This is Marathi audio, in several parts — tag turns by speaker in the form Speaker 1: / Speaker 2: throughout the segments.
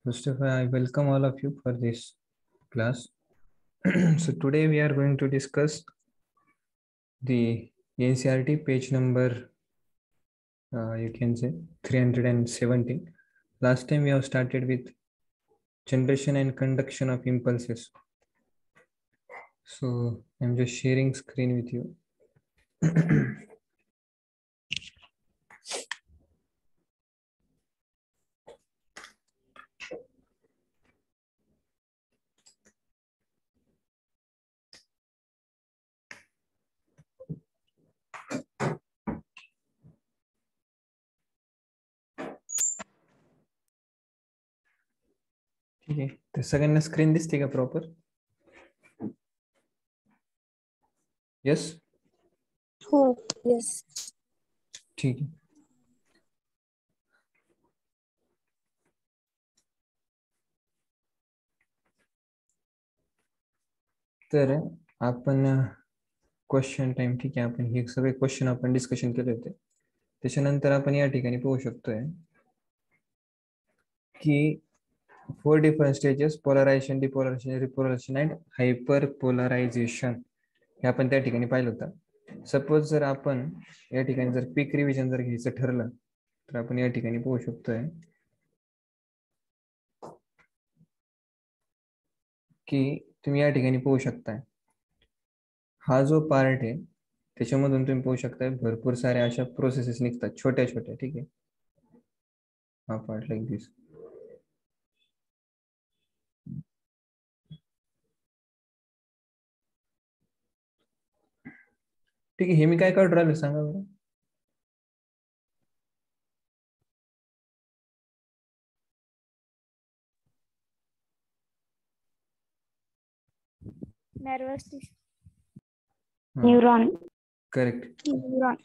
Speaker 1: First of all, I welcome all of you for this class. So today we are going to discuss the NCERT page number, you can say 317. Last time we have started with generation and conduction of impulses. So I'm just sharing screen with you. ठीक आहे, तर सगळ्यांना स्क्रीन दिसते का प्रॉपर? यस,
Speaker 2: हो, यस.
Speaker 1: ठीक आहे. तर आपण क्वेश्चन टाइम, ठीक आहे, आपण हे सगळे क्वेश्चन आपण डिस्कशन केले होते. त्याच्यानंतर आपण या ठिकाणी पाहू शकतोय की 4 different stages: polarization, depolarization, repolarization and hyperpolarization. हे आपण त्या ठिकाणी पाहिलं होतं. सपोज जर आपण या ठिकाणी जर क्विक रिव्हिजन जर घ्यायचं ठरलं तर आपण या ठिकाणी पाहू शकतोय की तुम्ही या ठिकाणी पाहू शकताय हा जो पार्ट आहे त्याच्यामधून तुम्ही पाहू शकताय भरपूर साऱ्या अशा प्रोसेसेस निघतात छोट्या छोट्या. ठीक आहे, हा पार्ट लाईक दिस. ठीक आहे, हे मी काय काढून राहिलो सांगा बरं?
Speaker 2: नर्वस
Speaker 1: हा,
Speaker 2: न्यूरॉन.
Speaker 1: करेक्ट.
Speaker 2: न्यूरॉन.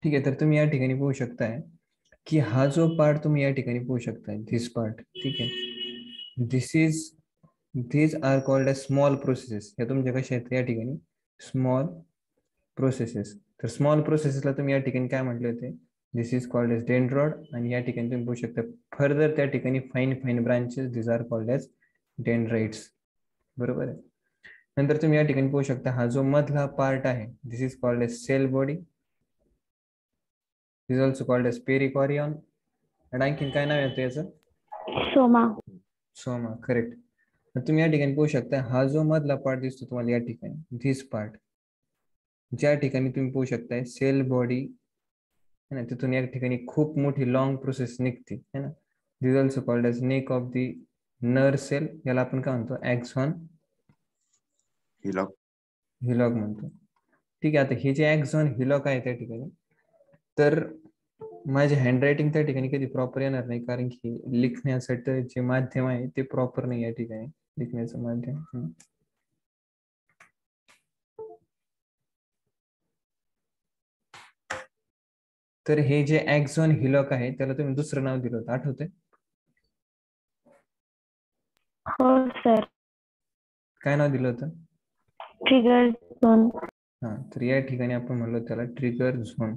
Speaker 1: ठीक आहे, तर तुम्ही या ठिकाणी पाहू शकताय की हा जो पार्ट तुम्ही या ठिकाणी पाहू शकताय, दिस पार्ट. ठीक आहे, these are called as small processes. या तुमच्या कशा आहेत या ठिकाणी स्मॉल प्रोसेसेस. तर स्मॉल प्रोसेसेसला तुम्ही या ठिकाणी काय म्हटले होते? दिस इज कॉल्ड एज डेंड्रॉड. आणि या ठिकाणी तुम्ही पाहू शकता फर्दर त्या ठिकाणी फाईन फाईन ब्रांचेस, दिस आर कॉल्ड एज डेंड्राइट्स. बरोबर आहे. नंतर तुम्ही या ठिकाणी पाहू शकता हा जो मधला पार्ट आहे, this is called as cell body. This also called as perikaryon. आणि आणखीन काय नाव येतं याचं?
Speaker 2: सोमा.
Speaker 1: Soma, correct. तुम्ही या ठिकाणी पाहू शकता हा जो मधला पार्ट दिसतो तुम्हाला या ठिकाणी, धिस पार्ट, ज्या ठिकाणी तुम्ही पाहू शकताय सेल बॉडी है ना, तिथून या ठिकाणी खूप मोठी लॉंग प्रोसेस निघते है ना. This also called as neck of the nerve cell. याला आपण काय म्हणतो? ॲक्सॉन हिलॉक म्हणतो. ठीक आहे, आता हे जे ॲक्सॉन हिलॉक आहे त्या ठिकाणी, तर माझे हँडरायटिंग त्या ठिकाणी कधी प्रॉपर येणार नाही कारण की लिखण्यासाठी जे माध्यम आहे ते प्रॉपर नाही या ठिकाणी लिखण्याचं माध्यम. तर हे जे ॲक्सॉन हिलॉक आहे त्याला तुम्ही दुसरं नाव दिलं होतं, आठवतंय?
Speaker 2: हो सर.
Speaker 1: काय नाव दिलं होतं?
Speaker 2: Trigger zone.
Speaker 1: हा, तर या ठिकाणी आपण म्हणलो त्याला ट्रिगर झोन.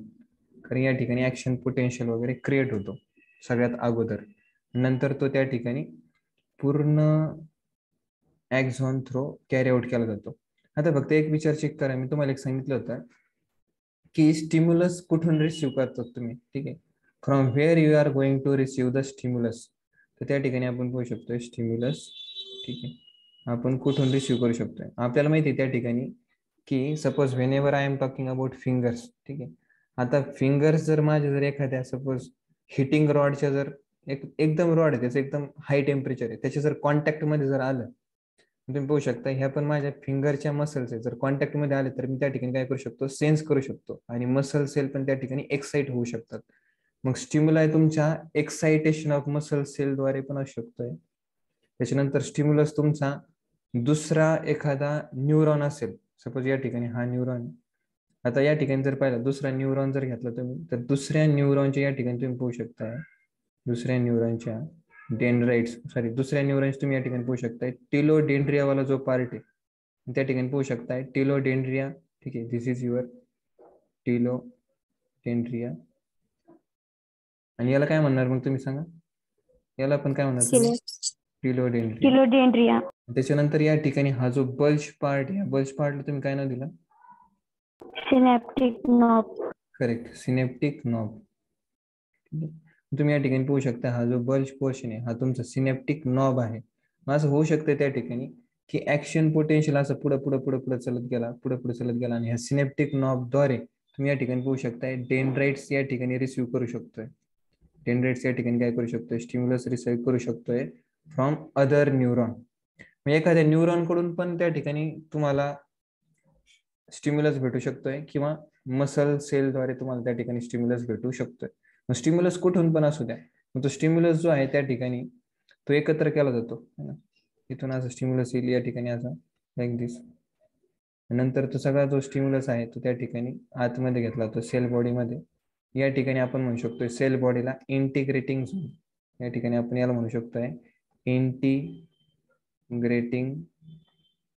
Speaker 1: कारण या ठिकाणी ऍक्शन पोटेन्शियल वगैरे क्रिएट होतो सगळ्यात अगोदर, नंतर तो त्या ठिकाणी पूर्ण ॲक्सॉन थ्रो कॅरी आउट केला जातो. आता फक्त एक विचार चेक करा, मी तुम्हाला एक सांगितलं होतं की स्टिम्युलस कुठून रिसिव्ह करतात तुम्ही. ठीक आहे, from where you are going to receive the stimulus. तर त्या ठिकाणी आपण पाहू शकतोय स्टिम्युलस. ठीक आहे, आपण कुठून रिसिव्ह करू शकतोय? आपल्याला माहिती आहे त्या ठिकाणी की suppose when ever I am talking about fingers. ठीक आहे, आता फिंगर्स जर माझे जर एखाद्या सपोज हिटिंग रॉडच्या जर एकदम रॉड आहे त्याचं एकदम हाय टेम्परेचर आहे, त्याच्या जर कॉन्टॅक्ट मध्ये जर आलं, तुम्ही पाहू शकता ह्या पण माझ्या फिंगरच्या मसल्स आहे, जर कॉन्टॅक्ट मध्ये आले तर मी त्या ठिकाणी काय करू शकतो? सेन्स करू शकतो आणि मसल सेल पण त्या ठिकाणी एक्साइट होऊ शकतात. मग स्टिम्युलाय तुमच्या एक्साइटेशन ऑफ मसल सेल द्वारे पण असू शकतोय. त्याच्यानंतर स्टिम्युलस तुमचा दुसरा एखादा न्यूरॉन असेल, सपोज या ठिकाणी हा न्यूरॉन. आता या ठिकाणी जर पाहिलं दुसरा न्यूरॉन जर घेतला तुम्ही, तर दुसऱ्या न्यूरॉनच्या या ठिकाणी तुम्ही पाहू शकता दुसऱ्या न्यूरॉनच्या डेंड्राइट्स दुसऱ्या न्यूरॉन्स तुम्ही या ठिकाणी पाहू शकताय. टिलोडेंड्रिया वाला जो पार्ट आहे त्या ठिकाणी पाहू शकताय टिलोडेंड्रिया. ठीक आहे, दिस इज युअर टिलोडेंड्रिया. आणि याला काय म्हणणार मग तुम्ही सांगा, याला पण काय म्हणणार तुम्ही? टिलोडेंड्रिया.
Speaker 2: किलोडेंड्रिया.
Speaker 1: त्याच्यानंतर या ठिकाणी हा जो बल्ज पार्ट आहे, बल्ज पार्टला तुम्ही काय नाव दिला?
Speaker 2: Synaptic knob.
Speaker 1: Correct, synaptic knob. तुम्ही या ठिकाणी पाहू शकता हा जो बल्ज पोर्शन आहे हा तुमचा सिनेप्टिक नॉब आहे. असं होऊ शकतं त्या ठिकाणी की ऍक्शन पोटेन्शियल असं पुढे पुढे पुढे पुढे चलत गेला, पुढे पुढे चलत गेला, आणि ह्या सिनेप्टिक नॉबद्वारे तुम्ही या ठिकाणी पाहू शकताय डेंड्राइट्स या ठिकाणी रिसिव्ह करू शकतोय. डेंड्राइट्स या ठिकाणी काय करू शकतोय? स्टिम्युलस रिसिव्ह करू शकतोय फ्रॉम अदर न्यूरॉन. एखाद्या न्यूरॉन कडून पण त्या ठिकाणी तुम्हाला स्टिम्युलस भेटू शकतोय किंवा मसल सेलद्वारे तुम्हाला त्या ठिकाणी स्टिम्युलस भेटू शकतोय. स्टिम्युलस कुठून पण असू द्या, मग तो स्टिम्युलस जो आहे त्या ठिकाणी तो एकत्र केला जातो. इथून असं स्टिम्युलस येईल या ठिकाणी असं लाईक दिस. नंतर तो सगळा जो स्टिम्युलस आहे तो त्या ठिकाणी आतमध्ये घेतला जातो सेल बॉडीमध्ये. या ठिकाणी आपण म्हणू शकतोय सेल बॉडीला इंटिग्रेटिंग झोन. या ठिकाणी आपण याला म्हणू शकतोय इंटिग्रेटिंग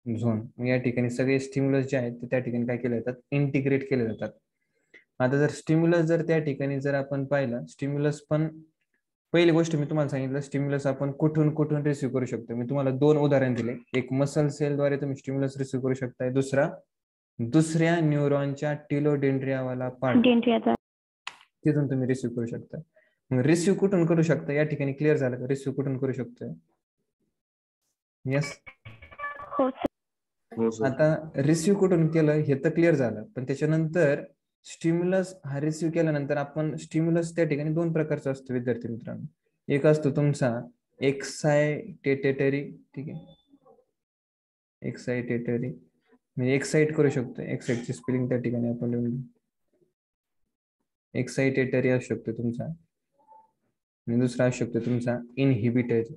Speaker 1: झोन. या ठिकाणी सगळे स्टिम्युलस जे आहेत ते त्या ठिकाणी काय केले जातात? इंटिग्रेट केले जातात. आता जर स्टिम्युलस जर त्या ठिकाणी जर आपण पाहिलं, स्टिम्युलस पण पहिली गोष्ट मी तुम्हाला सांगितलं स्टिम्युलस आपण कुठून कुठून रिसिव्ह करू शकतो. मी तुम्हाला 2 उदाहरण दिले. एक मसल सेलद्वारे तुम्ही स्टिम्युलस रिसिव्ह करू शकताय, दुसरा दुसऱ्या न्यूरॉनच्या टिलोडेंड्रियावाला पार्ट तिथून तुम्ही रिसिव्ह करू शकता. मग रिसिव्ह कुठून करू शकता या ठिकाणी क्लिअर झालं का? रिसिव्ह कुठून करू शकतोय? येस.
Speaker 2: हो
Speaker 1: आता रिसिव्ह कुठून केलं हे तर क्लिअर झालं, पण त्याच्यानंतर स्टिम्युलस हा रिसिव्ह केल्यानंतर आपण स्टिम्युलस त्या ठिकाणी 2 प्रकारचा असतो विद्यार्थी मित्रांनो. एक असतो तुमचा एक्सायटेटरी. ठीक आहे, एक्सायटेटरी म्हणजे एक्साइट करू शकतो. एक्साइटची स्पेलिंग त्या ठिकाणी आपण लिहून घेऊ. एक्सायटेटरी असू शकतो तुमचा, आणि दुसरा असू शकतो तुमचा इनहिबिटरी.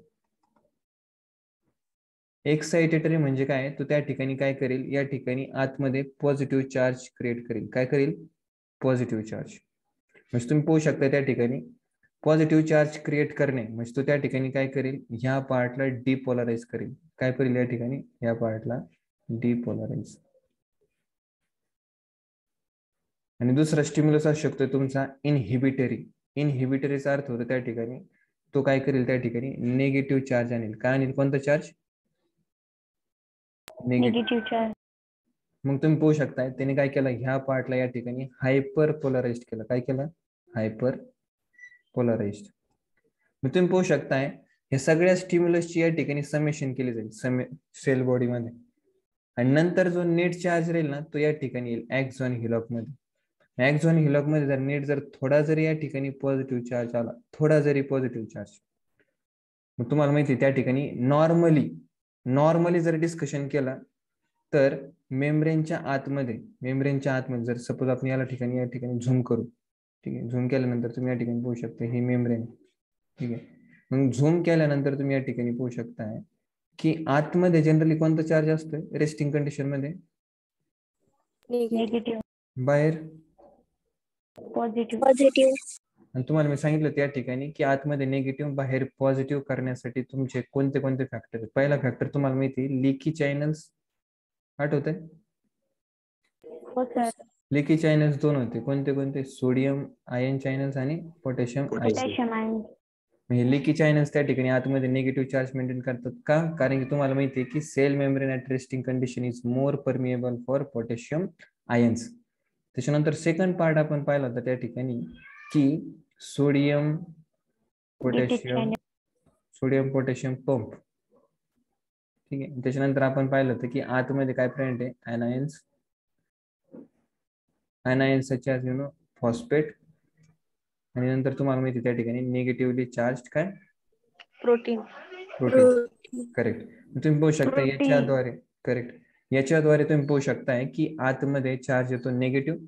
Speaker 1: एक्सायटेटरी म्हणजे काय? तो त्या ठिकाणी काय करेल? या ठिकाणी आतमध्ये पॉझिटिव्ह चार्ज क्रिएट करेल. काय करेल? Positive charge. म्हणजे तुम्ही पाहू शकता त्या ठिकाणी पॉझिटिव्ह चार्ज क्रिएट करणे म्हणजे तो त्या ठिकाणी काय करेल? ह्या पार्टला डिपोलराइज करेल. काय करेल? या ठिकाणी ह्या पार्टला डिपोलराइज. आणि दुसरा स्टिम्युलस असू शकतो तुमचा इनहिबिटरी. इनहिबिटरीचा अर्थ होतो त्या ठिकाणी तो काय करेल? त्या ठिकाणी निगेटिव्ह चार्ज आणेल. काय आणेल? कोणता चार्ज?
Speaker 2: Negative charge.
Speaker 1: मग तुम्ही पाहू शकताय त्याने काय केलं? ह्या पार्टला या ठिकाणी हायपर पोलराइज केलं. काय केलं? Hyper polarized. मग तुम्ही पाहू शकताय हे सगळ्या स्टिम्युलसची या ठिकाणी समेशन केली जाईल सेल बॉडीमध्ये, आणि नंतर जो नेट चार्ज राहील ना तो या ठिकाणी येईल ऍक्झॉन हिलॉक मध्ये. ऍक्झॉन हिलॉक मध्ये जर नेट जर थोडा जरी या ठिकाणी पॉझिटिव्ह चार्ज आला, थोडा जरी पॉझिटिव्ह चार्ज, मग तुम्हाला माहिती आहे त्या ठिकाणी नॉर्मली जर डिस्कशन केला तर मेम्ब्रेनच्या आतमध्ये जर सपोज आपण या ठिकाणी झूम करू. ठीक आहे, झूम केल्यानंतर तुम्ही या ठिकाणी पाहू शकता ही मेम्ब्रेन. ठीक आहे, मग झूम केल्यानंतर तुम्ही या ठिकाणी पाहू शकताय की आतमध्ये जनरली कोणता चार्ज असतोय रेस्टिंग कंडिशन मध्ये?
Speaker 2: निगेटिव्ह.
Speaker 1: बाहेर
Speaker 2: पॉझिटिव्ह.
Speaker 1: आणि तुम्हाला मी सांगितलं त्या ठिकाणी की आतमध्ये निगेटिव्ह बाहेर पॉझिटिव्ह करण्यासाठी तुमचे कोणते कोणते फॅक्टर आहेत. पहिला फॅक्टर तुम्हाला माहिती आहे लीकी चॅनल्स. आठवत आहे?
Speaker 2: हो सर.
Speaker 1: लीकी चॅनल्स 2 होते. कोणते कोणते? सोडियम आयन चॅनल्स आणि पोटॅशियम आयन.
Speaker 2: Potassium ion.
Speaker 1: म्हणजे लीकी चॅनल्स त्या ठिकाणी आतमध्ये निगेटिव्ह चार्ज मेंटेन करतात. का? कारण की तुम्हाला माहिती आहे की cell membrane at resting condition is more permeable for potassium ions. त्याच्यानंतर सेकंड पार्ट आपण पाहिला होता त्या ठिकाणी की सोडियम पोटॅशियम पंप. ठीक आहे, त्याच्यानंतर आपण पाहिलं होतं की आतमध्ये काय प्रेझेंट आहे? आयनायन्स सच ॲज फॉस्फेट, आणि नंतर तुम्हाला माहिती त्या ठिकाणी निगेटिव्हली चार्ज काय? प्रोटीन. करेक्ट. तुम्ही पाहू शकता याच्याद्वारे तुम्ही पाहू शकताय की आतमध्ये चार्ज येतो निगेटिव्ह,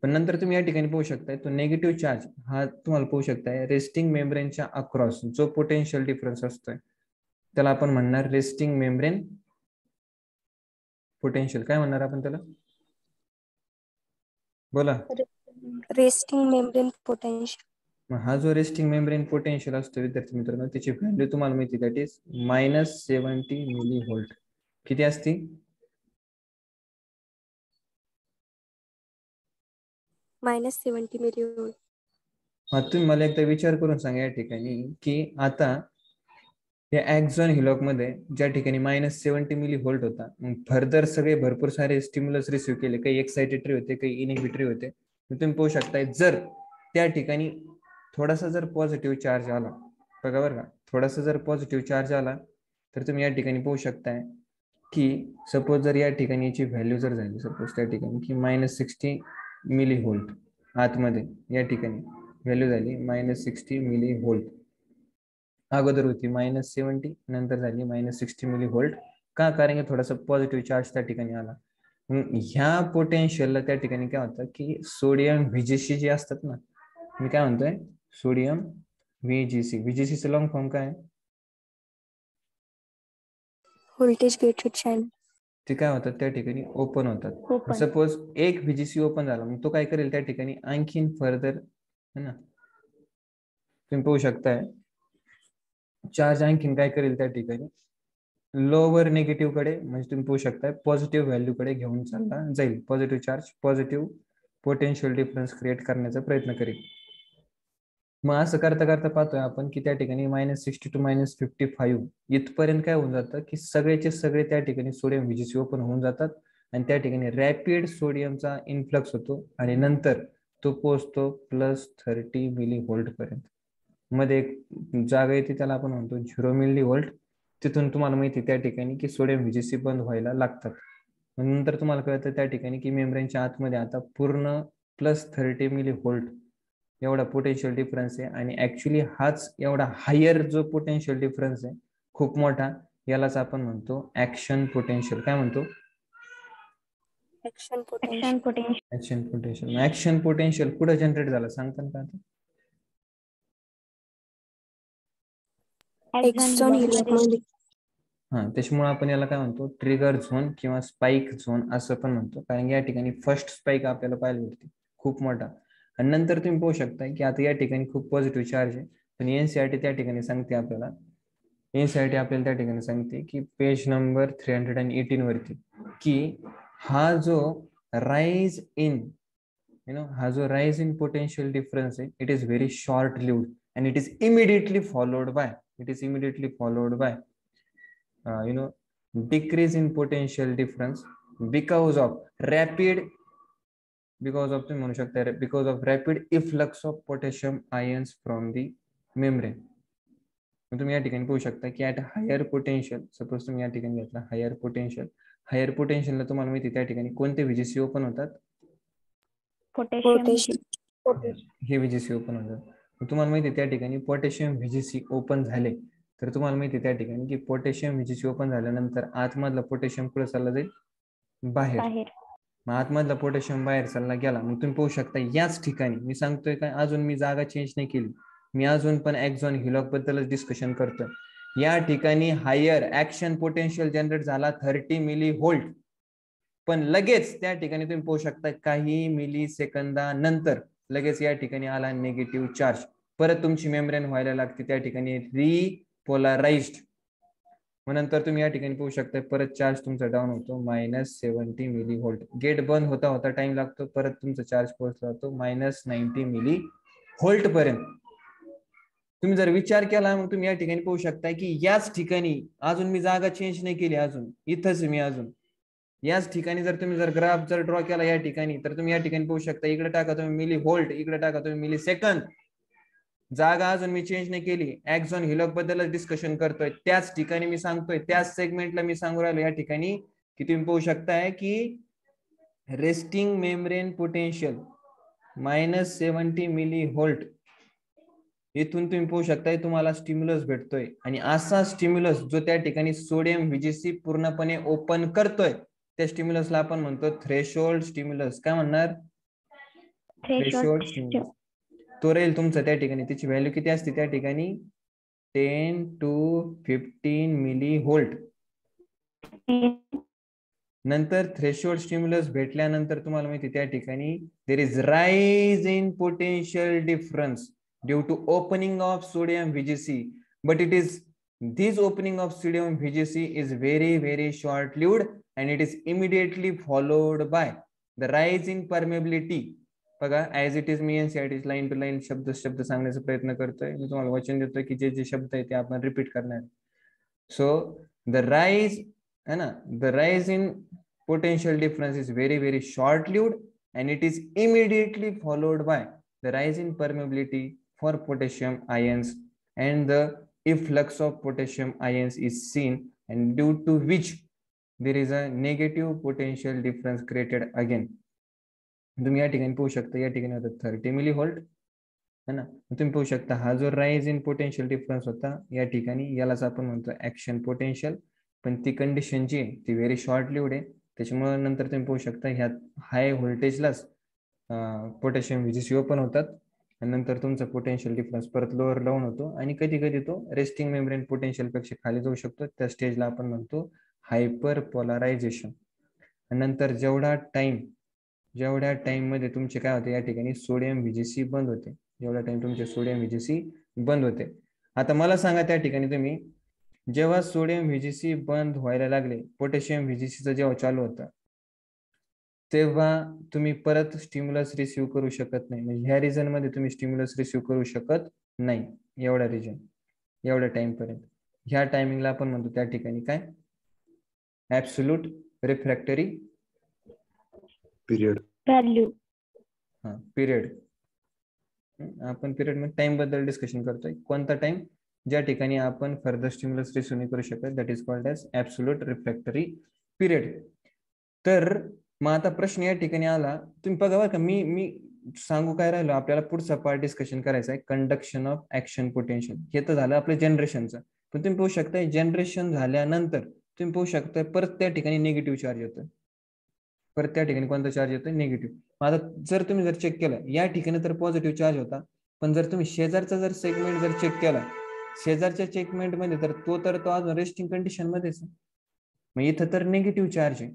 Speaker 1: पण नंतर तुम्ही या ठिकाणी पाहू शकताय तो निगेटिव्ह चार्ज हा तुम्हाला पाहू शकताय रेस्टिंग मेम्ब्रेनच्या अक्रॉस जो पोटेन्शियल डिफरन्स असतोय त्याला आपण म्हणणार रेस्टिंग मेम्ब्रेन पोटेन्शियल. काय म्हणणार आपण त्याला? बोला.
Speaker 3: Resting membrane potential.
Speaker 1: मग हा जो रेस्टिंग मेम्ब्रेन पोटेन्शियल असतो विद्यार्थी मित्रांनो, त्याची व्हॅल्यू तुम्हाला माहिती, दॅट इज -70 मिली व्होल्ट. किती असती?
Speaker 3: -70 मिली व्होल्ट.
Speaker 1: हा, तुम्ही मला एकदा विचार करून सांगा या ठिकाणी की आता या ॲक्झॉन हिलॉक मध्ये ज्या ठिकाणी -70 मिली व्होल्ट होता, मग फर्दर सगळे भरपूर सारे स्टिम्युलस रिसीव्ह केले, काही एक्साइटेटरी होते, काही इनहिबिटरी होते. तुम्ही पाहू शकताय जर त्या ठिकाणी थोडासा जर पॉझिटिव्ह चार्ज आला, बघा बरं का, थोडासा जर पॉझिटिव्ह चार्ज आला तर तुम्ही या ठिकाणी पाहू शकताय की सपोज जर या ठिकाणी याची व्हॅल्यू जर झाली सपोज त्या ठिकाणी की -60 मिली व्होल्ट, आतमध्ये या ठिकाणी व्हॅल्यू झाली -60 मिली व्होल्ट, अगोदर होती -70, नंतर झाली -60 मिली व्होल्ट. का? कारण की थोडासा पॉझिटिव्ह चार्ज त्या ठिकाणी आला. ह्या पोटेन्शियलला त्या ठिकाणी काय होतं की सोडियम व्हीजीसी जे असतात ना, मी काय म्हणतोय, सोडियम व्हीजीसी, व्हीजीसीचं लॉंग फॉर्म काय आहे?
Speaker 3: Voltage gated channel.
Speaker 1: ते काय होतात त्या ठिकाणी ओपन होतात.
Speaker 2: Open.
Speaker 1: सपोज एक व्हीजीसी ओपन झाला, मग तो काय करेल त्या ठिकाणी आणखीन फर्दर, है ना, तुम्ही पाहू शकताय चार्ज आणखीन काय करेल त्या ठिकाणी लोअर निगेटिव्ह कडे, म्हणजे तुम्ही पाहू शकताय पॉझिटिव्ह व्हॅल्यू कडे घेऊन चालला जाईल. Positive charge positive potential difference create करण्याचा प्रयत्न करेल. मग असं करता करता पाहतोय आपण की त्या ठिकाणी -60 to -55 इथपर्यंत काय होऊन जातं की सगळेचे सगळे त्या ठिकाणी सोडियम व्हीजीसी ओपन होऊन जातात आणि त्या ठिकाणी रॅपिड सोडियमचा इन्फ्लक्स होतो आणि नंतर तो पोहोचतो +30 मिली व्होल्ट पर्यंत. मध्ये एक जागा येते, त्याला आपण म्हणतो 0 मिली व्होल्ट. तिथून तुम्हाला माहिती त्या ठिकाणी की सोडियम व्हीजीसी बंद व्हायला लागतात. नंतर तुम्हाला कळतं त्या ठिकाणी की मेम्ब्रेनच्या आतमध्ये आता पूर्ण +30 मिली व्होल्ट एवढा पोटेन्शियल डिफरन्स आहे. आणि ऍक्च्युली हाच एवढा हायर जो पोटेन्शियल डिफरन्स आहे खूप मोठा, यालाच आपण म्हणतो ऍक्शन पोटेन्शियल. काय म्हणतो?
Speaker 3: Action potential.
Speaker 2: Action potential.
Speaker 1: Action potential. Action potential कुठे जनरेट झाला सांगता का आता?
Speaker 3: एक्झॉन हिलॉक मध्ये.
Speaker 1: हा, त्याच्यामुळे आपण याला काय म्हणतो, ट्रिगर झोन किंवा स्पाइक झोन असं पण म्हणतो, कारण या ठिकाणी फर्स्ट स्पाइक आपल्याला पाहायला भेटते खूप मोठा. आणि नंतर तुम्ही पाहू शकता की आता या ठिकाणी खूप पॉझिटिव्ह चार्ज आहे, पण एनसीआरटी त्या ठिकाणी सांगते आपल्याला, एनसीआरटी आपल्याला त्या ठिकाणी सांगते की पेज नंबर 318 वरती की हा जो राईज इन हा जो राईज इन पोटेन्शियल डिफरन्स आहे, it is very short lived and it is immediately followed by decrease in potential difference because of तुम्ही म्हणू शकता because of rapid efflux of potassium ions from the membrane. तुम्ही या ठिकाणी पाहू शकता की ऍट हायर पोटेन्शियल, सपोज तुम्ही या ठिकाणी घेतला हायर पोटेन्शियलला तुम्हाला माहिती त्या ठिकाणी कोणते व्हीजीसी ओपन होतात?
Speaker 2: Potassium.
Speaker 1: हे व्हीजीसी ओपन होतात. तुम्हाला माहिती त्या ठिकाणी पोटॅशियम व्हीजीसी ओपन झाले तर तुम्हाला माहिती त्या ठिकाणी की पोटॅशियम व्हीजीसी ओपन झाल्यानंतर आतमधला पोटॅशियम कुठे चालला जाईल? बाहेर. मग आतमधला पोटॅशियम बाहेर चालला गेला, मग तुम्ही पाहू शकता याच ठिकाणी मी सांगतोय काय, अजून मी जागा चेंज नाही केली, मी अजून पण ॲक्झॉन हिलॉक बद्दलच डिस्कशन करतोय. या ठिकाणी हायर ऍक्शन पोटेन्शियल जनरेट झाला 30 मिली व्होल्ट, पण लगेच त्या ठिकाणी तुम्ही पाहू शकता काही मिली सेकंदानंतर लगेच या ठिकाणी आला निगेटिव्ह चार्ज. परत तुमची मेम्ब्रेन व्हायला लागते त्या ठिकाणी रिपोलराइज्ड. मग नंतर तुम्ही या ठिकाणी पाहू शकता परत चार्ज तुमचा डाऊन होतो -70 मिली व्होल्ट. गेट बंद होता होता टाइम लागतो, परत तुमचा चार्ज पोहोचला जातो -90 मिली व्होल्ट पर्यंत. तुम्ही जर विचार केला मग तुम्ही या ठिकाणी पाहू शकता की याच ठिकाणी अजून मी जागा चेंज नाही केली, अजून इथंच मी अजून याच ठिकाणी जर तुम्ही जर ग्राफ जर ड्रॉ केला या ठिकाणी तर तुम्ही या ठिकाणी पाहू शकता इकडे टाका तुम्ही मिली व्होल्ट, इकडे टाका तुम्ही मिली सेकंद. जागा अजून मी चेंज नाही केली, ॲक्झॉन हिलॉक बद्दलच डिस्कशन करतोय. त्याच ठिकाणी मी सांगतोय, त्याच सेगमेंटला मी सांगू राहिलो या ठिकाणी की तुम्ही पाहू शकताय की resting membrane potential -70 milli volt. इथून तुम्ही पाहू शकताय तुम्हाला स्टिम्युलस भेटतोय आणि असा स्टिम्युलस जो त्या ठिकाणी सोडियम व्हीजीसी पूर्णपणे ओपन करतोय त्या स्टिम्युलसला आपण म्हणतो थ्रेशोल्ड स्टिम्युलस. काय म्हणणार? Threshold stimulus. तो राहील तुमचा त्या ठिकाणी, त्याची व्हॅल्यू किती असते त्या ठिकाणी 10 to 15 मिली व्होल्ट. नंतर थ्रेशोल्ड स्टिम्युलस भेटल्यानंतर तुम्हाला माहिती त्या ठिकाणी there is rise in potential difference. due to opening of sodium VGC, but it is this opening of sodium VGC is very short-lived and it is immediately followed by the rise in permeability. बघा ऍज इट इज मी एनसीईआरटी लाईन टू लाईन शब्द सांगण्याचा प्रयत्न करतोय. मी तुम्हाला वचन देतोय की जे जे शब्द आहेत ते आपण रिपीट करणार. सो द राइज है ना, the rise in potential difference is very short lived and it is immediately followed by the rise in permeability for potassium ions and the efflux of potassium ions is seen, and due to which there is a negative potential difference created again. तुम्ही या ठिकाणी पाहू शकता, या ठिकाणी होता 30 मिली व्होल्ट है ना. तुम्ही पाहू शकता हा जो राइज इन पोटेन्शियल डिफरन्स होता या ठिकाणी, यालाच आपण म्हणतो ऍक्शन पोटेन्शियल, पण ती कंडिशन जी आहे ती व्हेरी शॉर्ट लिव्ड आहे. त्याच्यामुळे नंतर तुम्ही पाहू शकता ह्या हाय व्होल्टेजलाच पोटॅशियम व्हीजीसी ओपन होतात आणि नंतर तुमचा पोटेन्शियल डिफरन्स परत लोअर डाऊन होतो आणि कधी कधी तो रेस्टिंग मेम्ब्रेन पोटेन्शियल पेक्षा खाली जाऊ शकतो. त्या स्टेजला आपण म्हणतो हायपर पोलरायझेशन. नंतर जेवढ्या टाइम मध्ये तुमचे काय होते या ठिकाणी सोडियम व्हीजीसी बंद होते, जेवढा टाइम तुमचे सोडियम व्हीजीसी बंद होते. आता मला सांगा त्या ठिकाणी तुम्ही जेव्हा सोडियम व्हीजीसी बंद व्हायला लागले, पोटॅशियम व्हीजीसीचं जेव्हा चालू होतं, तेव्हा तुम्ही परत स्टिम्युलस रिसीव्ह करू शकत नाही. म्हणजे ह्या रिजन मध्ये तुम्ही स्टिम्युलस रिसीव्ह करू शकत नाही, एवढा रिजन एवढ्या टाइम पर्यंत. ह्या टायमिंगला आपण म्हणतो त्या ठिकाणी काय, ऍब्सोल्यूट रिफ्रॅक्टरी
Speaker 2: पिरियड व्हॅल्यू.
Speaker 1: हा पिरियड. आपण पिरियड मध्ये टाइम बद्दल डिस्कशन करतोय. कोणता टाइम, ज्या ठिकाणी आपण फर्दर स्टिम्युलस रिसीव्ह नाही करू शकत, that is called as absolute refractory period. तर मग आता प्रश्न या ठिकाणी आला, तुम्ही बघा बरं का, मी सांगू काय राहिलो, आपल्याला पुढचा पार्ट डिस्कशन करायचा आहे कंडक्शन ऑफ ऍक्शन पोटेन्शियल. हे तर झालं आपलं जनरेशनचं, पण तुम्ही पाहू शकता जनरेशन झाल्यानंतर तुम्ही पाहू शकता परत त्या ठिकाणी निगेटिव्ह चार्ज येतोय. परत त्या ठिकाणी कोणता चार्ज येतोय, निगेटिव्ह. आता जर तुम्ही चेक केलं या ठिकाणी तर पॉझिटिव्ह चार्ज होता, पण जर तुम्ही शेजारचा जर सेगमेंट जर चेक केला, शेजारच्या चेकमेंट मध्ये तर तो अजून रेस्टिंग कंडिशन मध्येच, मग इथं तर निगेटिव्ह चार्ज आहे.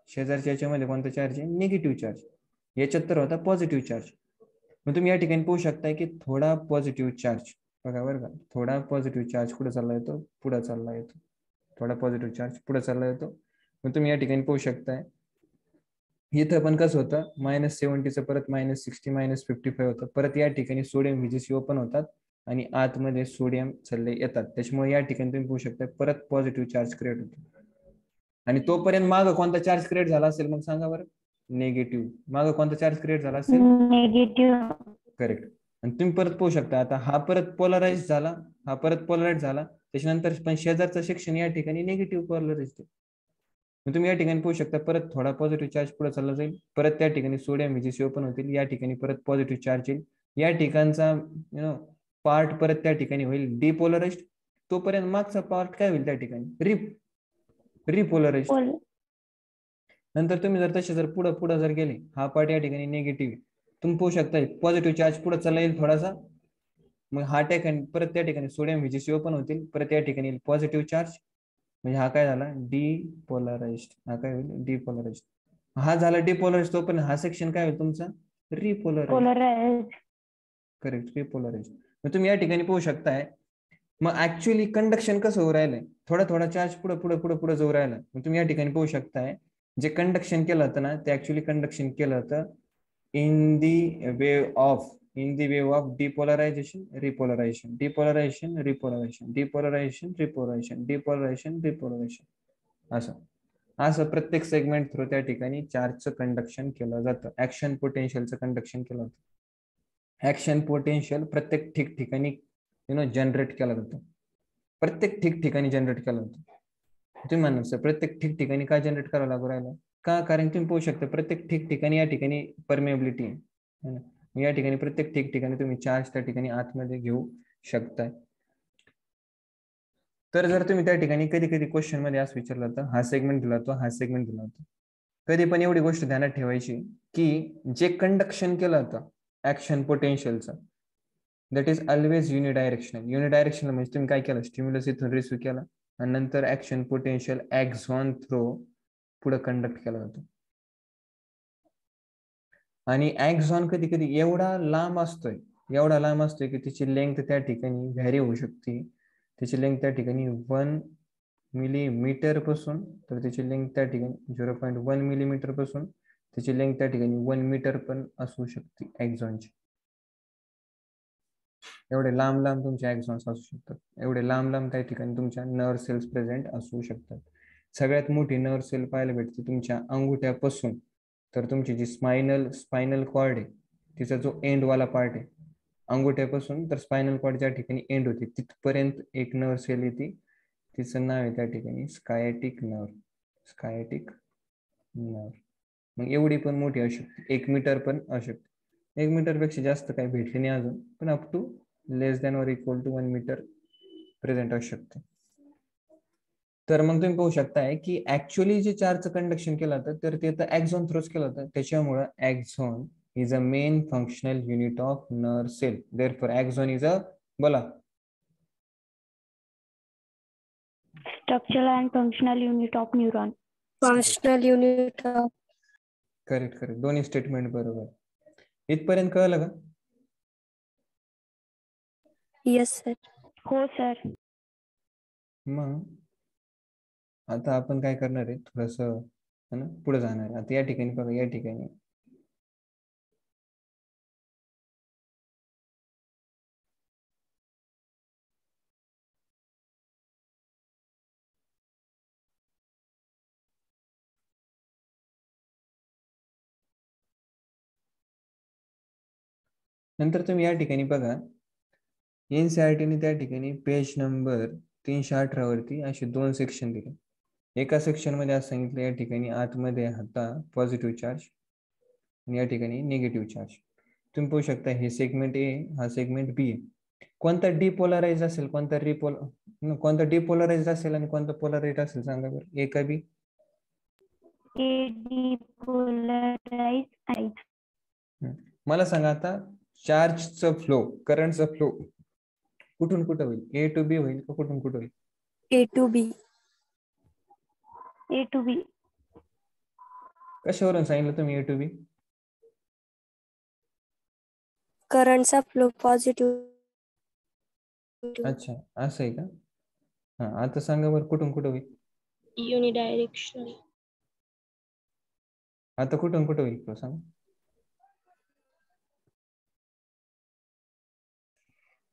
Speaker 1: शेजारच्या याच्यामध्ये कोणता चार्ज आहे, निगेटिव्ह चार्ज. याच्यात तर होता पॉझिटिव्ह चार्ज. मग तुम्ही या ठिकाणी पाहू शकता की थोडा पॉझिटिव्ह चार्ज बघा बरं का, थोडा पॉझिटिव्ह चार्ज कुठे चालला येतो, पुढे चालला येतो. थोडा पॉझिटिव्ह चार्ज पुढे चालला येतो. मग तुम्ही या ठिकाणी पाहू शकताय इथं पण कसं होतं, -70चं परत -60 -55 होतं. परत या ठिकाणी सोडियम व्हीजीसी ओपन होतात आणि आतमध्ये सोडियम चालले येतात. त्याच्यामुळे या ठिकाणी तुम्ही पाहू शकता परत पॉझिटिव्ह चार्ज क्रिएट होतो. आणि तोपर्यंत माग कोणता चार्ज क्रिएट झाला असेल, मग सांगा बरं, निगेटिव्ह. माग कोणता चार्ज क्रिएट झाला असेल,
Speaker 2: निगेटिव्ह.
Speaker 1: करेक्ट. आणि तुम्ही परत पाहू शकता आता हा परत पोलराइज झाला, हा परत पोलराइज झाला, त्याच्यानंतर पण शेजारचं सेक्शन या ठिकाणी निगेटिव्ह पोलराइज. मग तुम्ही या ठिकाणी पाहू शकता परत थोडा पॉझिटिव्ह चार्ज पुढे चालला जाईल, परत त्या ठिकाणी सोडियम व्हीजीसी ओपन होतील, या ठिकाणी परत पॉझिटिव्ह चार्ज येईल, या ठिकाणचा पार्ट परत त्या ठिकाणी होईल डिपोलराइज्ड. तोपर्यंत मागचा पार्ट काय होईल त्या ठिकाणी, रिपोलराइज्ड. नंतर तुम्ही जर तसे जर पुढे जर गेले, हा पार्ट या ठिकाणी निगेटिव्ह, तुम्ही पाहू शकता पॉझिटिव्ह चार्ज पुढे चालला येईल थोडासा, मग हा ठिकाणी परत त्या ठिकाणी सोडियम व्हीजीसी ओपन होतील, परत या ठिकाणी पॉझिटिव्ह चार्ज, म्हणजे हा काय झाला, डिपोलराइज्ड. हा काय होईल, डिपोलराइज्ड. हा झाला डिपोलराइज्ड. तो पण हा सेक्शन काय होईल तुमचा, रिपोलराइज्ड. करेक्ट, रिपोलराइज्ड. मग तुम्ही या ठिकाणी पाहू शकताय मग ऍक्च्युअली कंडक्शन कसं होऊ राहिलंय, थोडा चार्ज पुढे जाऊ राहिला. मग तुम्ही या ठिकाणी पाहू शकताय जे कंडक्शन केलं होतं ना, ते ऍक्च्युअली कंडक्शन केलं होतं इन दी वेव ऑफ डिपोलरायझेशन, रिपोलरायझेशन, डिपोलरायझेशन, रिपोलरायझेशन, डिपोलरायझेशन, रिपोलरायझेशन, डिपोलरायझेशन, रिपोलरायझेशन, असं प्रत्येक सेगमेंट थ्रू त्या ठिकाणी चार्जचं कंडक्शन केलं जातं. ऍक्शन पोटेन्शियलचं कंडक्शन केलं जातं. ऍक्शन पोटेन्शियल प्रत्येक ठिकठिकाणी जनरेट केला जातो. प्रत्येक ठिकठिकाणी जनरेट केला जातो. तुम्ही म्हणा सर प्रत्येक ठिकठिकाणी का जनरेट करावं लागू राहिलं का, कारण तुम्ही पाहू शकता प्रत्येक ठिकठिकाणी या ठिकाणी परमेबिलिटी आहे. या ठिकाणी प्रत्येक ठिकठिकाणी तुम्ही चार्ज त्या ठिकाणी आतमध्ये घेऊ शकताय. तर जर तुम्ही त्या ठिकाणी कधी क्वेश्चन मध्ये असं विचारलं होतं, हा सेगमेंट दिला होता, हा सेगमेंट दिला होता, कधी पण एवढी गोष्ट ध्यानात ठेवायची की जे कंडक्शन केलं होतं ऍक्शन पोटेन्शियलचं, that is always unidirectional. Unidirectional म्हणजे तुम्ही काय केलं, स्टिम्युलस इथून रिसीव्ह केला आणि नंतर ऍक्शन पोटेन्शियल ऍक्झॉन थ्रू पुढे कंडक्ट केला जातो. आणि ऍक्झॉन कधी एवढा लांब असतोय, एवढा लांब असतो की त्याची लेंथ त्या ठिकाणी व्हॅरी होऊ शकते. त्याची लेंथ त्या ठिकाणी 1 मिलीमीटर पासून तर त्याची लेंथ त्या ठिकाणी 0.1 मिलीमीटर पासून त्याची लेंथ त्या ठिकाणी 1 मीटर पण असू शकते एक्झॉनची. एवढे लांब लांब तुमचे एक्झॉन्स असू शकतात. एवढे लांब लांब त्या ठिकाणी तुमच्या नर्व सेल्स प्रेझेंट असू शकतात. सगळ्यात मोठी नर्व सेल पाहायला भेटते तुमच्या अंगुठ्यापासून तर तुमची जी स्पायनल कॉर्ड आहे तिचा जो एंड वाला पार्ट आहे अंगुठ्यापासून तर स्पायनल कॉर्ड ज्या ठिकाणी एंड होते तिथपर्यंत एक नर्व सेल येते. तिचं नाव आहे त्या ठिकाणी स्कायटिक नर्व. मग एवढी पण मोठी असू शकते. 1 मीटर पण असू शकते. 1 मीटर पेक्षा जास्त काही भेटले नाही अजून पण up to less than or equal to 1 metre present असू शकते. तर मग तुम्ही पाहू शकताय की ऍक्च्युअली जे चार्जचं कंडक्शन केलं होतं तर ते तर ऍक्झॉन थ्रूच केलं होतं. त्याच्यामुळे axon is a main functional unit of nerve cell. Therefore axon is a बोला
Speaker 2: Structural and functional unit of neuron.
Speaker 3: Functional unit of
Speaker 1: correct दोन्ही स्टेटमेंट बरोबर. इथपर्यंत कळलं का?
Speaker 3: yes sir.
Speaker 2: हो सर.
Speaker 1: मग आता आपण काय करणार आहे थोडस पुढे जाणार आहे. आता या ठिकाणी बघा या ठिकाणी नंतर तुम्ही या ठिकाणी बघा एनसीईआरटीने त्या ठिकाणी पेज नंबर 318 वरती असे 2 सेक्शन दिले. एका सेक्शन मध्ये असं सांगितलं या ठिकाणी आतमध्ये होता पॉझिटिव्ह चार्ज आणि या ठिकाणी निगेटिव्ह चार्ज. तुम्ही पाहू शकता हे सेगमेंट ए हा सेगमेंट बी आहे. कोणता डिपोलराइज असेल कोणता डिपोलराइज असेल आणि कोणता पोलराइज असेल सांगा बरं. ए का बी?
Speaker 2: A depolarized.
Speaker 1: मला सांगा आता चार्जचं फ्लो करंटचा फ्लो कुठून कुठं होईल? ए टू बी होईल का कुठून कुठं होईल?
Speaker 3: A to B.
Speaker 2: A to B.
Speaker 1: कशावरून सांगितलं तुम्ही ए टू बी?
Speaker 3: करंटचा फ्लो पॉझिटिव्ह.
Speaker 1: अच्छा असं आहे का? हा आता सांगा बरं कुठून कुठं होईल?
Speaker 3: युनिडायरेक्शनल.
Speaker 1: आता कुठून कुठं होईल तो सांग?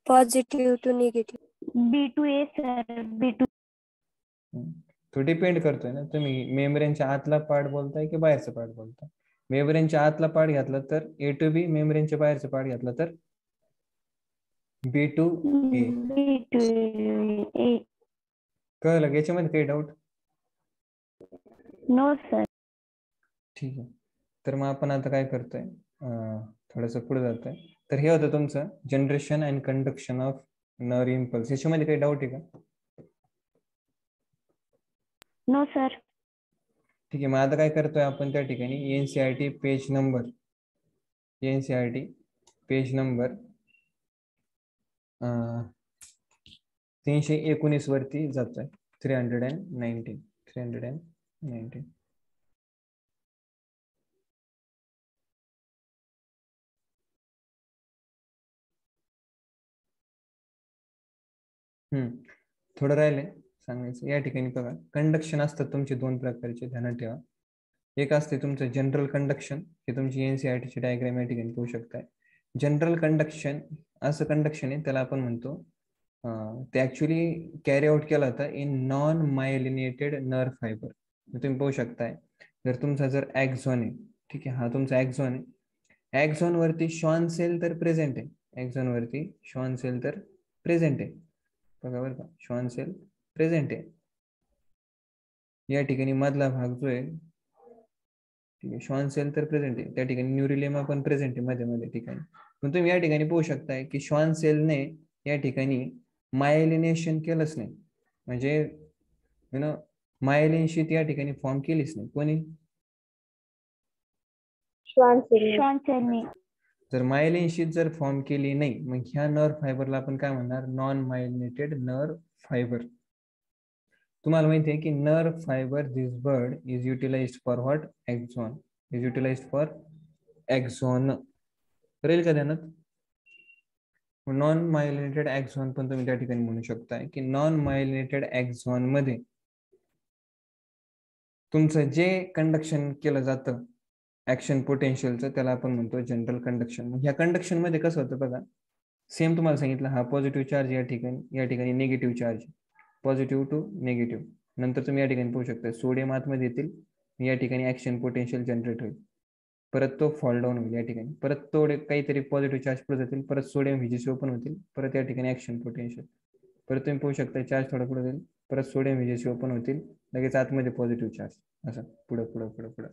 Speaker 3: Positive to negative.
Speaker 2: B to A sir. B to.
Speaker 1: तो डिपेंड करतोय ना तुम्ही मेम्ब्रेनच्या आतला पार्ट बोलताय की बाहेरचा पार्ट बोलताय. मेम्ब्रेनच्या आतला पार्ट घातला तर ए टू बी, मेम्ब्रेनच्या बाहेरचा पार्ट घातला तर B to A.
Speaker 2: B to A.
Speaker 1: कळलं? याच्यामध्ये काही डाऊट?
Speaker 2: No sir.
Speaker 1: ठीक आहे. तर मग आपण आता काय करतोय थोडस पुढे जातोय. तर हे होतं तुमचं generation and conduction of nerve impulse. याच्यामध्ये काही डाऊट आहे का?
Speaker 2: No sir.
Speaker 1: ठीक आहे. मग आता काय करतोय आपण त्या ठिकाणी एनसीईआरटी पेज नंबर 319 वरती जातोय. 319. थोडं राहिलंय सांगायचं. या ठिकाणी बघा कंडक्शन असतात तुमचे 2 प्रकारचे ध्यानात ठेवा. एक असते तुमचं जनरल कंडक्शन. हे तुमची एनसीईआरटीची डायग्राम या ठिकाणी पाहू शकताय. जनरल कंडक्शन असं कंडक्शन आहे त्याला आपण म्हणतो ते ऍक्च्युली कॅरी आउट केला होता in non myelinated nerve fibre. तुम्ही पाहू शकताय जर तुमचा जर ऍक्झॉन आहे, ठीक आहे, हा तुमचा ऍक्झॉन आहे. ऍक्झॉन वरती शॉन सेल तर प्रेझेंट आहे. ऍक्झॉन वरती शॉन सेल तर प्रेझेंट आहे. बघा बरं का, शॉन सेल प्रेझेंट आहे. या ठिकाणी मधला भाग जो आहे ठीक आहे, श्वान सेल तर प्रेझेंट आहे. त्या ठिकाणी न्यूरिलेमा पण प्रेझेंट आहे मध्ये ठिकाणी. पण तुम्ही या ठिकाणी पाहू शकताय की श्वान सेलने या ठिकाणी मायलिनेशन केलंच नाही. म्हणजे मायलिन शीट या ठिकाणी फॉर्म केलीच नाही. कोणी?
Speaker 2: श्वान सेलने.
Speaker 1: जर मायलिन शीट जर फॉर्म केली नाही मग ह्या नर्व फायबरला आपण काय म्हणणार? Non myelinated nerve fibre. तुम्हाला माहिती आहे की nerve fibre this word is utilised for what? Axon. Is utilised for axon. करेल का ध्यानात? नॉन मायलिनेटेड ऍक्झॉन पण तुम्ही त्या ठिकाणी म्हणू शकताय की नॉन मायलिनेटेड ऍक्झॉन मध्ये तुमचं जे कंडक्शन केलं जातं ऍक्शन पोटेन्शियलचं त्याला आपण म्हणतो जनरल कंडक्शन. ह्या कंडक्शन मध्ये कसं होतं बघा, सेम तुम्हाला सांगितलं हा पॉझिटिव्ह चार्ज या ठिकाणी negative charge, positive to negative. नंतर तुम्ही या ठिकाणी पाहू शकता सोडियम आतमध्ये येतील, या ठिकाणी ऍक्शन पोटेन्शियल जनरेट होईल, परत तो फॉल डाऊन होईल या ठिकाणी, परत थोडे काहीतरी पॉझिटिव्ह चार्ज पुढे जातील, परत सोडियम व्हीजीसी ओपन होतील, परत या ठिकाणी ऍक्शन पोटेन्शियल, परत तुम्ही पाहू शकता चार्ज थोडा पुढे जाईल, परत सोडियम व्हीजीसी ओपन होतील, लगेच आतमध्ये पॉझिटिव्ह चार्ज, असं पुढं पुढं पुढं पुढं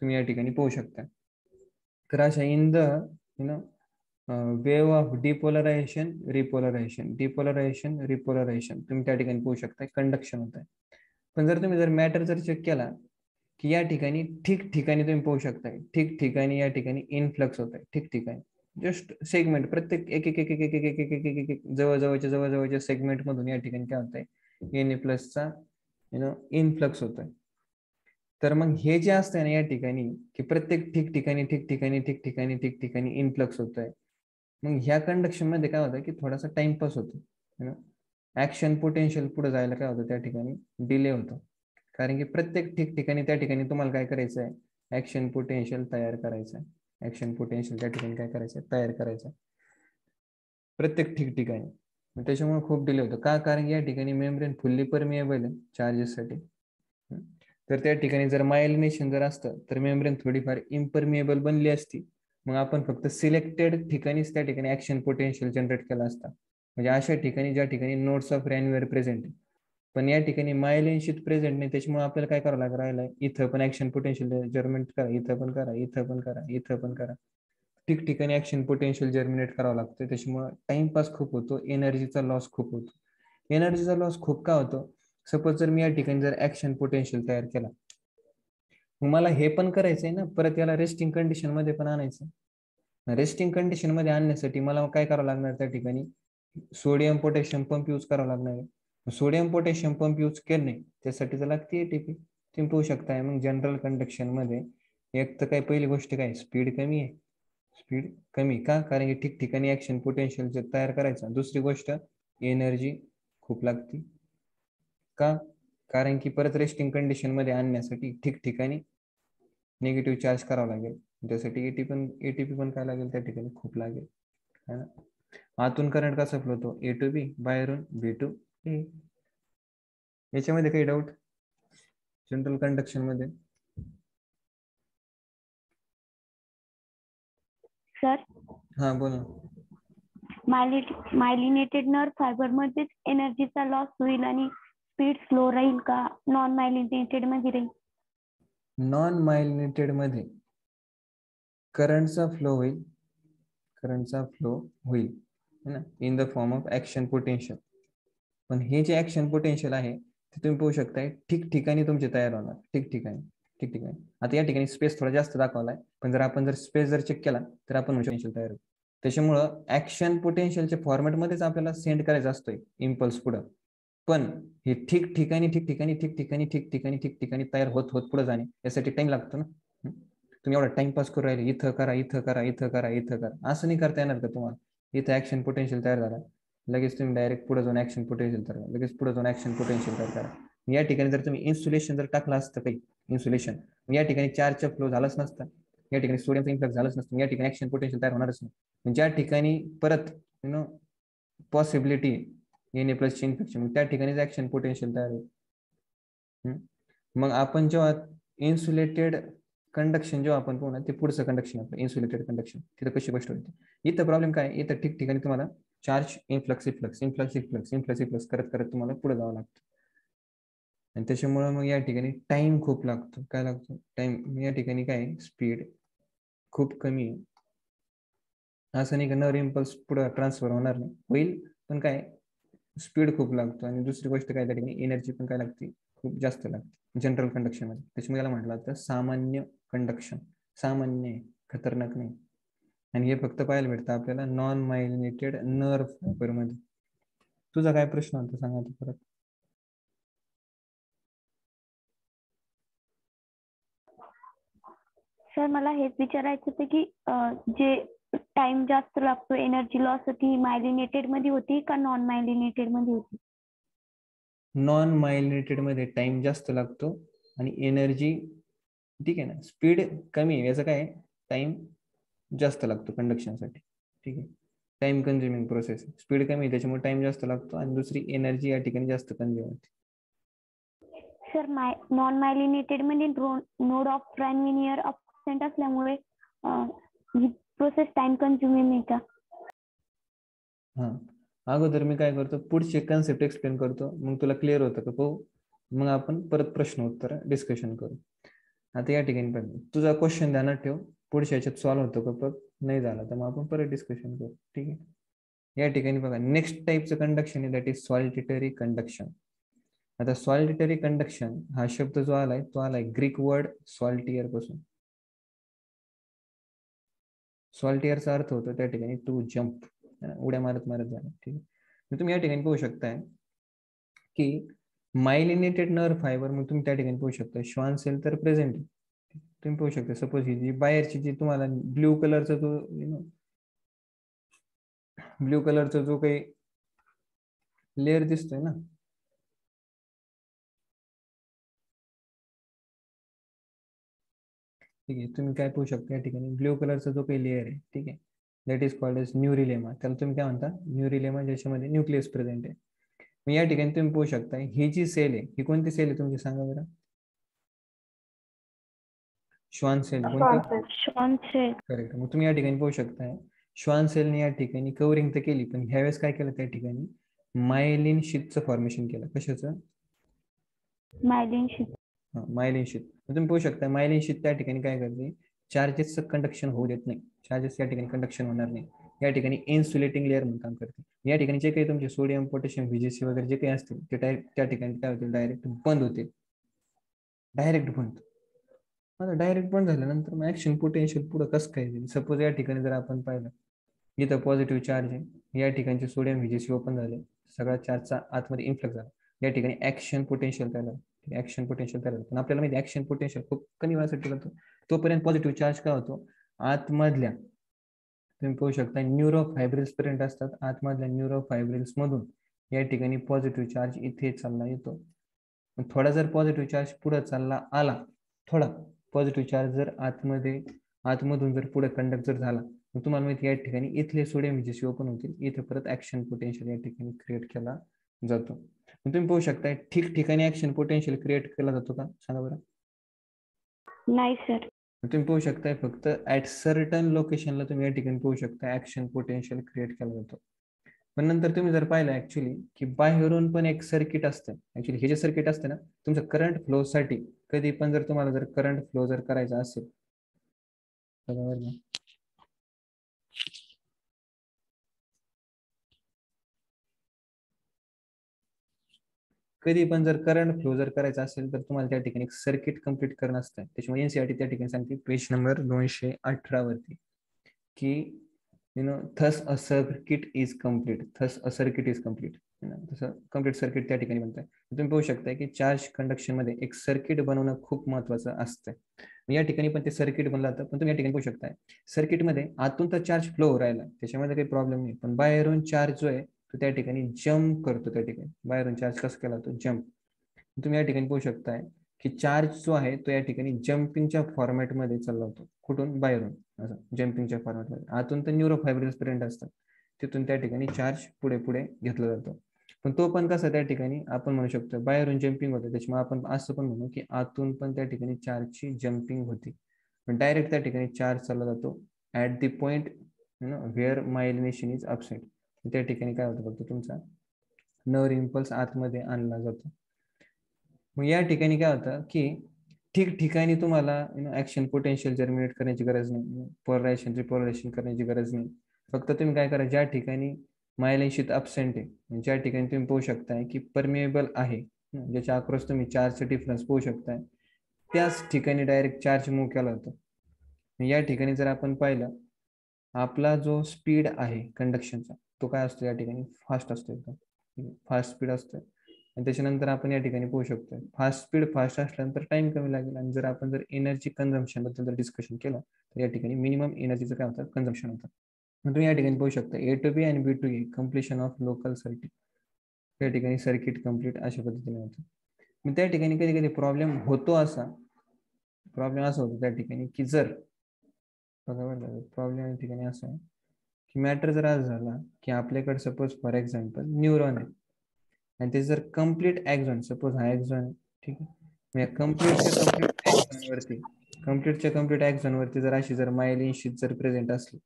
Speaker 1: तुम्ही या ठिकाणी पाहू शकता. तर अशा इन द वेव ऑफ डिपोलरायझेशन रिपोलरायझेशन रिपोलरायझेशन तुम्ही त्या ठिकाणी पाहू शकता कंडक्शन होत आहे. पण जर तुम्ही मॅटर जर चेक केला की या ठिकाणी ठिकठिकाणी तुम्ही पाहू शकता ठिकठिकाणी या ठिकाणी इनफ्लक्स होत आहे, ठिकठिकाणी जस्ट सेगमेंट, प्रत्येक एक एक एक एक एक एक एक एक एक जवळजवळच्या सेगमेंट मधून या ठिकाणी काय होत आहे Na+चा इनफ्लक्स होत आहे. तर मग हे जे असतंय ना या ठिकाणी की प्रत्येक ठिकठिकाणी इनफ्लक्स होत आहे, मग ह्या कंडक्शन मध्ये काय होतं की थोडासा टाइमपास होतो. ऍक्शन पोटेन्शियल पुढे जायला काय होतं त्या ठिकाणी डिले होतो, कारण की प्रत्येक ठिकठिकाणी त्या ठिकाणी तुम्हाला काय करायचं आहे ऍक्शन पोटेन्शियल तयार करायचं आहे. ऍक्शन पोटेन्शियल त्या ठिकाणी काय करायचं तयार करायचं प्रत्येक ठिकठिकाणी. त्याच्यामुळे खूप डिले होतो का, कारण या ठिकाणी मेम्ब्रेन फुल्ली परमिएबल आहे चार्जेससाठी. तर त्या ठिकाणी जर मायलिनेशन जर असतं तर मेम्ब्रेन थोडीफार इम्परमिएबल बनली असती, मग आपण फक्त सिलेक्टेड ठिकाणीच त्या ठिकाणी ऍक्शन पोटेन्शियल जनरेट केला असता, म्हणजे अशा ठिकाणी ज्या ठिकाणी नोट्स ऑफ रॅन्युअर प्रेझेंट. पण या ठिकाणी मायलिन प्रेझेंट नाही, त्याच्यामुळे आपल्याला काय करावं लागलं राहिलं, इथं पण ऍक्शन पोटेन्शियल जर्मिनेट करा, इथं पण करा, इथं पण करा, इथं पण करा, ठिकठिकाणी ऍक्शन पोटेन्शियल जर्मिनेट करावं लागतं. त्याच्यामुळे टाइमपास खूप होतो, एनर्जीचा लॉस खूप होतो. एनर्जीचा लॉस खूप का होतो, सपोज जर मी या ठिकाणी जर ऍक्शन पोटेन्शियल तयार केला, मग मला हे पण करायचंय ना, परत याला रेस्टिंग कंडिशन मध्ये पण आणायचं. रेस्टिंग कंडिशन मध्ये आणण्यासाठी मला काय करावं लागणार, त्या ठिकाणी सोडियम पोटॅशियम पंप यूज करावं लागणार आहे. सोडियम पोटॅशियम पंप यूज केले त्यासाठी तर लागते एटीपी. तुम्ही पाहू शकताय मग जनरल कंडक्शन मध्ये एक तर काय पहिली गोष्ट काय स्पीड कमी आहे, स्पीड कमी का, कारण की ठिकठिकाणी ऍक्शन पोटेन्शियल तयार करायचा. दुसरी गोष्ट एनर्जी खूप लागते का, कारण की परत रेस्टिंग कंडिशन मध्ये आणण्यासाठी ठिकठिकाणी निगेटिव्ह चार्ज करावा लागेल, त्यासाठी एटीपी पण काय लागेल त्या ठिकाणी खूप लागेल, है ना. आतून करंट कसा फ्लो होतो A to B, बाहेरून B to A. याच्यामध्ये काही डाऊट जनरल कंडक्शन मध्ये?
Speaker 2: सर
Speaker 1: हा बोला.
Speaker 2: मायलिनेटेड नर्व फायबर मध्येच एनर्जीचा लॉस होईल आणि स्पीड स्लो राहील का नॉन मायलिनेटेड मध्ये राहील?
Speaker 1: नॉन मायलिनेटेड मध्ये करंटचा फ्लो होईल है ना, in the form of action potential. पण हे जे ऍक्शन पोटेन्शियल आहे ते तुम्ही पाहू शकताय ठिकठिकाणी तुमचे तयार होणार, ठिकठिकाणी. आता या ठिकाणी स्पेस थोडा जास्त दाखवलाय, पण जर आपण स्पेस चेक केला तर आपण पोटेन्शियल तयार होईल. त्याच्यामुळं ऍक्शन पोटेन्शियलच्या फॉर्मॅटमध्येच आपल्याला सेंड करायचा असतोय इम्पल्स पुढं, पण हे ठिकठिकाणी तयार होत पुढे जाणे यासाठी टाइम लागतो ना. तुम्ही एवढा टाइमपास करू राहिले, इथं करा असं नाही करता येणार का तुम्हाला. इथं ऍक्शन पोटेन्शियल तयार झाला, लगेच तुम्ही डायरेक्ट पुढे जाऊन ऍक्शन पोटेन्शियल तयार करा, लगेच पुढे जाऊन ऍक्शन पोटेन्शियल तयार करा. या ठिकाणी जर तुम्ही इन्सुलेशन जर टाकलं असतं काही इन्सुलेशन, या ठिकाणी चार्जचा फ्लो झालाच नसता, या ठिकाणी सोडियमचा इन्फ्लक्स झालाच नसतं, या ठिकाणी ऍक्शन पोटेन्शियल तयार होणारच नाही. ज्या ठिकाणी परत पॉसिबिलिटी Na+ इन्फेक्शन, त्या ठिकाणीच ऍक्शन पोटेन्शियल तयार होईल. मग आपण जेव्हा इन्सुलेटेड कंडक्शन जेव्हा आपण पाहू ना, ते पुढचं कंडक्शन आपलं इन्सुलेटेड कंडक्शन, तिथं कशी गोष्ट होती. इथं प्रॉब्लेम काय, इथं ठिकठिकाणी तुम्हाला चार्ज इन्फ्लक्स करत तुम्हाला पुढे जावं लागतं, आणि त्याच्यामुळे मग या ठिकाणी टाइम खूप लागतो. काय लागतो टाइम, या ठिकाणी काय स्पीड खूप कमी आहे. असं नाही का नर इम्पल्स पुढे ट्रान्सफर होणार नाही, होईल पण काय स्पीड खूप लागतो. आणि दुसरी गोष्ट काय त्या ठिकाणी एनर्जी पण काय लागते खूप जास्त लागते जनरल कंडक्शन मध्ये. त्याच्यामुळे याला म्हटलं जातं सामान्य कंडक्शन. सामान्य आहे, खतरनाक नाही. आणि हे फक्त पाहायला भेटतं आपल्याला नॉन मायलिनेटेड नर्व फायबर मध्ये. तुझा काय प्रश्न होता सांगा तू परत.
Speaker 2: सर मला हेच विचारायचं होतं की जे टाइम जास्त लागतो, एनर्जी लॉस होती, मायलिनेटेड मध्ये होती का नॉन मायलिनेटेड मध्ये होती?
Speaker 1: नॉन मायलिनेटेड मध्ये टाइम जास्त लागतो आणि एनर्जी, ठीक आहे ना, स्पीड कमी आहे. याचं काय, टाइम जास्त लागतो कंडक्शनसाठी. ठीक आहे, टाइम कन्झ्युमिंग प्रोसेस. स्पीड कमी आहे त्याच्यामुळे टाइम जास्त लागतो आणि दुसरी एनर्जी या ठिकाणी जास्त कन्झ्युम होते.
Speaker 2: सर नॉन मायलिनेटेड मध्ये node of prime linear absent असल्यामुळे ही प्रोसेस टाइम कन्झ्युमिंग आहे का?
Speaker 1: हा, अगोदर मी काय करतो, पुढचे कन्सेप्ट एक्सप्लेन करतो, मग तुला क्लिअर होतं का पाहू, मग आपण परत प्रश्न उत्तर डिस्कशन करू. आता या ठिकाणी तुझा क्वेश्चन ध्यानात ठेव, पुढच्या याच्यात सॉल्व्ह होतो का बघ, नाही झाला तर मग आपण परत डिस्कशन करू. ठीक आहे, या ठिकाणी बघा, नेक्स्ट टाईपचं कंडक्शन आहे दॅट इज सॉलिटरी कंडक्शन. आता सॉलिटरी कंडक्शन हा शब्द जो आलाय तो आलाय ग्रीक वर्ड सॉल्टियर पासून. सॉल्टियरचा अर्थ होतो त्या ठिकाणी टू जम्प, उड्या मारत मारत जाणं. ठीक आहे, तुम्ही या ठिकाणी पाहू शकताय की मायलिनेटेड नर्व फायबर, मग तुम्ही त्या ठिकाणी पाहू शकता श्वान सेल तर प्रेझेंट. तुम्ही पाहू शकता सपोज ही जी बाहेरची जी तुम्हाला ब्ल्यू कलरचा जो काही लेअर दिसतोय ना, ठीक आहे, तुम्ही काय पाहू शकता या ठिकाणी ब्ल्यू कलरचा जो काही लेअर आहे, ठीक आहे, दॅट इज कॉल्ड एज न्यूरिलेमा. त्याला तुम्ही काय म्हणता, न्यूरिलेमा, ज्याच्यामध्ये न्यूक्लियस प्रेझेंट आहे. मग या ठिकाणी तुम्ही पाहू शकता ही जी सेल आहे ही कोणती सेल आहे तुमची, सांगा बरं. Schwann cell. कोणती?
Speaker 2: Schwann cell.
Speaker 1: करेक्ट. मग तुम्ही या ठिकाणी पाहू शकताय श्वान सेलने या ठिकाणी कव्हरिंग तर केली, पण ह्यावेळेस काय केलं त्या ठिकाणी, मायलिन शीथचं फॉर्मेशन केलं. कशाचं?
Speaker 2: Myelin sheath.
Speaker 1: Myelin sheath. तुम्ही पाहू शकता मायलिन शीथ त्या ठिकाणी काय करते, चार्जेसचं कंडक्शन होऊ देत नाही. चार्जेस या ठिकाणी कंडक्शन होणार नाही. या ठिकाणी इन्सुलेटिंग लेअर म्हणून काम करते. या ठिकाणी जे काही तुमचे सोडियम, पोटॅशियम, व्हीजीसी वगैरे जे काही असतील ते त्या ठिकाणी काय होतील, डायरेक्ट बंद होतील. डायरेक्ट बंद. आता डायरेक्ट बंद झाल्यानंतर मग ऍक्शन पोटेन्शियल पुढे कसं काय येईल. सपोज या ठिकाणी जर आपण पाहिलं, इथं पॉझिटिव्ह चार्ज आहे, या ठिकाणचे सोडियम, व्हीजीसी ओपन झाले, सगळा चार्जचा आतमध्ये इन्फ्लक्स झाला, या ठिकाणी ऍक्शन पोटेन्शियल तयार झालं. ऍक्शन पोटेन्शियल तयार झालं, पण आपल्याला माहिती ऍक्शन पोटेन्शियल खूप कमी वेळासाठी होतो. तोपर्यंत पॉझिटिव्ह चार्ज काय होतो, आतमधल्या, तुम्ही पाहू शकता न्यूरोफायब्रिल्स पर्यंत असतात, आतमधल्या न्यूरोफायब्रिल्स मधून या ठिकाणी पॉझिटिव्ह चार्ज इथे चालला येतो. थोडा जर पॉझिटिव्ह चार्ज पुढे चालला आला, थोडा पॉझिटिव्ह चार्ज जर आतमधून जर पुढे कंडक्ट जर झाला, मग तुम्हाला माहिती या ठिकाणी इथले सोडियम, व्हीजीसी ओपन होतील, इथे परत ऍक्शन पोटेन्शियल या ठिकाणी क्रिएट केला जातो. तुम्ही पाहू शकता ठिकठिकाणी ऍक्शन पोटेन्शियल क्रिएट केला जातो का, सांगा बरं.
Speaker 2: नाही सर.
Speaker 1: तुम्ही पाहू शकता फक्त ऍट सर्टन लोकेशनला तुम्ही या ठिकाणी पाहू शकता ऍक्शन पोटेन्शियल क्रिएट केला जातो. पण नंतर तुम्ही जर पाहिलं ऍक्च्युली की बाहेरून पण एक सर्किट असतं. ऍक्च्युली हे जे सर्किट असतं ना, तुमचं करंट फ्लो साठी कधी पण जर तुम्हाला जर करंट फ्लो जर करायचा असेल, कधी पण जर करंट फ्लो जर करायचा असेल तर तुम्हाला त्या ठिकाणी एक सर्किट कंप्लीट करणं असतं. त्याच्यामुळे एनसीईआरटी त्या ठिकाणी सांगते पेज नंबर 218 वरती की thus a circuit is complete. Thus a circuit is complete. तसं कम्प्लीट सर्किट त्या ठिकाणी बनतंय. तुम्ही पाहू शकता की चार्ज कंडक्शन मध्ये एक सर्किट बनवणं खूप महत्वाचं असतं. या ठिकाणी पण ते सर्किट बनलं जातं, पण तुम्ही या ठिकाणी पाहू शकताय सर्किटमध्ये आतून तर चार्ज फ्लो हो राहिला, त्याच्यामध्ये काही प्रॉब्लेम नाही, पण बाहेरून चार्ज जो आहे तो त्या ठिकाणी जम्प करतो. त्या ठिकाणी बाहेरून चार्ज कसं केला जातो, जम्प. तुम्ही या ठिकाणी पाहू शकताय की चार्ज जो आहे तो या ठिकाणी जम्पिंगच्या फॉर्मॅटमध्ये चालला होतो. कुठून, बाहेरून, असं जम्पिंगच्या फॉर्मॅटमध्ये. आतून तर न्यूरोफायब्रिल्स पर्यंत असतात, तिथून त्या ठिकाणी चार्ज पुढे पुढे घेतला जातो. पण तो पण कसा त्या ठिकाणी आपण म्हणू शकतो बाहेरून जम्पिंग होतं, त्याच्यामुळे आपण असं पण म्हणू की आतून पण त्या ठिकाणी चार्जची जम्पिंग होती. पण डायरेक्ट त्या ठिकाणी चार्ज चालला जातो at the point where myelination is absent. त्या ठिकाणी काय होतं, फक्त तुमचा नर्व इम्पल्स आतमध्ये आणला जातो. मग या ठिकाणी काय होतं की ठिकठिकाणी तुम्हाला ऍक्शन पोटेन्शियल जर्मिनेट करण्याची गरज नाही, पोलरायझेशन रिपोलरायझेशन करण्याची गरज नाही. फक्त तुम्ही काय करा, ज्या ठिकाणी मायलिन शीथ अबसेंट आहे, ज्या ठिकाणी तुम्ही पाहू शकताय की परमिएबल आहे, ज्याच्या अक्रॉस तुम्ही चार्जचा डिफरन्स पाहू शकताय, त्याच ठिकाणी डायरेक्ट चार्ज मूव्ह केला जातो. या ठिकाणी जर आपण पाहिलं, आपला जो स्पीड आहे कंडक्शनचा तो काय असतो, या ठिकाणी फास्ट असतो, एकदम फास्ट स्पीड असतो. आणि त्याच्यानंतर आपण या ठिकाणी पाहू शकतो फास्ट स्पीड फास्ट असल्यानंतर टाइम कमी लागेल. आणि जर आपण जर एनर्जी कन्झम्पशन बद्दल जर डिस्कशन केलं तर या ठिकाणी मिनिमम एनर्जीचं काय होतं, कन्झम्पशन होतं. मग तुम्ही या ठिकाणी पाहू शकता A to B आणि B to A completion of local circuit. त्या ठिकाणी सर्किट कम्प्लीट अशा पद्धतीने होतं. मग त्या ठिकाणी कधी कधी प्रॉब्लेम असा होतो त्या ठिकाणी की जर प्रॉब्लेम या ठिकाणी असा आहे की मॅटर जर आज झाला की आपल्याकडे सपोज फॉर एक्झाम्पल न्यूरॉन आहे आणि ते जर कम्प्लीट ॲक्झॉन, सपोज हा ॲक्झॉन, ठीक आहे, कम्प्लीटच्या कम्प्लीट ॲक्झॉन वरती जर अशी जर मायलिन शीथ जर प्रेझेंट असली,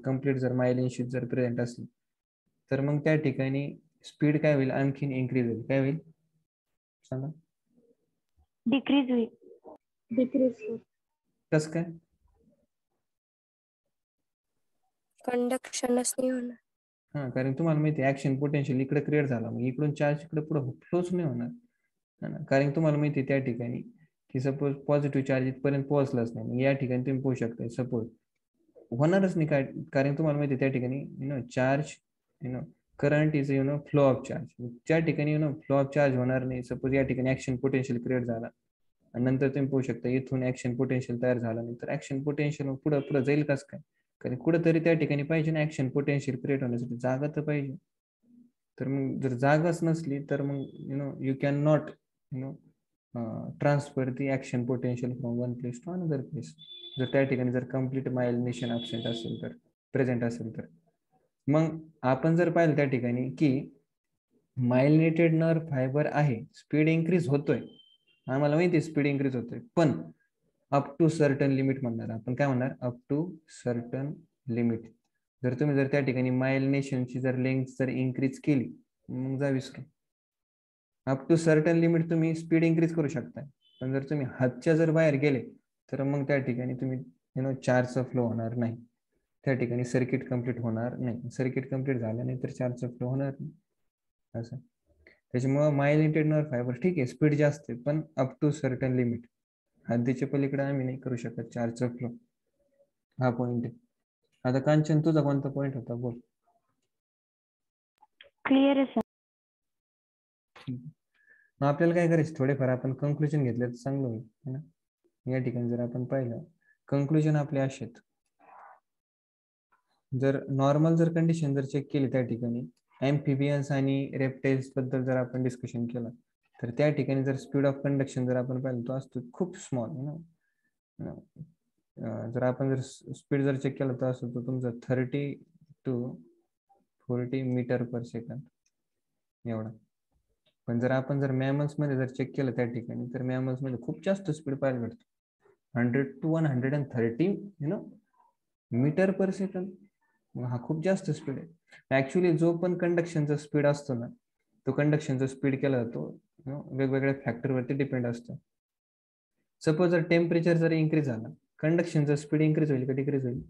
Speaker 1: कम्प्लीट जर मायलिन शीथ जर प्रेझेंट असली, तर मग त्या ठिकाणी स्पीड काय होईल, आणखीन इन्क्रीज होईल. काय होईल सांगा?
Speaker 2: डिक्रीज होईल.
Speaker 1: कसं काय?
Speaker 3: कंडक्शनच नाही होणार.
Speaker 1: हा, कारण तुम्हाला माहिती आहे ऍक्शन पोटेन्शियल इकडे क्रिएट झाला, मग इकडून चार्ज इकडे पुढे फ्लोच नाही होणार. कारण तुम्हाला माहिती आहे त्या ठिकाणी की सपोज पॉझिटिव्ह चार्ज इथपर्यंत पोहोचलाच नाही, मग या ठिकाणी तुम्ही पोहोचू शकता सपोज होणारच नाही. काय कारण तुम्हाला माहिती आहे त्या ठिकाणी charge current is flow of charge. ज्या ठिकाणी फ्लो ऑफ चार्ज होणार नाही, सपोज या ठिकाणी ऍक्शन पोटेन्शियल क्रिएट झाला आणि नंतर तुम्ही पाहू शकता इथून ऍक्शन पोटेन्शियल तयार झाला नाही, तर ऍक्शन पोटेन्शियल पुढे पुढे जाईल कसं काय? कारण कुठेतरी त्या ठिकाणी पाहिजे ना ऍक्शन पोटेन्शियल क्रिएट होण्यासाठी जागा तर पाहिजे. तर मग जर जागाच नसली तर मग you can not transfer the action potential from one place to another place. जर त्या ठिकाणी जर कम्प्लीट मायलिनेशन ॲब्सेंट असेल तर, प्रेझेंट असेल तर. मग आपण जर पाहिलं त्या ठिकाणी की मायलिनेटेड नर्व फायबर आहे, स्पीड इन्क्रीज होतोय, आम्हाला माहिती स्पीड इन्क्रीज होतोय, पण अप टू सर्टन लिमिट म्हणणार. आपण काय म्हणणार? Up to certain limit. जर तुम्ही जर त्या ठिकाणी मायलिनेशनची जर लेंथ जर इन्क्रीज केली, मग जा विसरू. अप टू सर्टन लिमिट तुम्ही स्पीड इन्क्रीज करू शकता, पण जर तुम्ही हदच्या जर बाहेर गेले तर मग त्या ठिकाणी तुम्ही चार्जचा फ्लो होणार नाही, त्या ठिकाणी सर्किट कम्प्लीट होणार नाही. सर्किट कम्प्लीट झालं नाही तर चार्जचा फ्लो होणार नाही असं. त्याच्यामुळे मायलिनेटेड नर्व फायबर ठीक आहे, स्पीड जास्त आहे, पण अप टू सर्टन लिमिट, हद्दीच्या पलीकडे आम्ही नाही करू शकत चार्जचा फ्लो. हा पॉइंट आहे. आता कांचन तुझा कोणता पॉइंट होता बोल.
Speaker 2: क्लिअर आहे सर.
Speaker 1: मग आपल्याला काय करायचं, थोडेफार आपण कंक्लुजन घेतले तर चांगलं होईल ना. या ठिकाणी जर आपण पाहिलं कंक्लुजन आपले असे आहेत. जर नॉर्मल जर कंडिशन जर चेक केली त्या ठिकाणी एम्फिबियन्स आणि रेप्टाइल्स बद्दल जर आपण डिस्कशन केलं तर त्या ठिकाणी जर स्पीड ऑफ कंडक्शन जर आपण पाहिलं तो असतो खूप स्मॉल. जर आपण जर स्पीड जर चेक केला तर असतो तो तुमचा 30 to 40 मीटर पर सेकंद एवढा. पण जर आपण जर मॅमल्स मध्ये जर चेक केलं त्या ठिकाणी तर मॅमल्स मध्ये खूप जास्त स्पीड पाहायला भेटतो, 100 to 130 मीटर पर सेकंद. हा खूप जास्त स्पीड आहे. ऍक्च्युली जो पण कंडक्शनचा स्पीड असतो ना, तो कंडक्शनचा स्पीड केला जातो वेगवेगळ्या फॅक्टरवरती डिपेंड असतो. सपोज जर टेम्परेचर जर इन्क्रीज झाला, कंडक्शनचा स्पीड इन्क्रीज होईल का डिक्रीज होईल?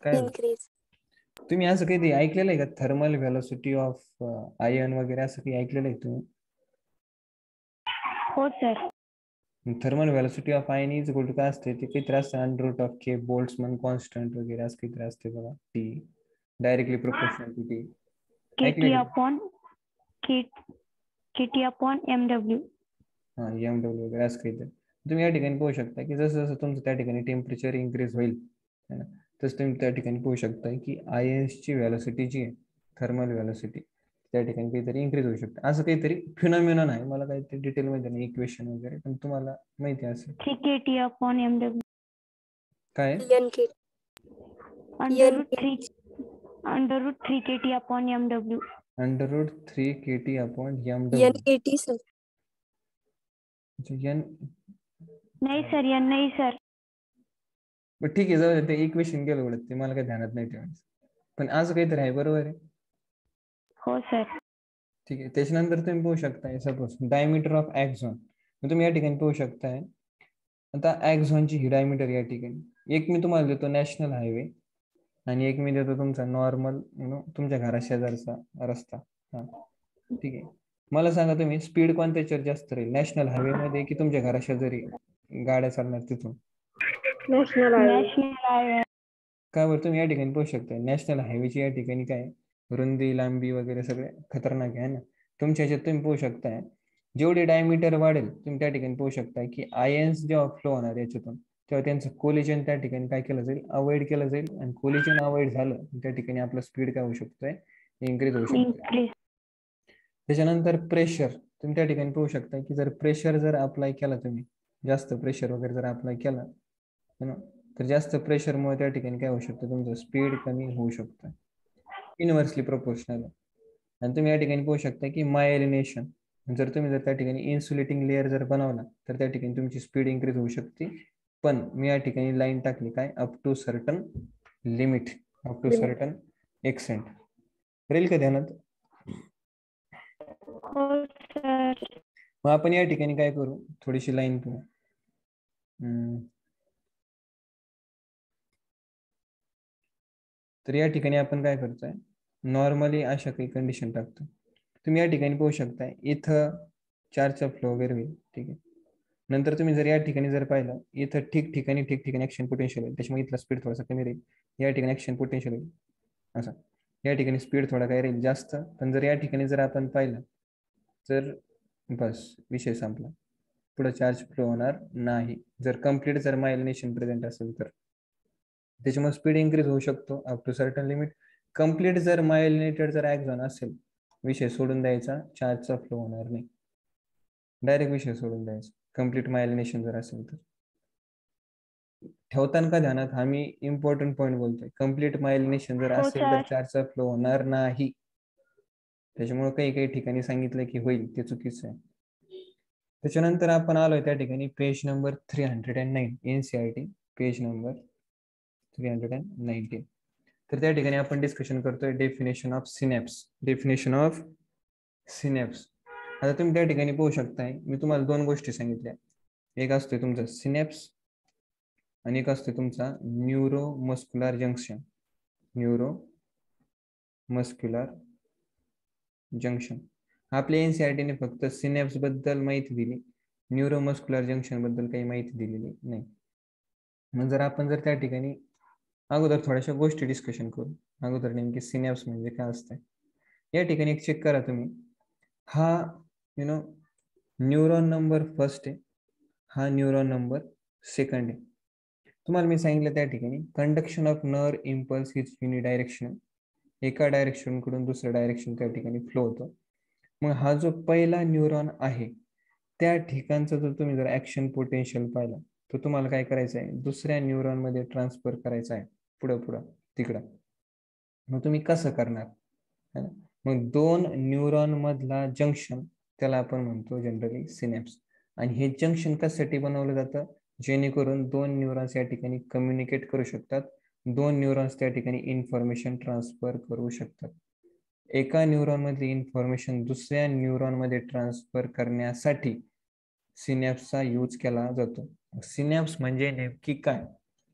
Speaker 1: काय
Speaker 3: इन्क्रीज.
Speaker 1: तुम्ही असं काही ऐकलेलं आहे का, थर्मल व्हेलोसिटी ऑफ आयन वगैरे असं काही ऐकलेलं आहे तुम्ही?
Speaker 2: हो sir.
Speaker 1: Thermal velocity of ion is equal to काय असते, ते काहीतरी असतं under root of K Boltzmann constant वगैरे असं काहीतरी असते बघा, T directly proportional to T.
Speaker 2: KT upon MW.
Speaker 1: हा, एमडब्ल्यू वगैरे असं काहीतरी. तुम्ही या ठिकाणी पाहू शकता की जसं जसं तुमचं त्या ठिकाणी टेम्परेचर इन्क्रीज होईल तसं तुम्ही त्या ठिकाणी पाहू शकता की आयन्सची व्हेलोसिटी जी आहे, थर्मल व्हेलोसिटी, त्या ठिकाणी काहीतरी इन्क्रीज होऊ शकते. असं काहीतरी फिनॉमिनन आहे, मला काहीतरी डिटेल मध्ये नाही इक्वेशन वगैरे, पण तुम्हाला माहिती असेल.
Speaker 2: KT upon MW.
Speaker 1: काय?
Speaker 2: Under root 3 KT upon MW.
Speaker 1: Under root 3 KT upon
Speaker 3: NKT sir.
Speaker 2: नाही सर, एन नाही सर.
Speaker 1: ठीक आहे, जाऊ ते इक्वेशन गेलं उडत, ते मला काही ध्यानात नाही ठेवायचं, पण असं काहीतरी आहे. बरोबर आहे?
Speaker 2: हो सर.
Speaker 1: ठीक आहे. त्याच्यानंतर तुम्ही पाहू शकताय सपोज डायमीटर ऑफ ॲक्झॉन. तुम्ही या ठिकाणी पाहू शकताय आता ॲक्झॉनची ही डायमीटर या ठिकाणी एक मी तुम्हाला देतो नॅशनल हायवे आणि एक मी देतो तुमचा नॉर्मल तुमच्या घरा शेजारचा रस्ता. हा, ठीक आहे. मला सांगा तुम्ही स्पीड कोणत्याच्यावर जास्त राहील, नॅशनल हायवे मध्ये की तुमच्या घरा शेजारी गाड्या चालणार तिथून?
Speaker 2: National highway.
Speaker 1: का बरं? तुम्ही या ठिकाणी पाहू शकता नॅशनल हायवेची या ठिकाणी काय रुंदी लांबी वगैरे सगळे खतरनाक आहे ना. तुमच्या ह्याच्यात तुम्ही पाहू शकताय जेवढे डायमीटर वाढेल तुम्ही त्या ठिकाणी पाहू शकता की आयन्स जेव्हा फ्लो होणार याच्यातून तेव्हा त्यांचं कोलिजन त्या ठिकाणी काय केलं जाईल, अवॉइड केलं जाईल. आणि कोलिजन अवॉइड झालं त्या ठिकाणी आपलं स्पीड काय होऊ शकतोय, इन्क्रीज होऊ शकतोय. त्याच्यानंतर प्रेशर तुम्ही त्या ठिकाणी पाहू शकता की जर प्रेशर जर अप्लाय केला, तुम्ही जास्त प्रेशर वगैरे जर अप्लाय केला तर जास्त प्रेशरमुळे त्या ठिकाणी काय होऊ शकतं, तुमचं स्पीड कमी होऊ शकतं, इनव्हर्सली प्रोपोर्शनल. आणि तुम्ही या ठिकाणी पाहू शकता की मायलिनेशन, जर त्या ठिकाणी इन्सुलेटिंग लेअर जर बनवला तर त्या ठिकाणी तुमची स्पीड इन्क्रीज होऊ शकते. पण मी या ठिकाणी लाईन टाकली काय, up to certain limit, up to certain extent. राहील का ध्यानात? मग आपण या ठिकाणी काय करू, थोडीशी लाईन करू. तर या ठिकाणी आपण काय करतोय, नॉर्मली अशा काही कंडिशन टाकतो. तुम्ही या ठिकाणी पाहू शकता इथं चार्जचा फ्लो वगैरे होईल, ठीक आहे. नंतर तुम्ही जर या ठिकाणी जर पाहिलं, इथं ठिकठिकाणी ऍक्शन पोटेन्शियल आहे, त्याच्यामुळे इथला स्पीड थोडासा कमी राहील. या ठिकाणी ऍक्शन पोटेन्शियल होईल असं, या ठिकाणी स्पीड थोडा काय राहील जास्त. पण जर या ठिकाणी जर आपण पाहिलं तर बस विषय संपला, पुढे चार्ज फ्लो होणार नाही. जर कम्प्लीट जर मायलिनेशन प्रेझेंट असेल तर त्याच्यामुळे स्पीड इन्क्रीज होऊ शकतो up to certain limit. Complete जर मायलिनेटेड जर ॲक्झॉन असेल, विषय सोडून द्यायचा, चार्जचा फ्लो होणार नाही, डायरेक्ट विषय सोडून द्यायचा. कम्प्लीट मायलिनेशन जर असेल तर ठेवताना का ध्यानात, आम्ही इम्पॉर्टंट पॉईंट बोलतोय. कम्प्लीट मायलिनेशन जर असेल तर चार्जचा फ्लो होणार नाही. त्याच्यामुळे काही ठिकाणी सांगितलं की होईल, ते चुकीचं आहे. त्याच्यानंतर आपण आलोय त्या ठिकाणी page number 309 NCERT, page number 319. तर त्या ठिकाणी आपण डिस्कशन करतोय definition of synapse. Definition of synapse. आता तुम्ही त्या ठिकाणी पाहू शकताय, मी तुम्हाला दोन गोष्टी सांगितल्या. एक असतोय तुमचा सिनॅप्स आणि एक असतोय तुमचा न्यूरोमस्क्युलर जंक्शन. Neuromuscular junction. आपल्या NCERT ने फक्त सिनॅप्स बद्दल माहिती दिली, न्यूरोमस्क्युलर जंक्शन बद्दल काही माहिती दिलेली नाही. मग जर आपण जर त्या ठिकाणी अगोदर थोड्याशा गोष्टी डिस्कशन करू. अगोदर नेमकी सिनॅप्स म्हणजे काय असतं. या ठिकाणी एक चेक करा तुम्ही, हा न्यूरॉन नंबर फर्स्ट आहे, हा न्यूरॉन नंबर सेकंड आहे. तुम्हाला मी सांगितलं त्या ठिकाणी conduction of nerve impulse is unidirectional, एका डायरेक्शन कडून दुसऱ्या डायरेक्शन त्या ठिकाणी फ्लो होतो. मग हा जो पहिला न्यूरॉन आहे त्या ठिकाणचा जर तुम्ही जर ऍक्शन पोटेन्शियल पाहिला तर तुम्हाला काय करायचं आहे, दुसऱ्या न्यूरॉन मध्ये ट्रान्सफर करायचं आहे, पुढं तिकडं. मग तुम्ही कसं करणार, मग दोन न्यूरॉन मधला जंक्शन त्याला आपण म्हणतो जनरली सिनॅप्स. आणि हे जंक्शन कशासाठी बनवलं जातं, जेणेकरून दोन न्यूरॉन्स या ठिकाणी कम्युनिकेट करू शकतात, दोन न्यूरॉन्स त्या ठिकाणी इन्फॉर्मेशन ट्रान्सफर करू शकतात. एका न्यूरॉन मधली इन्फॉर्मेशन दुसऱ्या न्यूरॉन मध्ये ट्रान्सफर करण्यासाठी सिनॅप्सचा यूज केला जातो. सिनॅप्स म्हणजे नेमकी काय,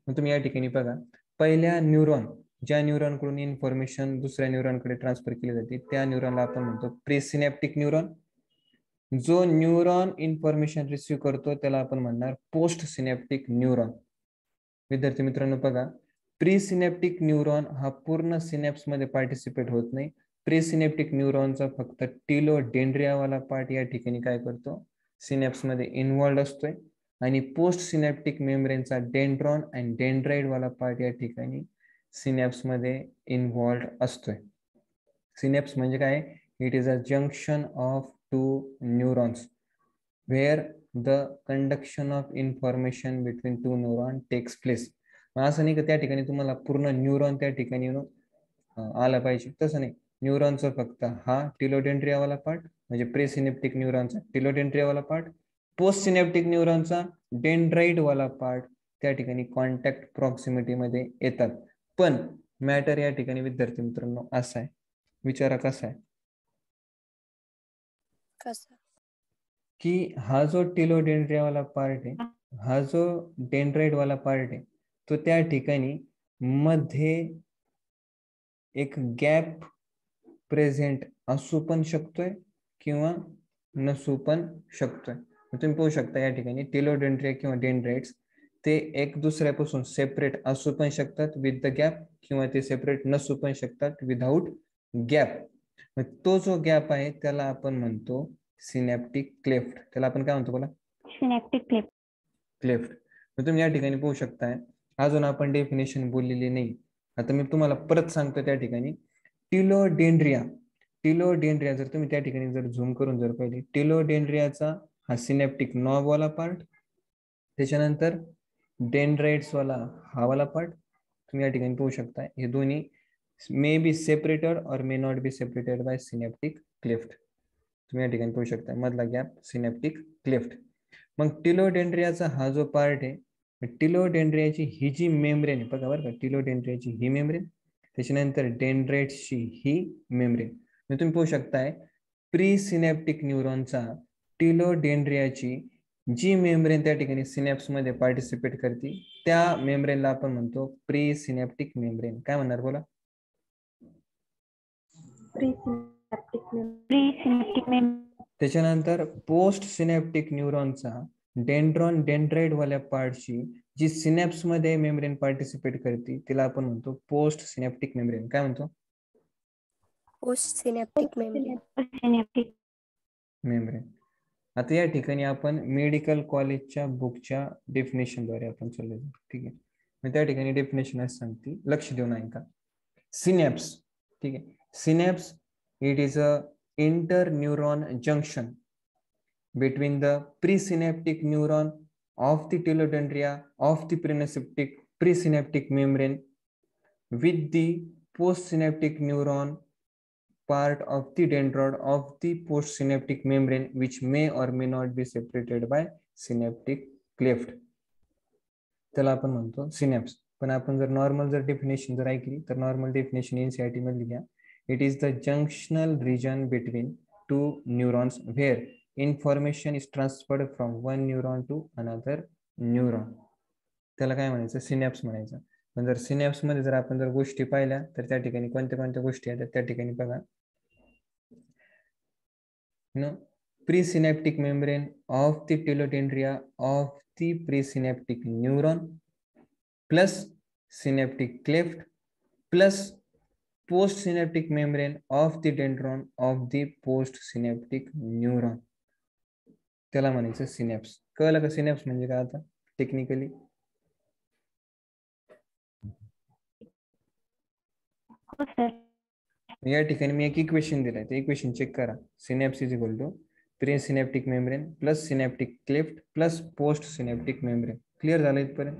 Speaker 1: तुम्ही या ठिकाणी बघा, पहिल्या न्यूरॉन, ज्या न्यूरॉन कडून इन्फॉर्मेशन दुसऱ्या न्यूरॉन कडे ट्रान्सफर केली जाते त्या न्यूरॉनला आपण म्हणतो प्रीसिनॅप्टिक न्यूरॉन. जो न्यूरॉन इन्फॉर्मेशन रिसीव्ह करतो त्याला आपण म्हणणार पोस्ट सिनॅप्टिक न्यूरॉन. विद्यार्थी मित्रांनो बघा, प्रीसिनॅप्टिक न्यूरॉन हा पूर्ण सिनॅप्स मध्ये पार्टिसिपेट होत नाही. प्रीसिनॅप्टिक न्यूरॉनचा फक्त टिलोडेंड्रिया वाला पार्ट या ठिकाणी काय करतो, सिनॅप्स मध्ये इन्व्हॉल्ड असतोय. आणि पोस्ट सिनॅप्टिक मेम्ब्रेनचा डेंड्रॉन आणि डेंड्राइड वाला पार्ट या ठिकाणी सिनॅप्स मध्ये इन्व्हॉल्ड असतोय. सिनॅप्स म्हणजे काय, it is a junction of two neurons where the conduction of information between two neuron takes place. असं नाही की त्या ठिकाणी तुम्हाला पूर्ण न्यूरॉन त्या ठिकाणी आला पाहिजे, तसं नाही. न्यूरॉनचा फक्त हा टिलोडेंड्रिया वाला पार्ट म्हणजे प्रेसिनेप्टिक न्यूरॉनचा टिलोडेंड्रिया वाला पार्ट, पोस्ट सिनेप्टिक न्यूरॉनचा डेंड्राइट वाला पार्ट त्या ठिकाणी कॉन्टॅक्ट प्रॉक्सिमिटी मध्ये येतात. पण मॅटर या ठिकाणी विद्यार्थी मित्रांनो असा आहे, विचारा कसा आहे की हा जो टिलोडेंड्रिया वाला पार्ट आहे, हा जो डेंड्राइट वाला पार्ट आहे, तो त्या ठिकाणी मध्ये एक गॅप प्रेझेंट असू पण शकतोय किंवा नसू पण शकतोय. तुम्ही पाहू शकता या ठिकाणी टिलोडेंड्रिया किंवा डेंड्राइट्स ते एक दुसऱ्यापासून सेपरेट असू पण शकतात विथ द गॅप, किंवा ते सेपरेट नसू पण शकतात विदाउट गॅप. तो जो गॅप आहे त्याला आपण म्हणतो सिनॅप्टिक क्लेफ्ट. त्याला आपण काय म्हणतो बोला?
Speaker 2: Synaptic
Speaker 1: cleft. मग तुम्ही या ठिकाणी पाहू शकताय अजून आपण डेफिनेशन बोललेली नाही. आता मी तुम्हाला परत सांगतो त्या ठिकाणी टिलोडेंड्रिया. टिलोडेंड्रिया जर तुम्ही त्या ठिकाणी जर झूम करून जर पाहिले, टिलोडेंड्रियाचा हा सिनॅप्टिक नॉब वाला पार्ट, त्याच्यानंतर डेंड्राइट्स वाला हा वाला पार्ट तुम्ही या ठिकाणी पाहू शकता. हे दोन्ही मे बी सेपरेटेड और may not be separated by synaptic cleft. तुम्ही या ठिकाणी पाहू शकता मधला गॅप सिनॅप्टिक क्लेफ्ट. मग टिलोडेंड्रियाचा हा जो पार्ट आहे, टिलोडेंड्रियाची ही जी मेम्ब्रेन आहे बघा बरं का, टिलोडेंड्रियाची ही मेम्ब्रेन, त्याच्यानंतर डेंड्राइट्सची ही मेम्ब्रेन. तुम्ही पाहू शकताय प्री सिनॅप्टिक न्यूरॉनचा टिलोडेंड्रियाची जी मेम्ब्रेन त्या ठिकाणी सिनॅप्स मध्ये पार्टिसिपेट करते त्या मेम्ब्रेनला आपण म्हणतो प्री सिनॅप्टिक मेम्ब्रेन. काय म्हणणार बोला? त्याच्यानंतर पोस्ट सिनॅप्टिक न्यूरॉनचा डेंड्रॉन डेंड्राइट वाल्या पार्टची जी सिनॅप्स मध्ये मेम्ब्रेन पार्टिसिपेट करते तिला आपण म्हणतो पोस्ट सिनॅप्टिक मेम्ब्रेन. काय म्हणतो?
Speaker 3: Post synaptic membrane.
Speaker 1: मेम्ब्रेन. आता या ठिकाणी आपण मेडिकल कॉलेजच्या बुकच्या डेफिनेशनद्वारे आपण चाललो. ठीक आहे. मग त्या ठिकाणी डेफिनेशन असं सांगते, लक्ष देऊन ऐका. सिनॅप्स, ठीक आहे, synapse it is a interneuron junction between the presynaptic neuron of the telodendria of the presynaptic membrane with the postsynaptic neuron part of the dendron of the postsynaptic membrane which may or may not be separated by synaptic cleft. त्याला आपण म्हणतो सिनॅप्स. पण आपण जर नॉर्मल जर डेफिनेशन जर ऐकली तर नॉर्मल डेफिनेशन एनसीईआरटी मध्ये घ्या. It is the junctional region between two neurons where information is transferred from one neuron to another neuron. त्याला काय म्हणायचं? सिनॅप्स म्हणायचं. पण जर सिनॅप्स मध्ये जर आपण जर गोष्टी पाहिल्या तर त्या ठिकाणी कोणत्या कोणत्या गोष्टी आहेत त्या ठिकाणी बघा. Presynaptic membrane of the telodendria of the presynaptic neuron plus synaptic cleft plus postsynaptic membrane of the dendron of the postsynaptic neuron. त्याला म्हणायचं सिनॅप्स. कळलं का सिनॅप्स म्हणजे काय आता टेक्निकली? या ठिकाणी मी एक इक्वेशन दिलंय, ते इक्वेशन चेक करा. Synapse is equal to presynaptic membrane plus synaptic cleft plus post synaptic membrane. Clear झालं इथपर्यंत?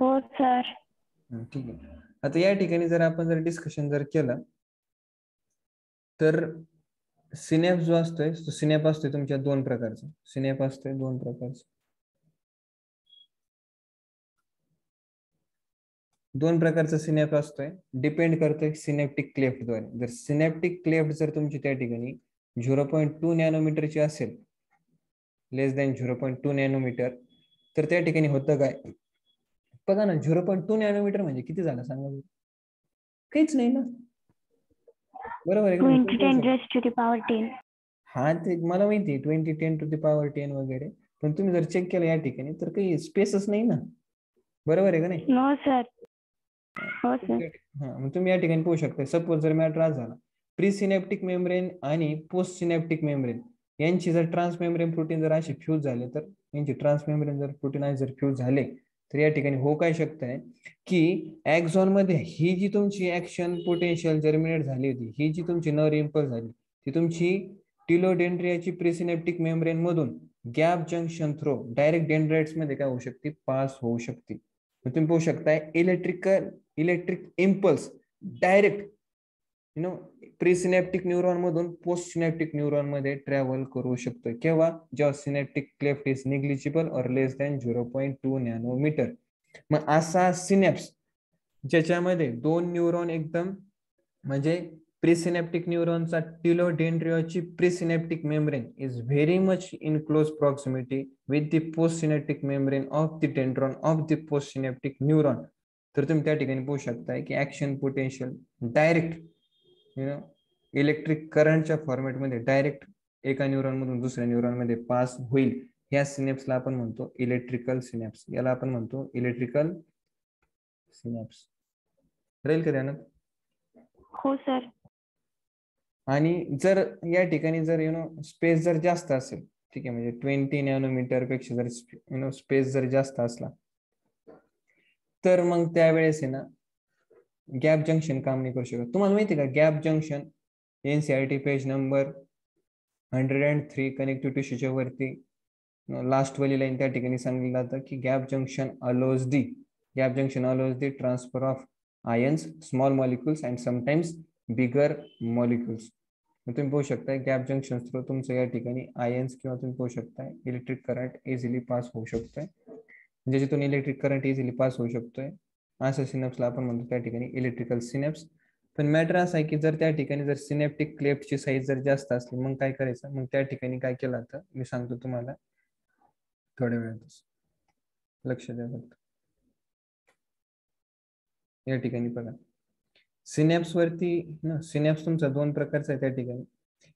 Speaker 2: हो सर.
Speaker 1: ठीक आहे. आता या ठिकाणी जर आपण जर डिस्कशन जर केलं तर सिनॅप जो असतोय तो सिनॅप असतोय तुमच्या दोन प्रकारचा. सिनॅप असतोय दोन प्रकारचा. दोन प्रकारचा सिनॅप असतोय, डिपेंड करतोय सिनॅप्टिक क्लेफ्ट द्वारे. जर सिनॅप्टिक क्लेफ्ट जर तुमची त्या ठिकाणी 0.2 नॅनोमीटरची असेल, लेस दॅन 0.2 नॅनोमीटर, तर त्या ठिकाणी होतं काय बघा ना, 0.2 नॅनोमीटर म्हणजे किती झालं सांगा? काहीच नाही ना, बरोबर आहे?
Speaker 2: 20 10 raised to the power 10.
Speaker 1: हा ते मला माहिती आहे 20 10 to the power 10 वगैरे, पण तुम्ही जर चेक केलं या ठिकाणी तर काही स्पेसच नाही ना, बरोबर आहे का नाही?
Speaker 2: No sir. हो सर.
Speaker 1: हा, मग तुम्ही या ठिकाणी पाहू शकता सपोज जर मॅटर आज झाला प्रीसिनॅप्टिक मेम्ब्रेन आणि पोस्ट सिनॅप्टिक मेम्ब्रेन यांची जर ट्रान्समेम्ब्रेन प्रोटीन जर असे फ्यूज झाले, तर यांची ट्रान्समेम्ब्रेन जर प्रोटीन आहे जर फ्यूज झाले तर या ठिकाणी हो काय शक्य आहे की ॲक्झॉन मध्ये ही जी तुमची ऍक्शन पोटेन्शियल जर्मिनेट झाली होती, ही जी तुमची नर्व इम्पल्स झाली ती तुमची टिलोडेंड्रियाची प्रीसिनॅप्टिक मेम्ब्रेन मधून gap junction through direct dendrites मध्ये काय होऊ शकते? पास होऊ शकते. तुम्ही पाहू शकताय electric impulse direct presynaptic neuron मधून पोस्ट सिनॅप्टिक न्यूरॉन मध्ये ट्रॅव्हल करू शकतो. केव्हा? जेव्हा सिनॅप्टिक क्लेफ्ट इज निग्लिजिबल और लेस दॅन 0.2 नॅनोमीटर. मग असा सिनॅप्स ज्याच्यामध्ये दोन न्यूरॉन एकदम म्हणजे प्रीसिनॅप्टिक न्यूरॉनचा टिलोडेंड्रियाची presynaptic membrane is very much in close proximity with the post synaptic membrane of the dendron of the post synaptic neuron. तर तुम्ही त्या ठिकाणी पाहू शकताय की ऍक्शन पोटेन्शियल डायरेक्ट इलेक्ट्रिक करंटच्या फॉर्मॅटमध्ये डायरेक्ट एका न्यूरॉन मधून दुसऱ्या न्यूरॉन मध्ये पास होईल. ह्या सिनॅप्सला आपण म्हणतो इलेक्ट्रिकल सिनॅप्स. याला आपण म्हणतो इलेक्ट्रिकल सिनॅप्स. राहील का ध्यानात?
Speaker 2: हो सर.
Speaker 1: आणि जर या ठिकाणी जर स्पेस जर जास्त असेल, ठीक आहे, म्हणजे 20 नॅनोमीटर पेक्षा जर स्पेस जर जास्त असला, तर मग त्यावेळेस आहे ना गॅप जंक्शन काम नाही करू शकत. तुम्हाला माहिती आहे का gap junction NCERT page number 103 connective टिश्यूच्या वरती लास्ट वाली लाईन त्या ठिकाणी सांगितलं जातं की gap junction allows the transfer of ions, small molecules and sometimes bigger molecules. तुम्ही पाहू शकता गॅप जंक्शन थ्रू तुमचं या ठिकाणी आयन्स किंवा तुम्ही पाहू शकता इलेक्ट्रिक करंट इझिली पास होऊ शकतोय, ज्याच्यातून इलेक्ट्रिक करंट इझिली पास होऊ शकतोय. अशा सिनेप्सला आपण म्हणतो त्या ठिकाणी इलेक्ट्रिकल सिनेप्स. पण मॅटर असं आहे की जर त्या ठिकाणी जर सिनेप्टिक क्लेफ्टची साईज जर जास्त असली मग काय करायचं, मग त्या ठिकाणी काय केलं जातं मी सांगतो तुम्हाला थोड्या वेळातच, लक्ष द्या फक्त. या ठिकाणी बघा सिनेप्स वरती सिनेप्स तुमचा दोन प्रकारचा आहे त्या ठिकाणी.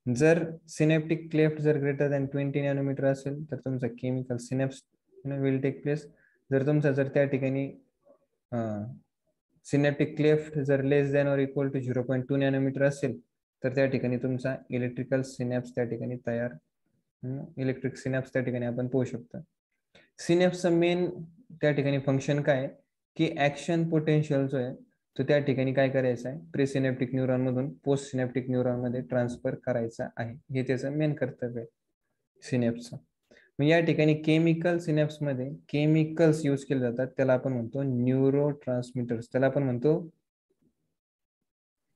Speaker 1: जर सिनेप्टिक क्लेफ्ट जर ग्रेटर दॅन 20 नॅनोमीटर असेल तर तुमचा chemical synapse will take place. जर तुमचा जर त्या ठिकाणी सिनेप्टिक क्लेफ्ट जर less than or equal to 0.2 nanometre असेल तर त्या ठिकाणी तुमचा इलेक्ट्रिकल सिनेप्स त्या ठिकाणी तयार, इलेक्ट्रिक सिनेप्स त्या ठिकाणी आपण पाहू शकतो. सिनेप्सचं मेन त्या ठिकाणी फंक्शन काय आहे की ऍक्शन पोटेन्शियल जो आहे तो त्या ठिकाणी काय करायचा आहे, प्रिसिनेप्टिक न्यूरॉन मधून पोस्ट सिनेप्टिक न्यूरॉन मध्ये ट्रान्सफर करायचा आहे. हे त्याचं मेन कर्तव्य आहे सिनेप्सचं. या ठिकाणी केमिकल सिनेप्स मध्ये केमिकल्स यूज केले जातात, त्याला आपण म्हणतो न्यूरो ट्रान्समीटर्स. त्याला आपण म्हणतो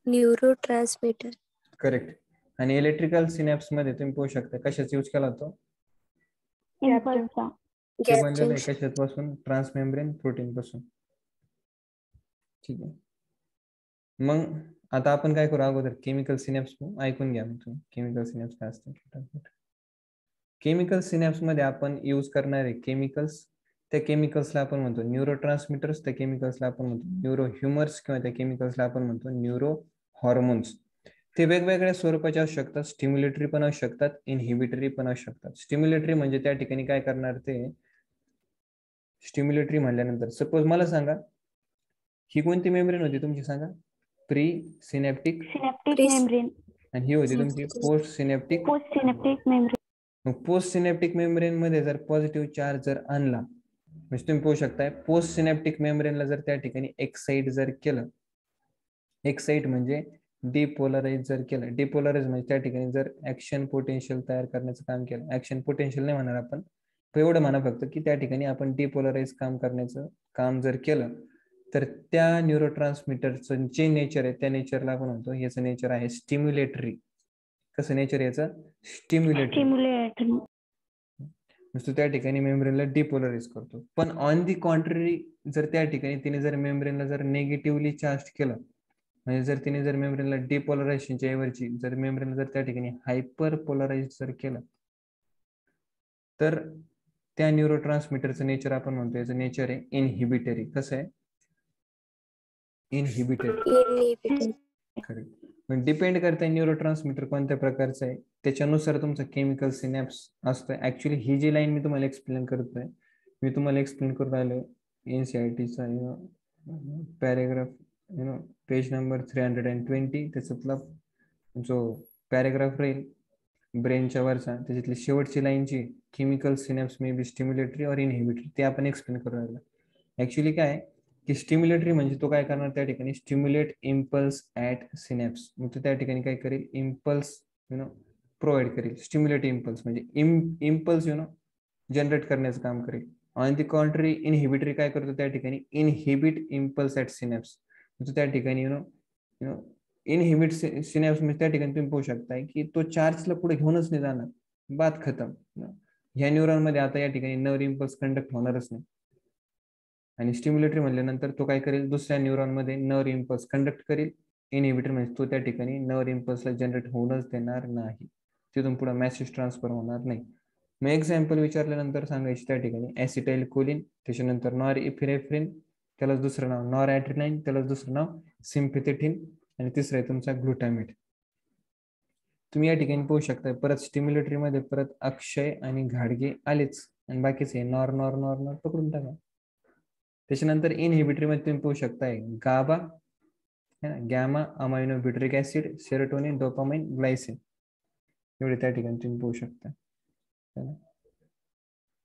Speaker 3: न्यूरो ट्रान्समीटर.
Speaker 1: करेक्ट. आणि इलेक्ट्रिकल सिनेप्स मध्ये तुम्ही पाहू शकता कशाचा यूज केला जातो,
Speaker 2: इम्पल्सचा.
Speaker 1: ते बनलेलं आहे कशापासून, ट्रान्समेम्ब्रेन प्रोटीन पासून. ठीक आहे. मग आता आपण काय करू, अगोदर केमिकल सिनेप्स ऐकून घ्या. तुम्ही केमिकल सिनेप्स काय असतात. केमिकल सिनेप्स मध्ये आपण यूज करणारे केमिकल्स, त्या केमिकल्सला आपण म्हणतो न्यूरो ट्रान्समीटर्स, त्या केमिकल्सला आपण म्हणतो न्यूरो ह्युमर्स किंवा त्या केमिकल्सला आपण म्हणतो न्यूरो हॉर्मोन्स. ते वेगवेगळ्या स्वरूपाचे असू शकतात, स्टिम्युलेटरी पण असू शकतात, इनहिबिटरी पण असू शकतात. स्टिम्युलेटरी म्हणजे त्या ठिकाणी काय करणार, ते स्टिम्युलेटरी म्हणल्यानंतर सपोज मला सांगा ही कोणती मेम्ब्रेन होती तुमची, सांगा. Pre synaptic
Speaker 2: membrane.
Speaker 1: आणि ही होती तुमची post synaptic
Speaker 2: membrane.
Speaker 1: Post synaptic membrane मध्ये जर पॉझिटिव्ह चार्ज जर आणला, म्हणजे तुम्ही पाहू शकताय पोस्ट सिनेप्टिक मेम्ब्रेनला जर त्या ठिकाणी एक्साइट जर केलं, एक्साइट म्हणजे डिपोलराइज जर केलं, डिपोलराइज म्हणजे त्या ठिकाणी जर ऍक्शन पोटेन्शियल तयार करण्याचं काम केलं, ऍक्शन पोटेन्शियल नाही म्हणणार आपण, एवढं म्हणा फक्त की त्या ठिकाणी आपण डिपोलराइज काम करण्याचं काम जर केलं तर त्या न्यूरो ट्रान्समीटरचं जे नेचर आहे त्या नेचरला आपण म्हणतो याचं नेचर आहे स्टिम्युलेटरी. कसं नेचर याचं, स्टिम्युलेटरी. नुसतं त्या ठिकाणी मेम्ब्रेनला डिपोलराइज करतो. पण ऑन दी कॉन्ट्ररी जर त्या ठिकाणी तिने जर मेम्ब्रेनला जर नेगेटिव्हली चार्ज केलं, म्हणजे जर तिने जर मेम्ब्रेनला डिपोलरायझेशनच्या ऐवजी जर मेम्ब्रेनला जर त्या ठिकाणी हायपर पोलराइज जर केलं तर त्या न्यूरो ट्रान्समीटरचं नेचर आपण म्हणतो याचं नेचर आहे इनहिबिटरी. कसं आहे, इनहिबिटरी. डिपेंड करते न्यूरो ट्रान्समीटर कोणत्या प्रकारचं आहे त्याच्यानुसार तुमचं केमिकल सिनेप्स असतं. ऍक्च्युली ही जी लाईन मी तुम्हाला एक्सप्लेन करतोय, मी तुम्हाला एक्सप्लेन करून राहिलोय NCERTचा पॅरेग्राफ पेज नंबर 320, त्याच्यातला जो पॅरेग्राफ राहील ब्रेनच्या वरचा त्याच्यातली शेवटची लाईन जी chemical synapse may be stimulatory और इनहिबिटरी, ते आपण एक्सप्लेन करून राहिलो. ऍक्च्युली काय की स्टिम्युलेटरी म्हणजे तो काय करणार त्या ठिकाणी, स्टिम्युलेट इम्पल्स ऍट सिनेप्स. मग तो त्या ठिकाणी काय करेल, इम्पल्स प्रोव्हाइड करेल. स्टिम्युलेट इम्पल्स म्हणजे इम्पल्स जनरेट करण्याचं काम करेल. ऑन दी कॉन्ट्री इनहिबिटरी काय करतो त्या ठिकाणी, इनहिबिट इम्पल्स ऍट सिनेप्स. त्या ठिकाणी इनहिबिट सिनेप्स म्हणजे त्या ठिकाणी तुम्ही पाहू शकताय की तो चार्जला पुढे घेऊनच नाही जाणार, बात खतम. ह्या न्यूरॉन मध्ये आता या ठिकाणी नर इम्पल्स कंडक्ट होणारच नाही. आणि स्टिम्युलेटरी म्हणल्यानंतर तो काय करेल, दुसऱ्या न्यूरॉन मध्ये नर इम्पल्स कंडक्ट करेल. इनहिबिटर म्हणजे तो त्या ठिकाणी नर इम्पल्सला जनरेट होऊनच देणार नाही, तिथून पुढे मेसेज ट्रान्सफर होणार नाही. मग एक्झाम्पल विचारल्यानंतर सांगायचे त्या ठिकाणी ऍसिटाइल कोलिन, त्याच्यानंतर नॉर इपिनेफ्रिन, त्यालाच दुसरं नाव नॉर ॲड्रेनाइन, त्यालाच दुसरं नाव सिम्पेथेटिन, आणि तिसरं आहे तुमचा ग्लुटामेट. तुम्ही या ठिकाणी पाहू शकता परत स्टिम्युलेटरी मध्ये परत अक्षय आणि घाडगे आलेच, आणि बाकीचे नॉर नॉर नॉर नॉर पकडून टाका. त्याच्यानंतर इनहिबिटरी मध्ये तुम्ही पाहू शकताय गाबा, है ना, gamma amino butyric acid, serotonin, dopamine, glycine, एवढे त्या ठिकाणी तुम्ही पाहू शकता.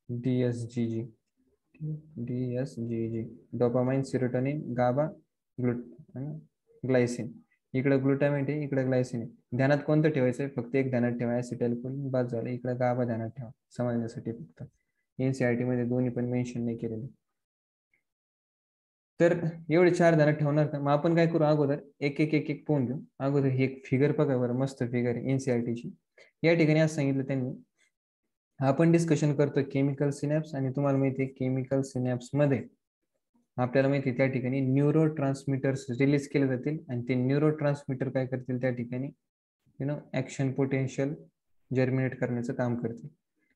Speaker 1: DSGG, dopamine, serotonin, GABA, glycine. इकडे ग्लुटामेट आहे, इकडे ग्लायसिन आहे. ध्यानात कोणतं ठेवायचं आहे? फक्त एक ध्यानात ठेवा, ऍसिटाइलकोलिन बाद झालं. इकडे गाबा ध्यानात ठेवा समजण्यासाठी फक्त. NCERT मध्ये दोन्ही पण मेन्शन नाही केलेले. तर एवढे 4 ध्यानात ठेवणार का? मग आपण काय करू, अगोदर एक एक एक एक पाहून घेऊ. अगोदर ही एक फिगर बघा बरं, मस्त फिगर आहे NCERT ची. या ठिकाणी असं सांगितलं त्यांनी, आपण डिस्कशन करतो केमिकल सिनॅप्स, आणि तुम्हाला माहिती आहे केमिकल सिनॅप्स मध्ये आपल्याला माहिती आहे त्या ठिकाणी न्यूरो ट्रान्समीटर्स रिलीज केले जातील, आणि ते न्यूरो ट्रान्समीटर काय करतील त्या ठिकाणी ऍक्शन पोटेन्शियल जर्मिनेट करण्याचं काम करतील.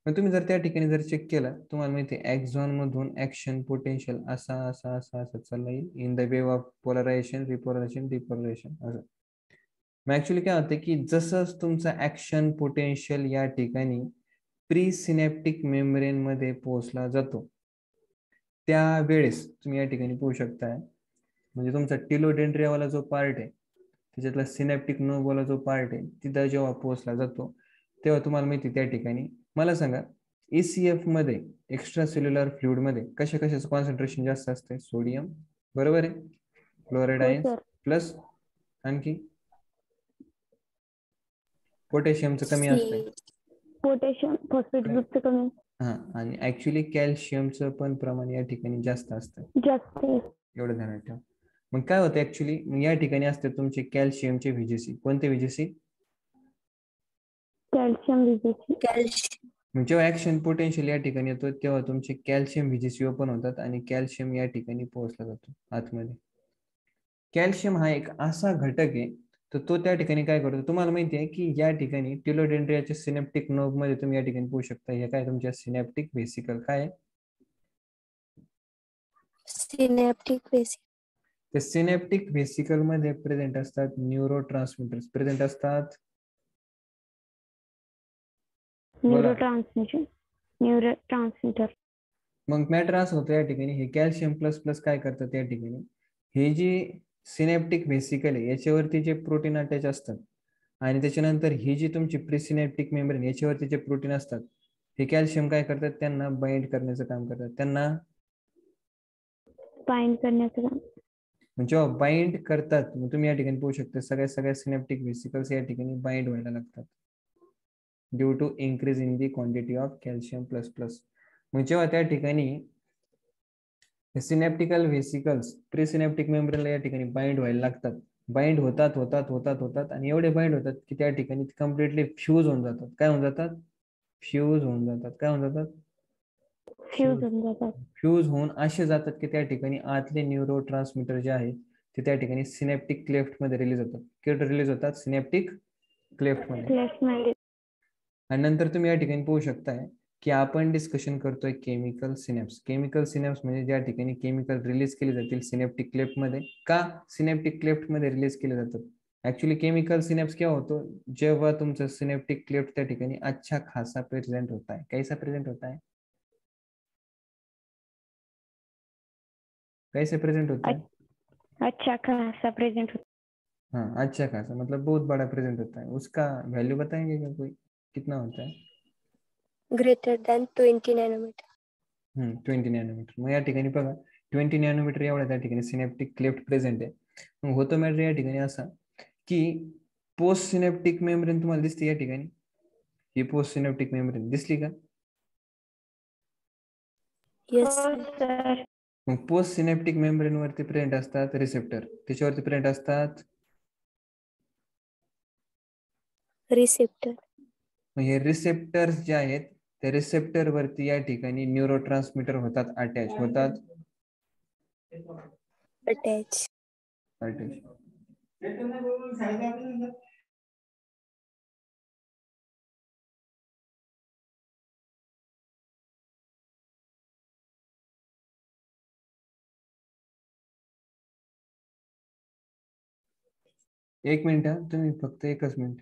Speaker 1: मग तुम्ही जर त्या ठिकाणी जर चेक केलं, तुम्हाला माहिती आहे एक्झॉन मधून ऍक्शन पोटेन्शियल असा असा असा असा चालला येईल in the wave of polarisation, repolarisation, depolarisation असं. मग ऍक्च्युली काय होतं की जसंच तुमचा ऍक्शन पोटेन्शियल या ठिकाणी प्री सिनॅप्टिक मेम्ब्रेन मध्ये पोहोचला जातो, त्यावेळेस तुम्ही या ठिकाणी पाहू शकता, म्हणजे तुमचा टिलोडेंड्रियावाला जो पार्ट आहे, त्याच्यातला सिनॅप्टिक नोबवाला जो पार्ट आहे, तिथं जेव्हा पोहोचला जातो, तेव्हा तुम्हाला माहिती त्या ठिकाणी मला सांगा, ECF मध्ये एक्स्ट्रा सेल्युलर फ्लुइड मध्ये कशा कशाचं कॉन्सन्ट्रेशन जास्त असते? सोडियम, बरोबर आहे, क्लोराइड
Speaker 2: हो
Speaker 1: आयन्स,
Speaker 2: सर.
Speaker 1: प्लस आणखी पोटॅशियमचं कमी असतंय.
Speaker 2: पोटॅशियम फॉस्फेट ग्रुपचं कमी
Speaker 1: हा, आणि ऍक्च्युली कॅल्शियमचं पण प्रमाण या ठिकाणी जास्त असतं,
Speaker 2: जास्त आहे.
Speaker 1: एवढं ध्यानात ठेवा. मग काय होतं ऍक्च्युली, या ठिकाणी असते तुमचे कॅल्शियमचे VGC. कोणते VGC?
Speaker 2: Calcium VGC.
Speaker 3: Calcium.
Speaker 1: जेव्हा ऍक्शन पोटेन्शियल या ठिकाणी येतो, तेव्हा तुमचे कॅल्शियम VGC ओपन होतात, आणि कॅल्शियम या ठिकाणी पोहोचला जातो आतमध्ये. कॅल्शियम हा एक असा घटक आहे, तर तो त्या ठिकाणी काय करतो, तुम्हाला माहिती आहे की या ठिकाणी टिलोडेंड्रियाच्या सिनॅप्टिक नोब मध्ये तुम्ही या ठिकाणी पाहू शकता, हे काय तुमच्या सिनॅप्टिक व्हेसिकल काय आहे?
Speaker 3: Synaptic vesicle.
Speaker 1: ते सिनॅप्टिक व्हेसिकल मध्ये प्रेझेंट असतात न्यूरो ट्रान्समिटर्स, प्रेझेंट असतात.
Speaker 2: न्यूरोट्रान्समीटर.
Speaker 1: मग मॅटर असं होतं या ठिकाणी, हे कॅल्शियम प्लस प्लस काय करतात या ठिकाणी, हे जी सिनॅप्टिक व्हेसिकल आहे याच्यावरती जे प्रोटीन अटॅच असतात, आणि त्याच्यानंतर ही जी तुमची प्रिसिनॅप्टिक मेम्ब्रेन याच्यावरती जे प्रोटीन असतात, हे कॅल्शियम काय करतात, त्यांना बाइंड करण्याचं काम करतात. त्यांना
Speaker 2: बाइंड करण्याचं काम.
Speaker 1: जेव्हा बाइंड करतात, मग तुम्ही या ठिकाणी पाहू शकता सगळ्या सगळ्या सिनॅप्टिक व्हेसिकल्स या ठिकाणी बाइंड व्हायला लागतात due to increase in the quantity of calcium plus plus. मग जेव्हा त्या ठिकाणी सिनॅप्टिकल व्हेसिकल्स प्रिसिनॅप्टिक मेम्ब्रेनला या ठिकाणी बाइंड व्हायला लागतात, बाइंड होतात होतात होतात होतात, आणि एवढे बाइंड होतात की त्या ठिकाणी कम्प्लिटली फ्यूज होऊन जातात. काय होऊन जातात? फ्यूज होऊन जातात. काय होऊन जातात?
Speaker 2: फ्यूज होऊन जातात.
Speaker 1: फ्यूज होऊन असे जातात की त्या ठिकाणी आतले न्यूरो ट्रान्समीटर जे आहेत ते त्या ठिकाणी सिनॅप्टिक क्लेफ्ट मध्ये रिलीज होतात. कुठे रिलीज होतात? सिनॅप्टिक क्लेफ्ट मध्ये.
Speaker 2: लेफ्ट मध्ये.
Speaker 1: आणि नंतर तुम्ही या ठिकाणी पाहू शकताय की आपण डिस्कशन करतोय केमिकल सिनॅप्स. केमिकल सिनॅप्स म्हणजे ज्या ठिकाणी केमिकल रिलीज केले जातील सिनॅप्टिक क्लेफ्ट मध्ये. का सिनॅप्टिक क्लेफ्ट मध्ये रिलीज केले जातात? ऍक्च्युली केमिकल सिनॅप्स केव्हा होतो? जेव्हा तुमचं सिनॅप्टिक क्लेफ्ट त्या ठिकाणी अच्छा खासा प्रेझेंट होत आहे. कैसा प्रेझेंट होता है? कैसे प्रेजेंट होता है?
Speaker 2: अच्छा खासा प्रेजेंट होता.
Speaker 1: हाँ, अच्छा खासा मतलब बहुत बड़ा प्रेजेंट होता है. उसका वैल्यू बताएंगे क्या कोई, कितना होता है?
Speaker 3: Greater than 20 nanometer.
Speaker 1: 20 नॅनोमीटर. मग या ठिकाणी बघा 20 नॅनोमीटर एवढा त्या ठिकाणी सिनॅप्टिक क्लेफ्ट प्रेझेंट आहे. मग होतो मॅटर या ठिकाणी असा की पोस्ट सिनॅप्टिक मेम्ब्रेन तुम्हाला दिसते या ठिकाणी, ही पोस्ट सिनॅप्टिक मेम्ब्रेन दिसली का?
Speaker 3: Yes,
Speaker 2: हो
Speaker 3: sir.
Speaker 2: सर.
Speaker 1: मग पोस्ट सिनॅप्टिक मेम्ब्रेन वरती प्रेझेंट असतात रिसेप्टर, त्याच्यावरती प्रेझेंट असतात
Speaker 3: Receptor.
Speaker 1: मग हे रिसेप्टर्स जे आहेत त्या रिसेप्टर वरती या ठिकाणी न्यूरो ट्रान्समीटर होतात, अटॅच होतात.
Speaker 3: Attach.
Speaker 1: अटॅच. एक मिनिट हा, तुम्ही फक्त एकच मिनिट.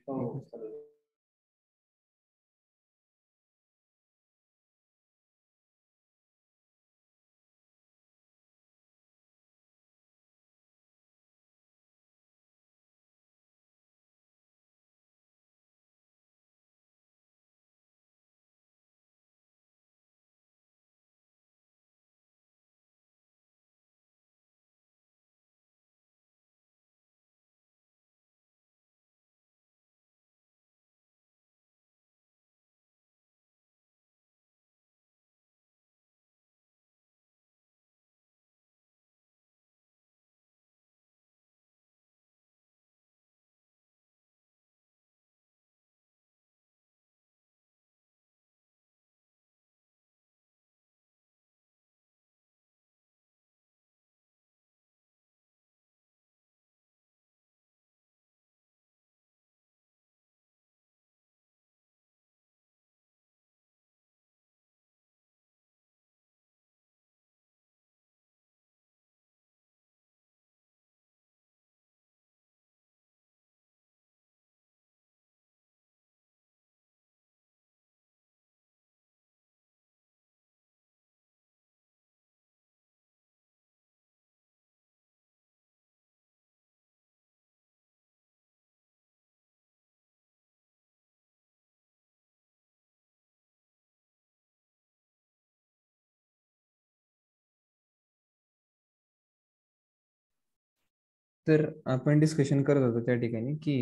Speaker 1: तर आपण डिस्कशन करत होतो त्या ठिकाणी की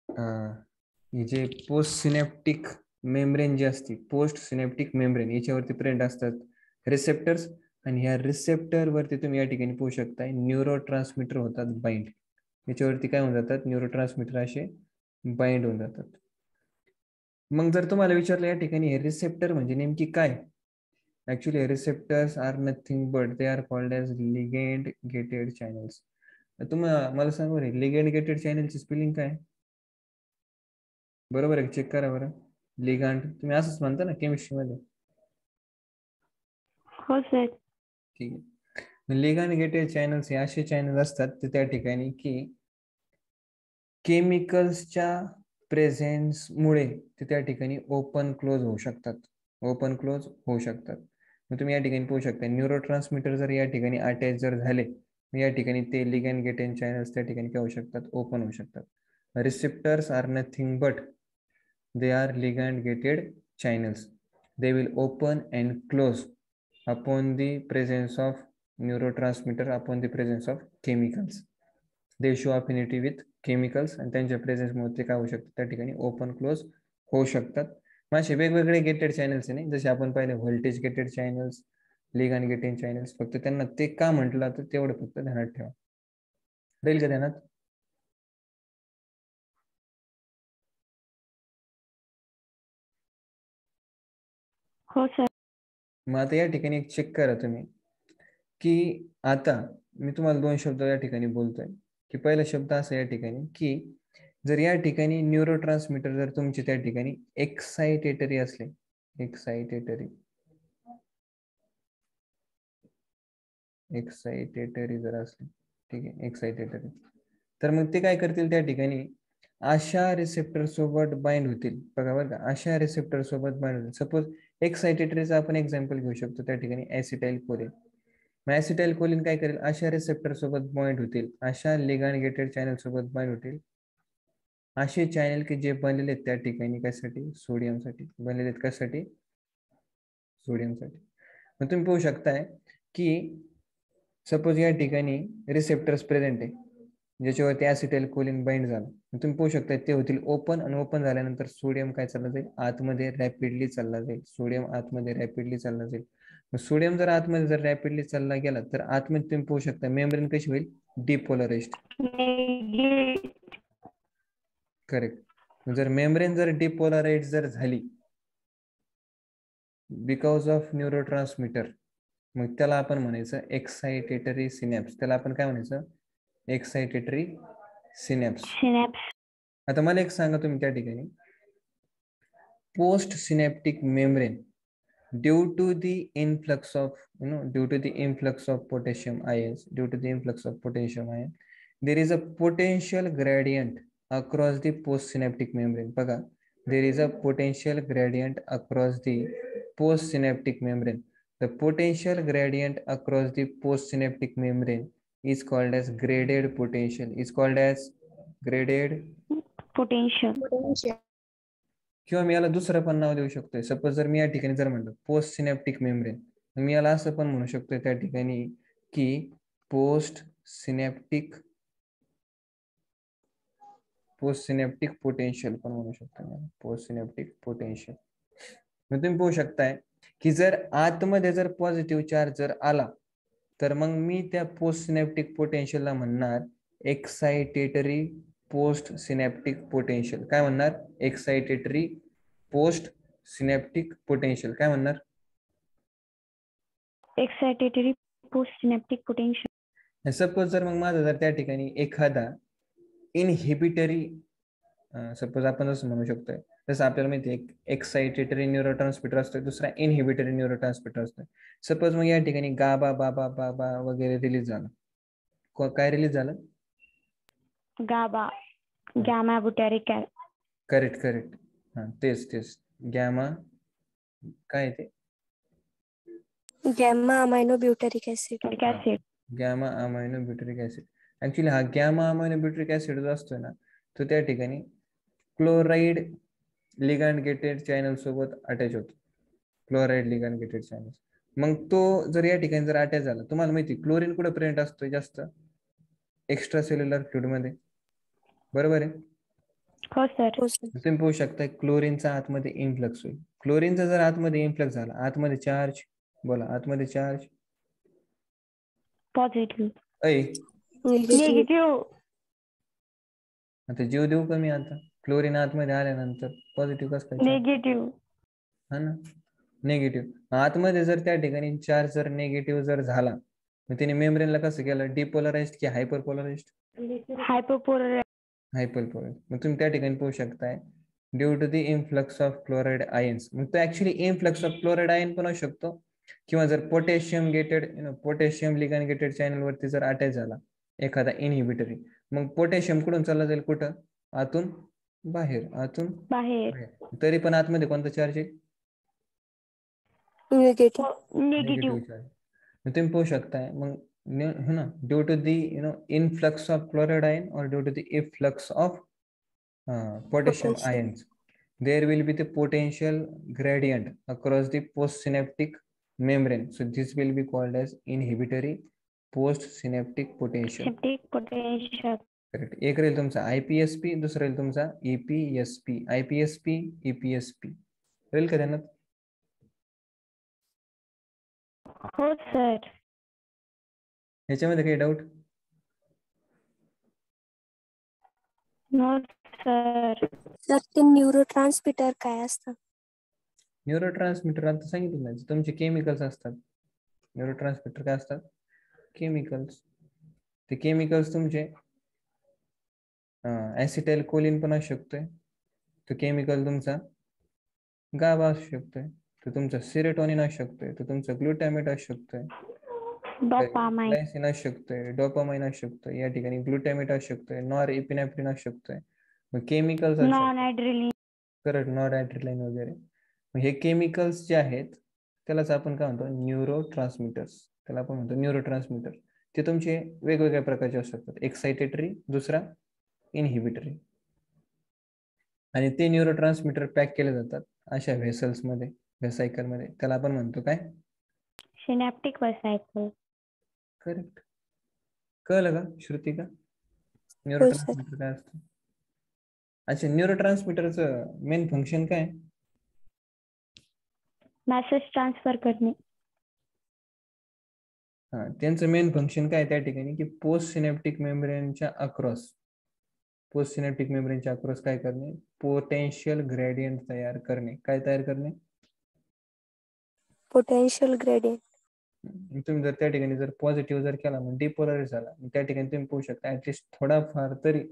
Speaker 1: हे जे पोस्ट सिनॅप्टिक मेम्ब्रेन जे असते, पोस्ट सिनॅप्टिक मेम्ब्रेन याच्यावरती प्रेझेंट असतात रिसेप्टर्स, आणि ह्या रिसेप्टर वरती तुम्ही या ठिकाणी पाहू शकताय न्यूरो ट्रान्समीटर होतात बाइंड. याच्यावरती काय होऊन जातात, न्यूरो ट्रान्समीटर असे बाइंड होऊन जातात. मग जर तुम्हाला विचारलं या ठिकाणी हे रिसेप्टर म्हणजे नेमकी काय, actually receptors are nothing but they are called as ligand gated channels. तुम्हाला मला सांगा बरं, लिगेंड गेटेड चॅनलची स्पेलिंग काय? बरोबर आहे, चेक करा बरं. लिगॅंड तुम्ही असंच म्हणता ना केमिस्ट्री मध्ये?
Speaker 2: हो सर.
Speaker 1: ठीक आहे. लिगॅंड गेटेड चॅनल्स हे असे चॅनल असतात ते त्या ठिकाणी की केमिकल्सच्या प्रेझेन्समुळे ते त्या ठिकाणी ओपन क्लोज होऊ शकतात, ओपन क्लोज होऊ शकतात. मग तुम्ही या ठिकाणी पाहू शकता न्यूरो ट्रान्समीटर जर या ठिकाणी अटॅच जर झाले, या ठिकाणी ते लिगॅंड गेटेड चॅनल्स त्या ठिकाणी काय होऊ शकतात, ओपन होऊ शकतात. Receptors are nothing but they are ligand gated channels. They will open and close upon the presence of neurotransmitter, upon the presence of chemicals. They show affinity with chemicals आणि त्यांच्या प्रेझेन्स मुळे ते काय होऊ शकतात, त्या ठिकाणी ओपन क्लोज होऊ शकतात. असे वेगवेगळे गेटेड चॅनल्स नाही, जसे आपण पाहिले voltage gated channels, ligand gated channels. फक्त त्यांना ते का म्हटलं तर तेवढं फक्त ध्यानात ठेवा. राहील का ध्यानात?
Speaker 2: हो सर.
Speaker 1: मग आता या ठिकाणी एक चेक करा तुम्ही की आता मी तुम्हाला दोन शब्द या ठिकाणी बोलतोय की पहिला शब्द असा या ठिकाणी की जर या ठिकाणी न्यूरो ट्रान्समीटर जर तुमचे त्या ठिकाणी एक्साइटेटरी असले, एक्साइटेटरी जर असले, ठीक आहे, एक्साइटेटरी, तर मग ते काय करतील, त्या ठिकाणी अशा रिसेप्टर सोबत बाइंड होतील. बघा बरं का, अशा रिसेप्टर सोबत बाइंड होतील. सपोज एक्साइटेटरीचा आपण एक्झाम्पल घेऊ शकतो त्या ठिकाणी ऍसिटाइल कोलिन. मग ऍसिटाइल कोलिन काय करेल, अशा रिसेप्टर सोबत बाइंड होतील, अशा लिगॅंड गेटेड चॅनल सोबत बाइंड होतील. असे चॅनल की जे बनलेले त्या ठिकाणी कशासाठी, सोडियमसाठी बनलेले. कशासाठी, सोडियमसाठी. मग तुम्ही पाहू शकताय की सपोज या ठिकाणी रिसेप्टर्स प्रेझेंट आहे ज्याच्यावरती ऍसिटाइल कोलिन बाइंड झालं. तुम्ही पाहू शकता ते होतील ओपन, आणि ओपन झाल्यानंतर सोडियम काय चालला जाईल, आतमध्ये रॅपिडली चालला जाईल. सोडियम आतमध्ये रॅपिडली चालला जाईल. सोडियम जर आतमध्ये जर रॅपिडली चालला गेला तर आतमध्ये तुम्ही पाहू शकता मेम्ब्रेन कशी होईल, डिपोलराइज्ड. करेक्ट. जर मेम्ब्रेन जर डिपोलराइज्ड जर झाली बिकॉज ऑफ न्यूरोट्रान्समीटर, मग त्याला आपण म्हणायचं एक्साइटेटरी सिनॅप्स. त्याला आपण काय म्हणायचं, एक्साइटेटरी सिनॅप्स. आता मला एक सांगा तुम्ही त्या ठिकाणी post synaptic membrane due to the influx of potassium ions, there is a potential gradient across the postsynaptic membrane. बघा, there is a potential gradient across the postsynaptic membrane. The potential gradient across the postsynaptic membrane is called as graded potential. Is called as graded
Speaker 2: potential.
Speaker 1: किंवा मी याला दुसरं पण नाव देऊ शकतोय. सपोज जर मी या ठिकाणी जर म्हणलं पोस्ट सिनॅप्टिक मेम्ब्रेन, मी याला असं पण म्हणू शकतोय त्या ठिकाणी की पोस्ट सिनॅप्टिक पोटेन्शियल पण म्हणू शकतो. Post synaptic potential. मग तुम्ही पाहू शकताय की जर आतमध्ये जर पॉझिटिव्ह चार्ज जर आला तर मग मी त्या पोस्ट सिनॅप्टिक पोटेन्शियलला म्हणणार एक्साइटेटरी पोस्ट सिनॅप्टिक पोटेन्शियल. काय म्हणणार, एक्साइटेटरी पोस्ट सिनॅप्टिक पोटेन्शियल. काय म्हणणार,
Speaker 2: excitatory post synaptic potential.
Speaker 1: Suppose जर मग माझा जर त्या ठिकाणी एखादा इनहिबिटरी, सपोज आपण जसं म्हणू शकतोय, जसं आपल्याला माहिती आहे एक्साइटेटरी न्यूरोट्रान्समीटर असतोय, दुसरा इनहिबिटरी न्यूरोट्रान्समीटर असतोय. सपोज मग या ठिकाणी गाबा बाबा बाबा वगैरे रिलीज झालं. काय रिलीज झालं,
Speaker 2: गाबा, गॅमा बुटारिक.
Speaker 1: करेक्ट. हा तेच गॅमा, काय ते,
Speaker 3: gamma amino butyric acid.
Speaker 1: Gamma amino butyric acid. Actually हा गॅमा अमायनो ब्युटरिक ऍसिड जो असतोय ना, तो त्या ठिकाणी क्लोराइड लिगॅंड गेटेड चॅनल सोबत अटॅच होतो. Chloride ligand gated channel. मग तो जर या ठिकाणी जर अटॅच झाला, तुम्हाला माहिती क्लोरीन कुठे प्रेझेंट असतोय जास्त, एक्स्ट्रा सेल्युलर फ्लुइड मध्ये, बरोबर आहे.
Speaker 2: हो सर.
Speaker 3: हो सर.
Speaker 1: तुम्ही पाहू शकता क्लोरीनचा आतमध्ये इन्फ्लक्स होईल. क्लोरीनचा जर आतमध्ये इन्फ्लक्स झाला, आतमध्ये चार्ज, बोला आतमध्ये चार्ज
Speaker 2: पॉझिटिव्ह.
Speaker 3: निगेटिव्ह.
Speaker 2: निगेटिव्ह.
Speaker 1: आता जीव देऊ कमी, आता क्लोरीन आतमध्ये आल्यानंतर पॉझिटिव्ह कसं काय?
Speaker 2: निगेटिव्ह.
Speaker 1: हा ना, निगेटिव्ह. आतमध्ये जर त्या ठिकाणी चार्ज जर निगेटिव्ह जर झाला, मग त्याने मेम्ब्रेनला कसं केलं? डिपोलराइज्ड की हायपरपोलराइज्ड?
Speaker 2: हायपोपोलर.
Speaker 1: हायपरपोलराइज्ड. मग तुम्ही त्या ठिकाणी पाहू शकताय due to the influx of chloride ions. मग तो actually influx of chloride ion पण असू शकतो, किंवा जर potassium gated potassium ligand gated channel वरती जर अटॅच झाला एखादा इनहिबिटरी, मग पोटॅशियम कुठून चालला जाईल? कुठं? आतून बाहेर, आतून
Speaker 2: बाहेर.
Speaker 1: तरी पण आतमध्ये कोणता चार्ज आहे?
Speaker 3: निगेटिव्ह.
Speaker 2: निगेटिव्ह.
Speaker 1: चार्ज. मग तुम्ही पाहू शकताय मग ना, due to the influx of chloride ion और due to the influx of potassium ions, there will be the potential gradient across the postsynaptic membrane. So this will be called as inhibitory postsynaptic potential.
Speaker 2: Synaptic potential.
Speaker 1: Correct. एक राहील तुमचा IPSP, दुसरा राहील तुमचा EPSP. IPSP, EPSP राहील का ध्यानात?
Speaker 2: हो सर.
Speaker 1: याच्यामध्ये काही डाऊट?
Speaker 2: No sir.
Speaker 3: तर ते न्यूरोट्रान्समीटर काय असतं?
Speaker 1: न्यूरोट्रान्समीटर आता सांगितलं ना, तुमचे केमिकल्स असतात. न्यूरोट्रान्समीटर काय असतात? केमिकल्स. ते केमिकल्स तुमचे ऍसिटाइल कोलिन पण असू शकतोय, तो केमिकल तुमचा गाबा असू शकतोय, तो तुमचा सेरोटोनिन असू शकतोय, तो तुमचा ग्लुटामेट असू शकतोय,
Speaker 2: डोपामाइन.
Speaker 1: ग्लायसिन असू शकतोय, डोपामाइन असू शकतोय, या ठिकाणी ग्लुटामेट असू शकतोय, नॉर एपिनेफ्रिन असू शकतोय. मग chemicals
Speaker 2: non adrenaline.
Speaker 1: Correct, nor adrenaline वगैरे. मग हे केमिकल्स जे आहेत त्यालाच आपण काय म्हणतो? न्यूरोट्रान्समीटर्स. त्याला आपण म्हणतो न्यूरोट्रान्समीटर. ते तुमचे वेगवेगळ्या प्रकारचे असू शकतात, एक्साइटेटरी, दुसरा इनहिबिटरी. आणि ते न्यूरोट्रान्समीटर पॅक केले जातात अशा व्हेसल्स मध्ये, व्हेसायकल मध्ये. त्याला आपण म्हणतो काय?
Speaker 2: Synaptic vesicle.
Speaker 1: करेक्ट. कळलं का श्रुतिका?
Speaker 3: सर.
Speaker 1: न्यूरोट्रान्समीटर काय असतं? अच्छा, न्यूरोट्रान्समीटरचं मेन फंक्शन काय?
Speaker 2: मेसेज ट्रान्सफर करणे.
Speaker 1: हा, त्यांचं मेन फंक्शन काय त्या ठिकाणी? की पोस्ट सिनेप्टिक मेम्ब्रेनच्या अक्रॉस, पोस्ट सिनेप्टिक मेम्ब्रेनच्या अक्रॉस काय करणे? पोटेन्शियल ग्रेडियंट तयार करणे. काय तयार करणे?
Speaker 3: Potential gradient.
Speaker 1: तुम्ही जर त्या ठिकाणी जर पॉझिटिव्ह जर केला, मग डिपोलराइज झाला, त्या ठिकाणी तुम्ही पाहू शकता ऍटलिस्ट थोडाफार तरी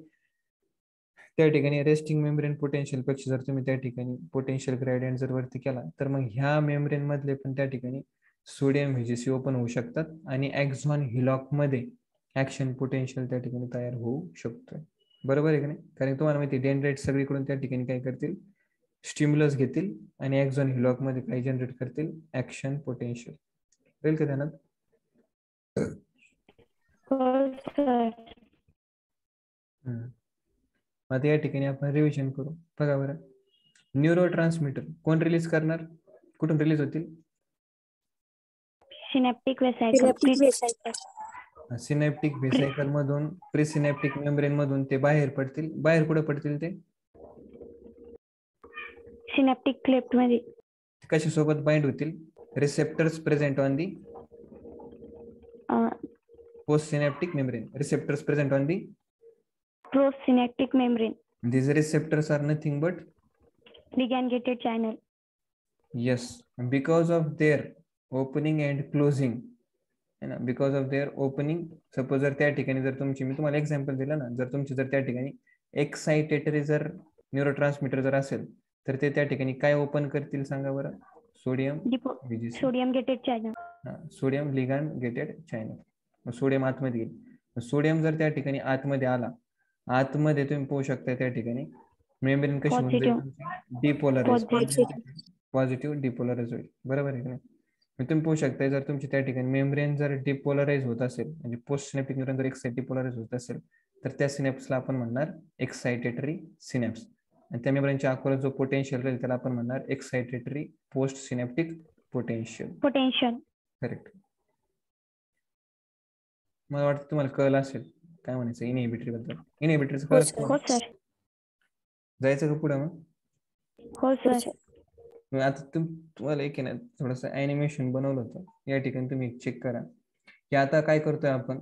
Speaker 1: त्या ठिकाणी रेस्टिंग मेम्ब्रेन पोटेन्शियल पेक्षा जर तुम्ही त्या ठिकाणी पोटेन्शियल ग्रेडियंट जर वरती केला, तर मग ह्या मेम्ब्रेन मधले पण त्या ठिकाणी सोडियम व्हीजीसी ओपन होऊ शकतात आणि एक्झॉन हिलॉक मध्ये ऍक्शन पोटेन्शियल त्या ठिकाणी तयार होऊ शकतोय. बरोबर आहे का नाही? कारण तुम्हाला माहिती डेंड्राइट सगळीकडून त्या ठिकाणी काय करतील? स्टिम्युलस घेतील आणि एक्झॉन हिलॉक मध्ये काय जनरेट करतील? Action potential. राहील का ध्यानात?
Speaker 2: हो सर.
Speaker 1: आता या ठिकाणी आपण रिव्हिजन करू. बघा बरं, न्यूरोट्रान्समीटर कोण रिलीज करणार? कुठून रिलीज होतील?
Speaker 2: सिनॅप्टिक व्हेसायकल.
Speaker 1: सिनॅप्टिक व्हेसायकल मधून, प्रीसिनॅप्टिक मेम्ब्रेन मधून ते बाहेर पडतील. बाहेर कुठे पडतील ते?
Speaker 2: सिनॅप्टिक क्लेफ्ट मध्ये.
Speaker 1: कशा सोबत बाइंड होतील? Receptors present on the post synaptic membrane. Receptors present on the
Speaker 2: presynaptic membrane.
Speaker 1: These receptors are nothing but
Speaker 2: ligand gated channel.
Speaker 1: yes, because of their opening and closing, है ना, because of their opening. Suppose जर त्या ठिकाणी जर तुमची, मी तुम्हाला एक्झाम्पल दिलं ना, जर तुमची जर त्या ठिकाणी एक्साइटेटरी जर न्यूरोट्रान्समीटर जर असेल, तर ते त्या ठिकाणी काय ओपन करतील सांगा बरं? Sodium VGC.
Speaker 2: Sodium gated channel.
Speaker 1: Sodium ligand gated channel. Sodium आतमध्ये येईल. सोडियम जर त्या ठिकाणी आतमध्ये आला, आतमध्ये तुम्ही पाहू शकता त्या ठिकाणी मेम्ब्रेन कशी होऊन जाईल? डिपोलराइज. पॉझिटिव्ह डिपोलराइज होईल. बरोबर आहे की नाही? तुम्ही पाहू शकता जर तुमची त्या ठिकाणी मेम्ब्रेन जर डिपोलराइज होत असेल, म्हणजे पोस्ट सिनॅप्टिक न्यूरॉन जर एक्साइट डिपोलराइज होत असेल, तर त्या सिनॅप्सला आपण म्हणणार एक्साइटेटरी सिनॅप्स. आणि त्या मेम्ब्रेनच्या अक्रॉस जो पोटेन्शियल राहील त्याला आपण म्हणणार excitatory post synaptic potential.
Speaker 2: Correct.
Speaker 1: मला वाटतं तुम्हाला कळलं असेल. काय म्हणायचं इनहिबिटरी बद्दल? इनहिबिटरीचं
Speaker 3: हो
Speaker 1: कळत
Speaker 3: सर.
Speaker 2: हो
Speaker 1: तुम्हाला?
Speaker 2: सर.
Speaker 1: जायचं का पुढे मग?
Speaker 2: हो
Speaker 3: हो
Speaker 2: सर.
Speaker 3: सर.
Speaker 1: मग आता तुम्हाला एक आहे ना थोडस अॅनिमेशन बनवलं होतं, या ठिकाणी तुम्ही चेक करा की आता काय करतोय आपण.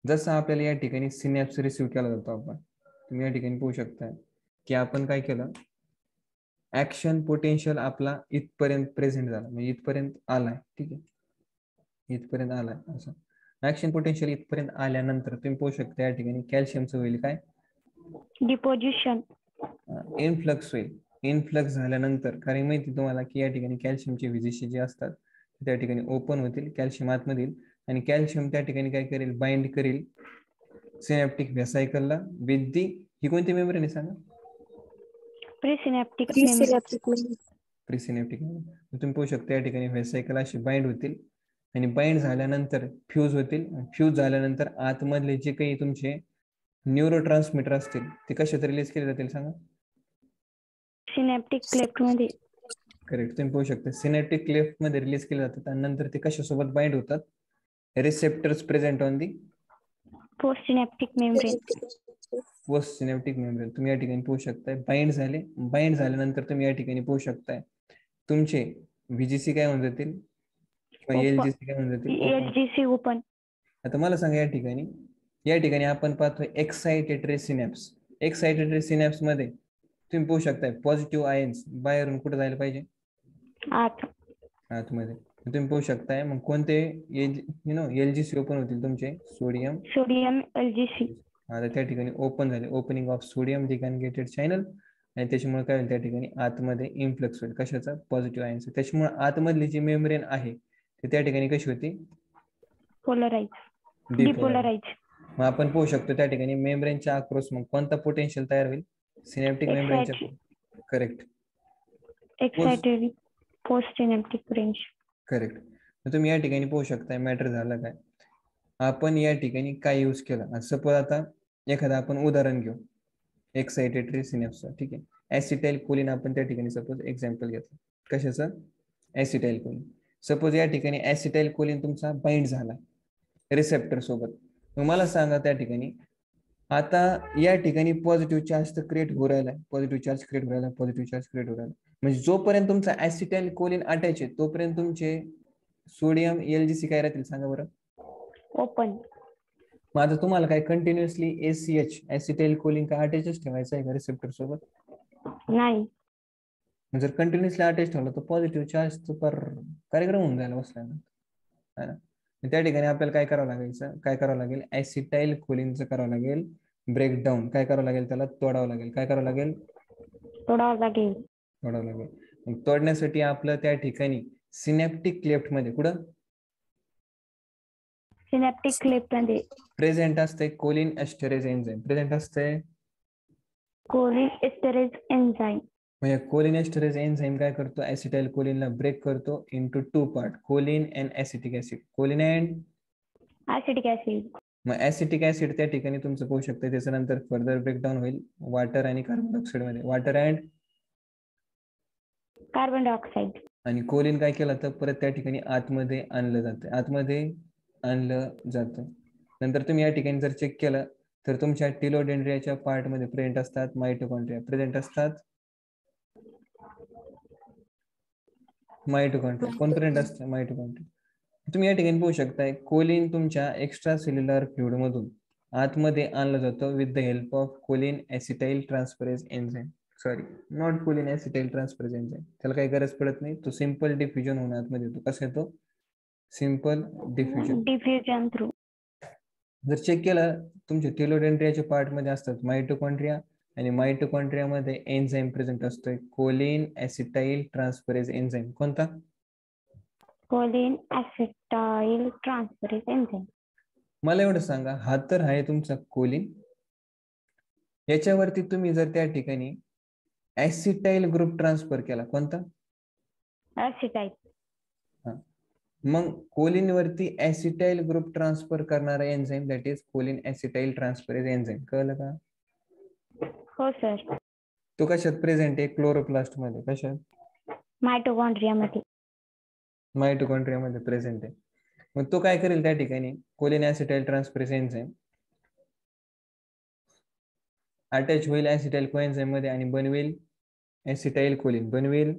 Speaker 1: जसं आपल्याला या ठिकाणी सिनॅप्स रिसिव्ह केला जातो आपण, तुम्ही या ठिकाणी पाहू शकता की आपण काय केलं, ऍक्शन पोटेन्शियल आपला इथपर्यंत प्रेझेंट झाला, म्हणजे इथपर्यंत आलाय. ठीक आहे, इथपर्यंत आलाय. असं ऍक्शन पोटेन्शियल इथपर्यंत आल्यानंतर तुम्ही पाहू शकता या ठिकाणी कॅल्शियमचं होईल काय,
Speaker 2: डिपोजिशन.
Speaker 1: इनफ्लक्स होईल. इनफ्लक्स झाल्यानंतर कारण माहिती तुम्हाला की या ठिकाणी कॅल्शियमचे व्हिजिशी जे असतात त्या ठिकाणी ओपन होतील, कॅल्शियम आतमध्ये येईल आणि कॅल्शियम त्या ठिकाणी काय करेल, बाइंड करेल सिनॅप्टिक व्हेसायकलला विथ दी, ही कोणती मेम्ब्रेन आहे सांगा?
Speaker 2: Presynaptic membrane.
Speaker 3: Presynaptic membrane.
Speaker 1: Presynaptic membrane. तुम्ही पाहू शकता या ठिकाणी व्हेसायकल अशी बाइंड होतील आणि बाइंड झाल्यानंतर फ्यूज होतील. फ्यूज झाल्यानंतर आतमधले जे काही तुमचे न्यूरो ट्रान्समीटर असतील ते कशात रिलीज केले जातील सांगा?
Speaker 2: सिनॅप्टिक क्लेफ्ट मध्ये.
Speaker 1: करेक्ट. तुम्ही पाहू शकता सिनॅप्टिक क्लेफ्ट मध्ये रिलीज केले जातात आणि नंतर ते कशासोबत बाइंड होतात, receptors present on the
Speaker 2: post synaptic membrane.
Speaker 1: Post synaptic membrane. तुम्ही या ठिकाणी पाहू शकताय बाइंड झाले. बाइंड झाल्यानंतर तुम्ही या ठिकाणी पाहू शकताय तुमचे व्हीजीसी काय होऊन जातील किंवा एलजीसी काय होऊन जातील, ओपन.
Speaker 2: एलजीसी ओपन.
Speaker 1: आता मला सांगा या ठिकाणी आपण पाहतोय एक्साइटेटरी सिनॅप्स. एक्साइटेटरी सिनॅप्स मध्ये तुम्ही पाहू शकताय पॉझिटिव्ह आयन्स बाहेरून कुठे जायला पाहिजे,
Speaker 2: आत.
Speaker 1: आतमध्ये. तुम्ही पाहू शकताय मग कोणते एलजीसी ओपन होतील तुमचे, सोडियम.
Speaker 2: सोडियम एलजीसी.
Speaker 1: आता त्या ठिकाणी ओपन झाले, ओपनिंग ऑफ सोडियम डिकॅनगेटेड चॅनल आणि त्याच्यामुळे काय होईल त्या ठिकाणी आतमध्ये इन्फ्लक्स होईल कशाचा, पॉझिटिव्ह आयन्स. त्याच्यामुळे आतमधली जी मेम्ब्रेन आहे ते त्या ठिकाणी कशी होती,
Speaker 2: पोलराइज,
Speaker 1: डिपोलराइज.
Speaker 2: डिपोलराइज.
Speaker 1: मग आपण पाहू शकतो त्या ठिकाणी मेम्ब्रेनच्या अक्रॉस मग कोणता पोटेन्शियल तयार होईल, सिनॅप्टिक मेम्ब्रेनच्या. Correct.
Speaker 2: Excited post synaptic range.
Speaker 1: Correct. तुम्ही या ठिकाणी पाहू शकता मॅटर झालं काय, आपण या ठिकाणी काय यूज केलं. सपोज आता एखादं आपण उदाहरण घेऊ एक्साइटेटरी सिनॅप्सचं. ठीक आहे, ऍसिटाइल कोलिन आपण त्या ठिकाणी सपोज एक्झाम्पल घेतलं. कशाचं, ऍसिटाइल कोलिन. सपोज या ठिकाणी ऍसिटाइल कोलिन तुमचा बाइंड झाला रिसेप्टर सोबत. मग मला सांगा त्या ठिकाणी आता या ठिकाणी पॉझिटिव्ह चार्ज तर क्रिएट हो राहिला, पॉझिटिव्ह चार्ज क्रिएट हो राहिला, पॉझिटिव्ह चार्ज क्रिएट हो राहिला. म्हणजे जोपर्यंत तुमचा ऍसिटाइल कोलिन अटॅच आहे तोपर्यंत तुमचे सोडियम एलजीसी काय राहतील सांगा बरं,
Speaker 2: ओपन.
Speaker 1: मग आता तुम्हाला काय कंटिन्युअसली एसीएच ऍसिटाइल कोलिन काय अटॅचच ठेवायचं आहे का रिसेप्टर सोबत?
Speaker 2: नाही.
Speaker 1: जर कंटिन्युअसली अटॅच ठेवलं तर पॉझिटिव्ह चार्ज पर कार्यक्रम होऊन जायला बसला ना. त्या ठिकाणी आपल्याला काय करावं लागेल, ऍसिटाइल कोलिनचं करावं लागेल ब्रेकडाऊन. काय करावं लागेल, त्याला तोडावं लागेल. काय करावं लागेल,
Speaker 2: तोडावं लागेल.
Speaker 1: तोडावं लागेल. मग तोडण्यासाठी आपलं त्या ठिकाणी सिनॅप्टिक क्लेफ्ट मध्ये कुठं
Speaker 2: सिनॅप्टिक क्लेफ्ट मध्ये
Speaker 1: प्रेझेंट असते कोलिन एस्टरेज एन्झाईम. प्रेझेंट असते
Speaker 2: कोलिन एस्टरेज एन्झाईम.
Speaker 1: म्हणजे कोलिन एस्टरेज एन्झाईम काय करतो, ऍसिटाइल कोलिनला ब्रेक करतो into 2 part, choline and acetic acid. Choline and
Speaker 2: acetic acid.
Speaker 1: मग ऍसिटिक ऍसिड त्या ठिकाणी तुमचं पाहू शकता त्याच्यानंतर फर्दर ब्रेकडाऊन होईल वॉटर आणि कार्बन डायऑक्साइड मध्ये. Water and
Speaker 2: carbon dioxide.
Speaker 1: आणि कोलिन काय केलं तर परत त्या ठिकाणी आतमध्ये आणलं जातं, आतमध्ये आणलं जातं. नंतर तुम्ही या ठिकाणी जर चेक केलं तर तुमच्या टिलोडेंड्रियाच्या पार्ट मध्ये प्रेझेंट असतात मायटोकॉन्ड्रिया. प्रेझेंट असतात मायटोकॉन्ड्रिया. कोण प्रेझेंट असतं, मायटोकॉन्ड्रिया. तुम्ही या ठिकाणी पाहू शकताय कोलिन तुमच्या एक्स्ट्रा सेल्युलर फ्लुइड मधून आतमध्ये आणलं जातं with the help of choline acetyl transferase enzyme. Sorry, not choline acetyl transferase enzyme, त्याला काही गरज पडत नाही. तो सिंपल डिफ्युजन होऊन आतमध्ये येतो. कसं येतो, सिंपल डिफ्युजन.
Speaker 2: Diffusion through.
Speaker 1: जर चेक केलं तुमच्या टिलोडेंड्रियाच्या पार्ट मध्ये असतात मायटोकॉन्ड्रिया आणि मायटोकॉन्ड्रिया मध्ये एन्झाईम प्रेझेंट असतोय कोलिन एसिटाइल ट्रान्सफरेज एन्झाईम. कोणता,
Speaker 2: कोलिन एसिटाइल ट्रान्सफरेज एन्झाईम.
Speaker 1: मला एवढं सांगा, हा तर आहे तुमचा कोलिन. याच्यावरती तुम्ही जर त्या ठिकाणी ऍसिटाइल ग्रुप ट्रान्सफर केला, कोणता,
Speaker 2: ऍसिटाइल.
Speaker 1: मग कोलिन वरती ऍसिटाइल ग्रुप ट्रान्सफर करणारा enzyme that is choline acetyl transferase enzyme. कळलं का?
Speaker 2: हो सर.
Speaker 1: तो कशात प्रेझेंट आहे, क्लोरोप्लास्ट मध्ये. कशात,
Speaker 2: मायटोकॉन्ड्रिया मध्ये.
Speaker 1: मायटोकॉन्ड्रिया मध्ये प्रेझेंट आहे. मग तो काय करेल त्या ठिकाणी choline acetyl transferase enzyme attach होईल ऍसिटाइल कोएन्झाइम मध्ये आणि बनवेल ऍसिटाइल कोलिन, बनवेल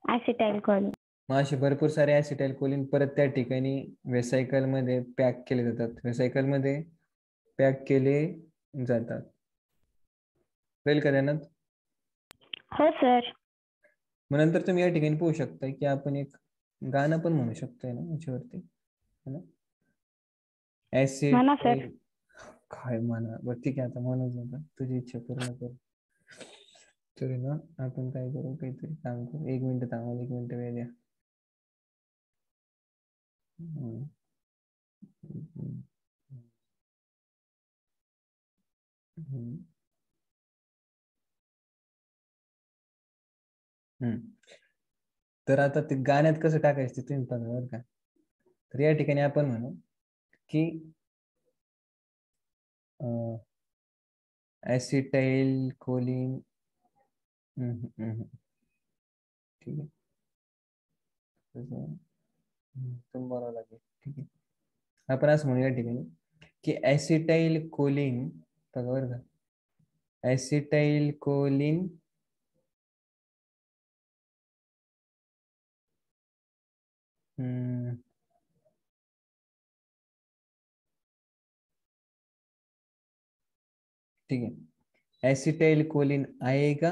Speaker 2: ऍसिटाइल कोलिन.
Speaker 1: मग असे भरपूर सारे ऍसिटाइल कोलिन परत त्या ठिकाणी वेसायकल मध्ये पॅक केले जातात, वेसायकल मध्ये पॅक केले जातात. कळेल का ध्यानात?
Speaker 2: हो सर.
Speaker 1: मग नंतर तुम्ही या ठिकाणी पाहू शकता की आपण एक गाणं पण म्हणू शकतोय ना याच्यावरती,
Speaker 2: म्हणा सर.
Speaker 1: ऍसिड काय म्हणा, बरं ठीक आहे आता म्हणूच नका, तुझी इच्छा पूर्ण कर. तरी ना आपण काय करू, काहीतरी काम करू. 1 मिनिट थांबा, 1 मिनिट वेळ द्या. तर आता ते गाण्यात कसं टाकायचं ते तुम्ही बघा बरं का. तर या ठिकाणी आपण म्हणू की ऍसिटाइल कोलिन, ठीक आहे, तुम्ही बोलावं लागेल. ठीक आहे, आपण असं म्हणू या ठिकाणी की ऍसिटाइल कोलिन, बघा बरं का, ऍसिटाइल कोलिन ठीक है, एसिटाइल कोलिन आएगा,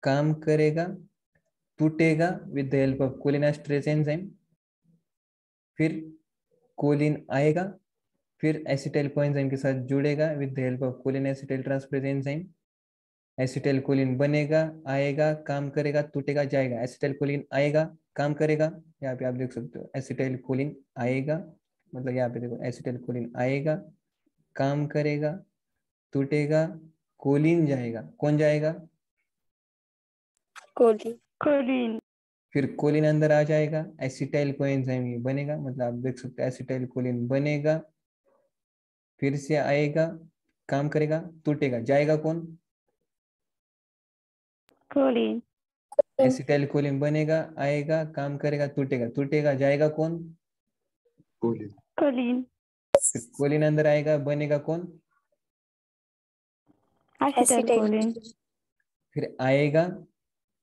Speaker 1: काम करेगा, टूटेगा with the help of cholinesterase enzyme, फिर कोलिन आएगा, फिर एसिटाइल कोएंजाइम के साथ जुड़ेगा with the help of choline acetyl transferase enzyme, acetyl choline बनेगा, आएगा, काम करेगा, टूटेगा, जाएगा. एसिटाइल कोलिन आएगा, काम करेगा, यहाँ पे आप देख सकते हो एसिटाइल कोलिन आएगा, मतलब यहाँ पे देखो एसिटाइल कोलिन आएगा, काम करेगा, टूटेगा, कोलिन जाएगा. कौन जाएगा?
Speaker 3: कोलिन.
Speaker 2: कोलिन.
Speaker 1: फिर कोलिन अंदर आ जाएगा, एसिटाइल कोएंजाइम ये बनेगा, मतलब आप देख सकते हो एसिटाइल कोलिन बनेगा, फिर से आएगा, काम करेगा, टूटेगा, जाएगा कौन?
Speaker 2: कोलिन.
Speaker 1: एसिटाइल कोलिन बनेगा, आएगा, काम करेगा, टूटेगा, टूटेगा, जाएगा कौन?
Speaker 4: कोलिन.
Speaker 2: कोलिन.
Speaker 1: फिर कोलिन अंदर आएगा, बनेगा कौन?
Speaker 2: ऍसिटाइल कोलिन.
Speaker 1: फिर आएगा,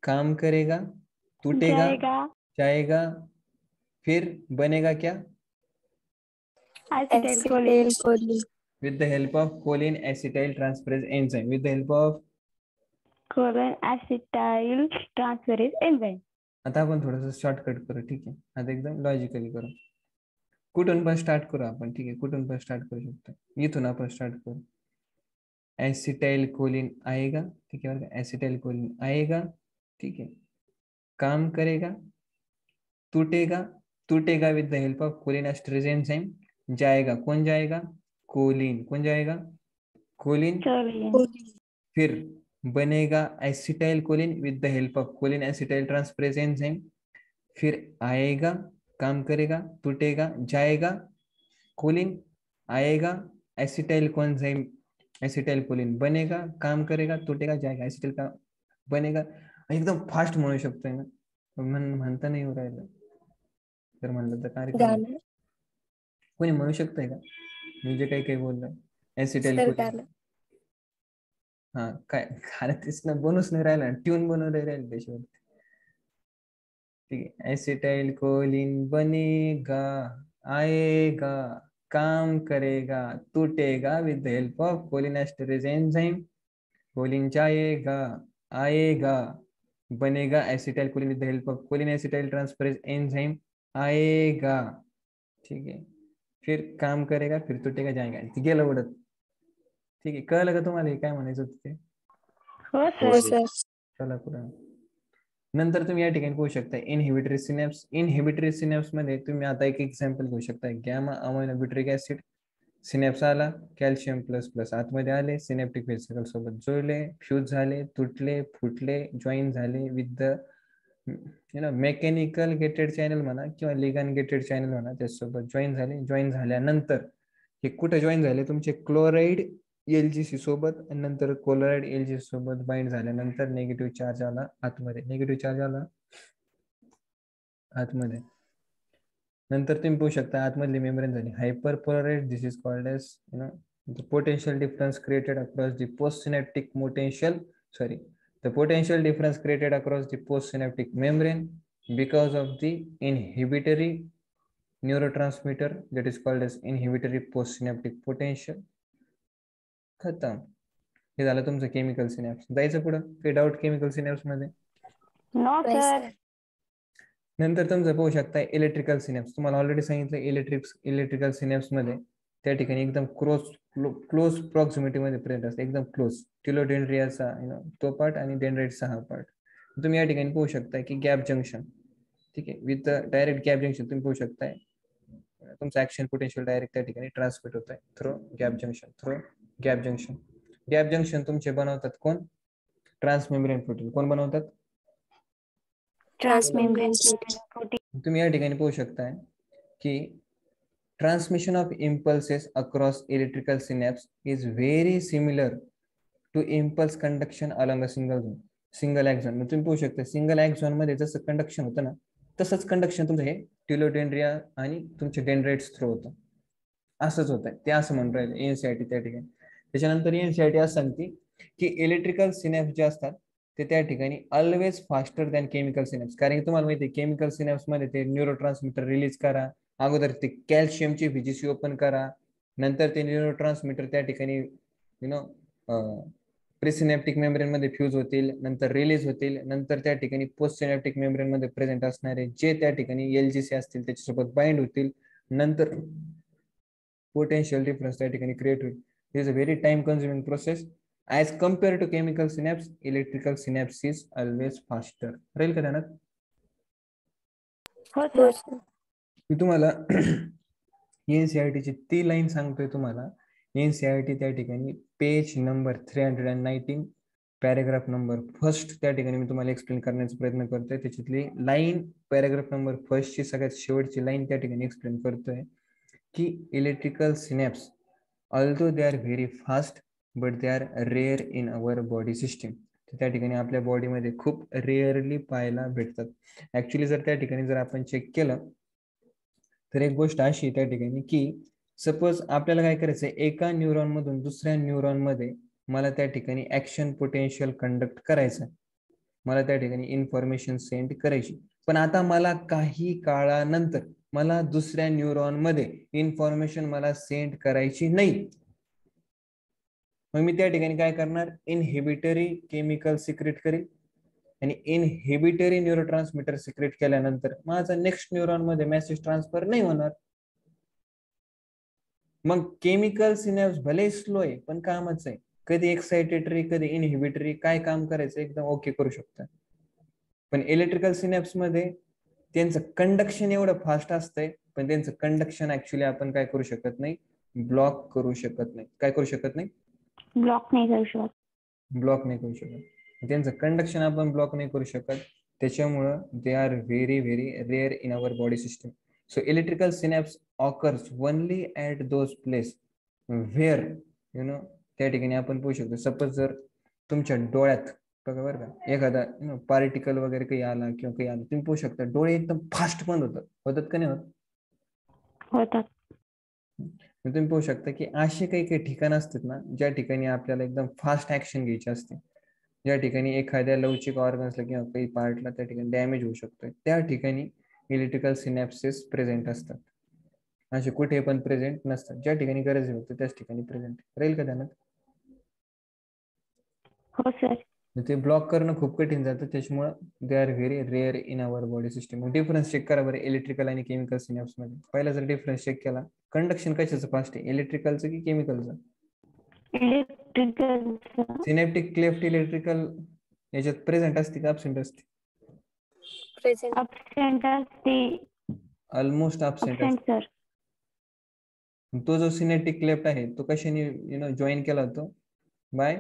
Speaker 1: काम करेगा, टूटेगा,
Speaker 2: जाएगा.
Speaker 1: जाएगा, फिर बनेगा क्या?
Speaker 2: Acetylcholine.
Speaker 3: Acetylcholine.
Speaker 1: With the help of choline acetyl transferase enzyme. With the help of
Speaker 2: choline acetyl transferase enzyme.
Speaker 1: आता आपण थोडंसं शॉर्टकट करू. ठीक आहे, आता एकदम लॉजिकली करू. कुठून पण स्टार्ट करू आपण. ठीक आहे, कुठून पण स्टार्ट करू शकतो. इथून आपण स्टार्ट करू. एसिटाइल कोलिन आएगा, ठीक है, एसिटाइल कोलिन आएगा, ठीक है, काम करेगा, टूटेगा, टूटेगा with the help of choline esterase enzyme, जाएगा, कौन जाएगा? कोलिन. कौन जाएगा? कोलिन. फिर बनेगा acetyl choline with the help of choline acetyl transferase enzyme, फिर आएगा, काम करेगा, टूटेगा, जाएगा, कोलिन आएगा, एसिटाइल कोएंजाइम, एसिटाइल कोलिन बनेगा, काम करेगा, टूटेगा, जाएगा, एसिटाइल का बनेगा. एकदम फास्ट म्हणू शकतोय ना, म्हणता नाही राहिलं तर म्हणलं तर कार्यक्रम कोणी म्हणू शकतंय का? म्हणजे काही काही बोललं एसिटाइल कोलिन. हा काय अरे तेच ना, बनूच नाही राहिला, ट्यून बनवून राहील त्याच्यावरती. ठीक है, एसिटाइल कोलिन बनेगा, आएगा, काम करेगा, टूटेगा with the help of choline esterase enzyme, choline जाएगा, आएगा, बनेगा acetyl choline with the help of choline acetyl transferase enzyme, आएगा, ठीक है, फिर काम करेगा, फिर टूटेगा, जाएगा, गेलं उडत. ठीक आहे, कळलं का तुम्हाला काय म्हणायचं होतं ते?
Speaker 2: हो सर.
Speaker 1: चला पुढे. नंतर तुम्ही या ठिकाणी पाहू शकता इनहिबिटरी सिनॅप्स. इनहिबिटरी सिनॅप्स मध्ये तुम्ही आता एक एक्झाम्पल घेऊ शकता. गॅमा अमायनो ब्युट्रिक ऍसिड सिनॅप्स आला, कॅल्शियम प्लस प्लस आतमध्ये आले, सिनॅप्टिक व्हेसिकल सोबत जोडले, फ्यूज झाले, तुटले, फुटले, जॉईन झाले with the mechanical gated channel म्हणा किंवा लिगन गेटेड चॅनल म्हणा, त्याच्यासोबत जॉईन झाले. जॉईन झाल्यानंतर हे कुठे जॉईन झाले? तुमचे क्लोराईड एलजीसी सोबत, आणि नंतर क्लोराईड एलजीसी सोबत बाइंड झाल्यानंतर निगेटिव्ह चार्ज आला आतमध्ये, निगेटिव्ह चार्ज आला आतमध्ये. नंतर तुम्ही पाहू शकता आतमधली मेम्ब्रेन झाली hyper polarise. This is called as The potential difference created across the postsynaptic the potential difference created across the postsynaptic membrane because of the inhibitory neurotransmitter that is called as inhibitory postsynaptic potential. खतम. हे झालं तुमचं केमिकल सिनॅप्स. जायचं पुढं काही डाऊट केमिकल सिनॅप्स मध्ये?
Speaker 2: नो
Speaker 3: नाही
Speaker 2: सर.
Speaker 3: सर.
Speaker 1: नंतर तुमचं पाहू शकता इलेक्ट्रिकल सिनॅप्स. तुम्हाला ऑलरेडी सांगितलं इलेक्ट्रिकल सिनॅप्स मध्ये त्या ठिकाणी एकदम क्लोज प्रॉक्सिमिटी मध्ये प्रेझेंट असते, एकदम क्लोज. टिलोडेंड्रियाचा तो पार्ट आणि डेंड्राइटचा हा पार्ट. तुम्ही या ठिकाणी पाहू शकता की गॅप जंक्शन, ठीक आहे, विथ डायरेक्ट गॅप जंक्शन तुम्ही पाहू शकताय. तुमचं ऍक्शन पोटेन्शियल डायरेक्ट त्या ठिकाणी ट्रान्समिट होत आहे through gap junction. Gap junction तुमचे बनवतात कोण? Transmembrane protein. कोण बनवतात?
Speaker 3: Transmembrane
Speaker 2: protein.
Speaker 1: तुम्ही या ठिकाणी पाहू शकताय की transmission of impulses across electrical synapse is very similar to impulse conduction along a single axon. तुम्ही पाहू शकता सिंगल ऍक्झॉन मध्ये जसं कंडक्शन होतं ना, तसंच कंडक्शन तुमचं हे टिलोडेंड्रिया आणि तुमचे डेंड्राइट्स थ्रू होतं. असंच होत आहे ते, असं म्हणून राहिले एनसीआरटी त्या ठिकाणी. त्याच्यानंतर एनसीआरटी असं सांगते की इलेक्ट्रिकल सिनॅप्स जे असतात ते त्या ठिकाणी always faster than chemical synapse. कारण की तुम्हाला माहिती आहे केमिकल सिनॅप्स मध्ये ते न्यूरोट्रान्समीटर रिलीज करा, अगोदर ते कॅल्शियमची व्हीजीसी ओपन करा, नंतर ते न्यूरोट्रान्समीटर त्या ठिकाणी प्रिसिनॅप्टिक मेम्ब्रेन मध्ये फ्यूज होतील, नंतर रिलीज होतील, नंतर त्या ठिकाणी पोस्ट सिनॅप्टिक मेम्ब्रेन मध्ये प्रेझेंट असणारे जे त्या ठिकाणी एलजीसी असतील त्याच्यासोबत बाइंड होतील, नंतर पोटेन्शियल डिफरन्स त्या ठिकाणी क्रिएट होईल. It is a very time consuming process. As compare to chemical synapse, electrical synapse is always faster. राहील का ध्यानात?
Speaker 2: हो
Speaker 3: हो
Speaker 2: सर.
Speaker 3: सर.
Speaker 1: मी तुम्हाला एनसीआरटी ची ती लाईन सांगतोय तुम्हाला. एनसीआरटी त्या ठिकाणी page number 319 paragraph number first त्या ठिकाणी मी तुम्हाला एक्सप्लेन करण्याचा प्रयत्न करतोय. त्याच्यातली लाईन पॅराग्राफ नंबर फर्स्ट ची सगळ्यात शेवटची लाईन त्या ठिकाणी एक्सप्लेन करतोय की electrical synapse although they are very fast but they R rare in our body system. त्या ठिकाणी आपल्या बॉडीमध्ये खूप रेअरली पाहायला भेटतात. ऍक्च्युली जर त्या ठिकाणी जर आपण चेक केलं तर एक गोष्ट अशी त्या ठिकाणी की सपोज आपल्याला काय करायचंय, एका न्यूरॉन मधून दुसऱ्या न्यूरॉन मध्ये मला त्या ठिकाणी ऍक्शन पोटेन्शियल कंडक्ट करायचं, मला त्या ठिकाणी इन्फॉर्मेशन सेंड करायची. पण आता मला काही काळानंतर मला दुसऱ्या न्यूरॉन मध्ये इन्फॉर्मेशन मला सेंड करायची नाही. मग मी त्या ठिकाणी काय करणार? इनहिबिटरी केमिकल सिक्रेट करेल आणि इनहिबिटरी न्यूरोट्रान्समीटर सिक्रेट केल्यानंतर माझा नेक्स्ट न्यूरॉन मध्ये मेसेज ट्रान्सफर नाही होणार. मग केमिकल सिनॅप्स भले स्लो आहे पण कामच आहे. कधी एक्साइटेटरी कधी इनहिबिटरी, काय काम करायचं एकदम ओके करू शकतात. पण इलेक्ट्रिकल सिनॅप्स मध्ये त्यांचं कंडक्शन एवढं फास्ट असतंय पण त्यांचं कंडक्शन ऍक्च्युली आपण काय करू शकत नाही, ब्लॉक करू शकत नाही. काय करू शकत नाही?
Speaker 2: ब्लॉक नाही करू शकत.
Speaker 1: ब्लॉक नाही करू शकत. त्यांचं कंडक्शन आपण ब्लॉक नाही करू शकत. त्याच्यामुळं दे are very very rare in our body system. So electrical synapse occurs only at those place where त्या ठिकाणी आपण पाहू शकतो. सपोज जर तुमच्या डोळ्यात बघा बरं का एखादा पार्टिकल वगैरे काही आला किंवा काही आलं, तुम्ही पाहू शकता डोळे एकदम फास्ट बंद होतात का नाही होत?
Speaker 2: होतात.
Speaker 1: तुम्ही पाहू शकता की असे काही काही ठिकाण असतात ना ज्या ठिकाणी आपल्याला एकदम फास्ट ऍक्शन घ्यायची असते, ज्या ठिकाणी एखाद्या लवचिक ऑर्गन्सला किंवा काही पार्टला त्या ठिकाणी डॅमेज होऊ शकतोय, त्या ठिकाणी इलेक्ट्रिकल सिनॅप्सेस प्रेझेंट असतात. असे कुठे पण प्रेझेंट नसतात. ज्या ठिकाणी गरज होते त्याच ठिकाणी प्रेझेंट राहील का ध्यानात?
Speaker 2: हो सर.
Speaker 1: ते ब्लॉक करणं खूप कठीण जातं. त्याच्यामुळे they are very rare in our body system. Difference check करा बरं इलेक्ट्रिकल आणि केमिकल सिनॅप्स मध्ये. पहिला जर डिफरन्स चेक केला, कंडक्शन कशाचं फास्ट आहे, इलेक्ट्रिकलचं की केमिकलचं?
Speaker 2: इलेक्ट्रिकल.
Speaker 1: सिनॅप्टिक क्लेफ्ट इलेक्ट्रिकल याच्यात प्रेझेंट असते का अब्सेंट असते?
Speaker 3: प्रेझेंट.
Speaker 2: अब्सेंट असते.
Speaker 1: ऑलमोस्ट अब्सेंट
Speaker 2: अब्सेंट
Speaker 1: असते.
Speaker 2: सर.
Speaker 1: तो जो सिनेप्टिक क्लेफ्ट आहे तो कशाने जॉईन केला होतो? By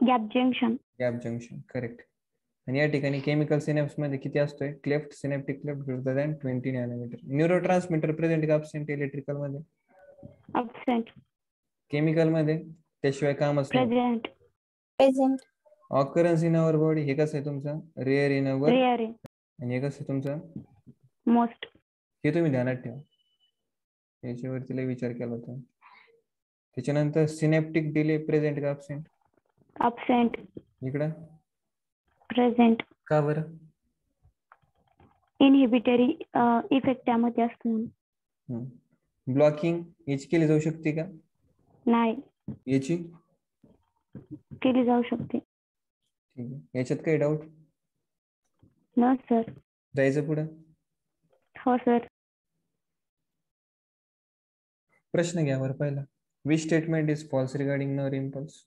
Speaker 2: gap junction.
Speaker 1: Gap junction. Correct. आणि या ठिकाणी केमिकल सिनॅप्स मध्ये किती असतोय cleft? Synaptic cleft greater than 20 nanometre. Neurotransmitter present का अब्सेंट इलेक्ट्रिकल मध्ये?
Speaker 2: अब्सेंट.
Speaker 1: केमिकल मध्ये त्याशिवाय कामच नाही.
Speaker 2: Present.
Speaker 3: Present.
Speaker 1: Occurrence in our body हे कसं आहे तुमचं? Rare in our.
Speaker 2: रेअर आहे.
Speaker 1: आणि हे कसं आहे तुमचं?
Speaker 2: मोस्ट.
Speaker 1: हे तुम्ही ध्यानात ठेवा. याच्यावरती लय विचार केला होता. त्याच्यानंतर सिनेप्टिक डिले प्रेझेंट का अबसेंट?
Speaker 2: absent,
Speaker 1: इकडं
Speaker 2: present,
Speaker 1: का बरं?
Speaker 2: inhibitory effect त्यामध्ये असतो म्हणून.
Speaker 1: ब्लॉकिंग याची केली जाऊ शकते का?
Speaker 2: नाही
Speaker 1: याची?
Speaker 2: केली जाऊ शकते.
Speaker 1: ठीक आहे. याच्यात काही डाऊट?
Speaker 2: न सर.
Speaker 1: जायचं पुढं.
Speaker 2: हो सर.
Speaker 1: प्रश्न घ्या बरं पहिला. Which statement is false regarding nerve impulse?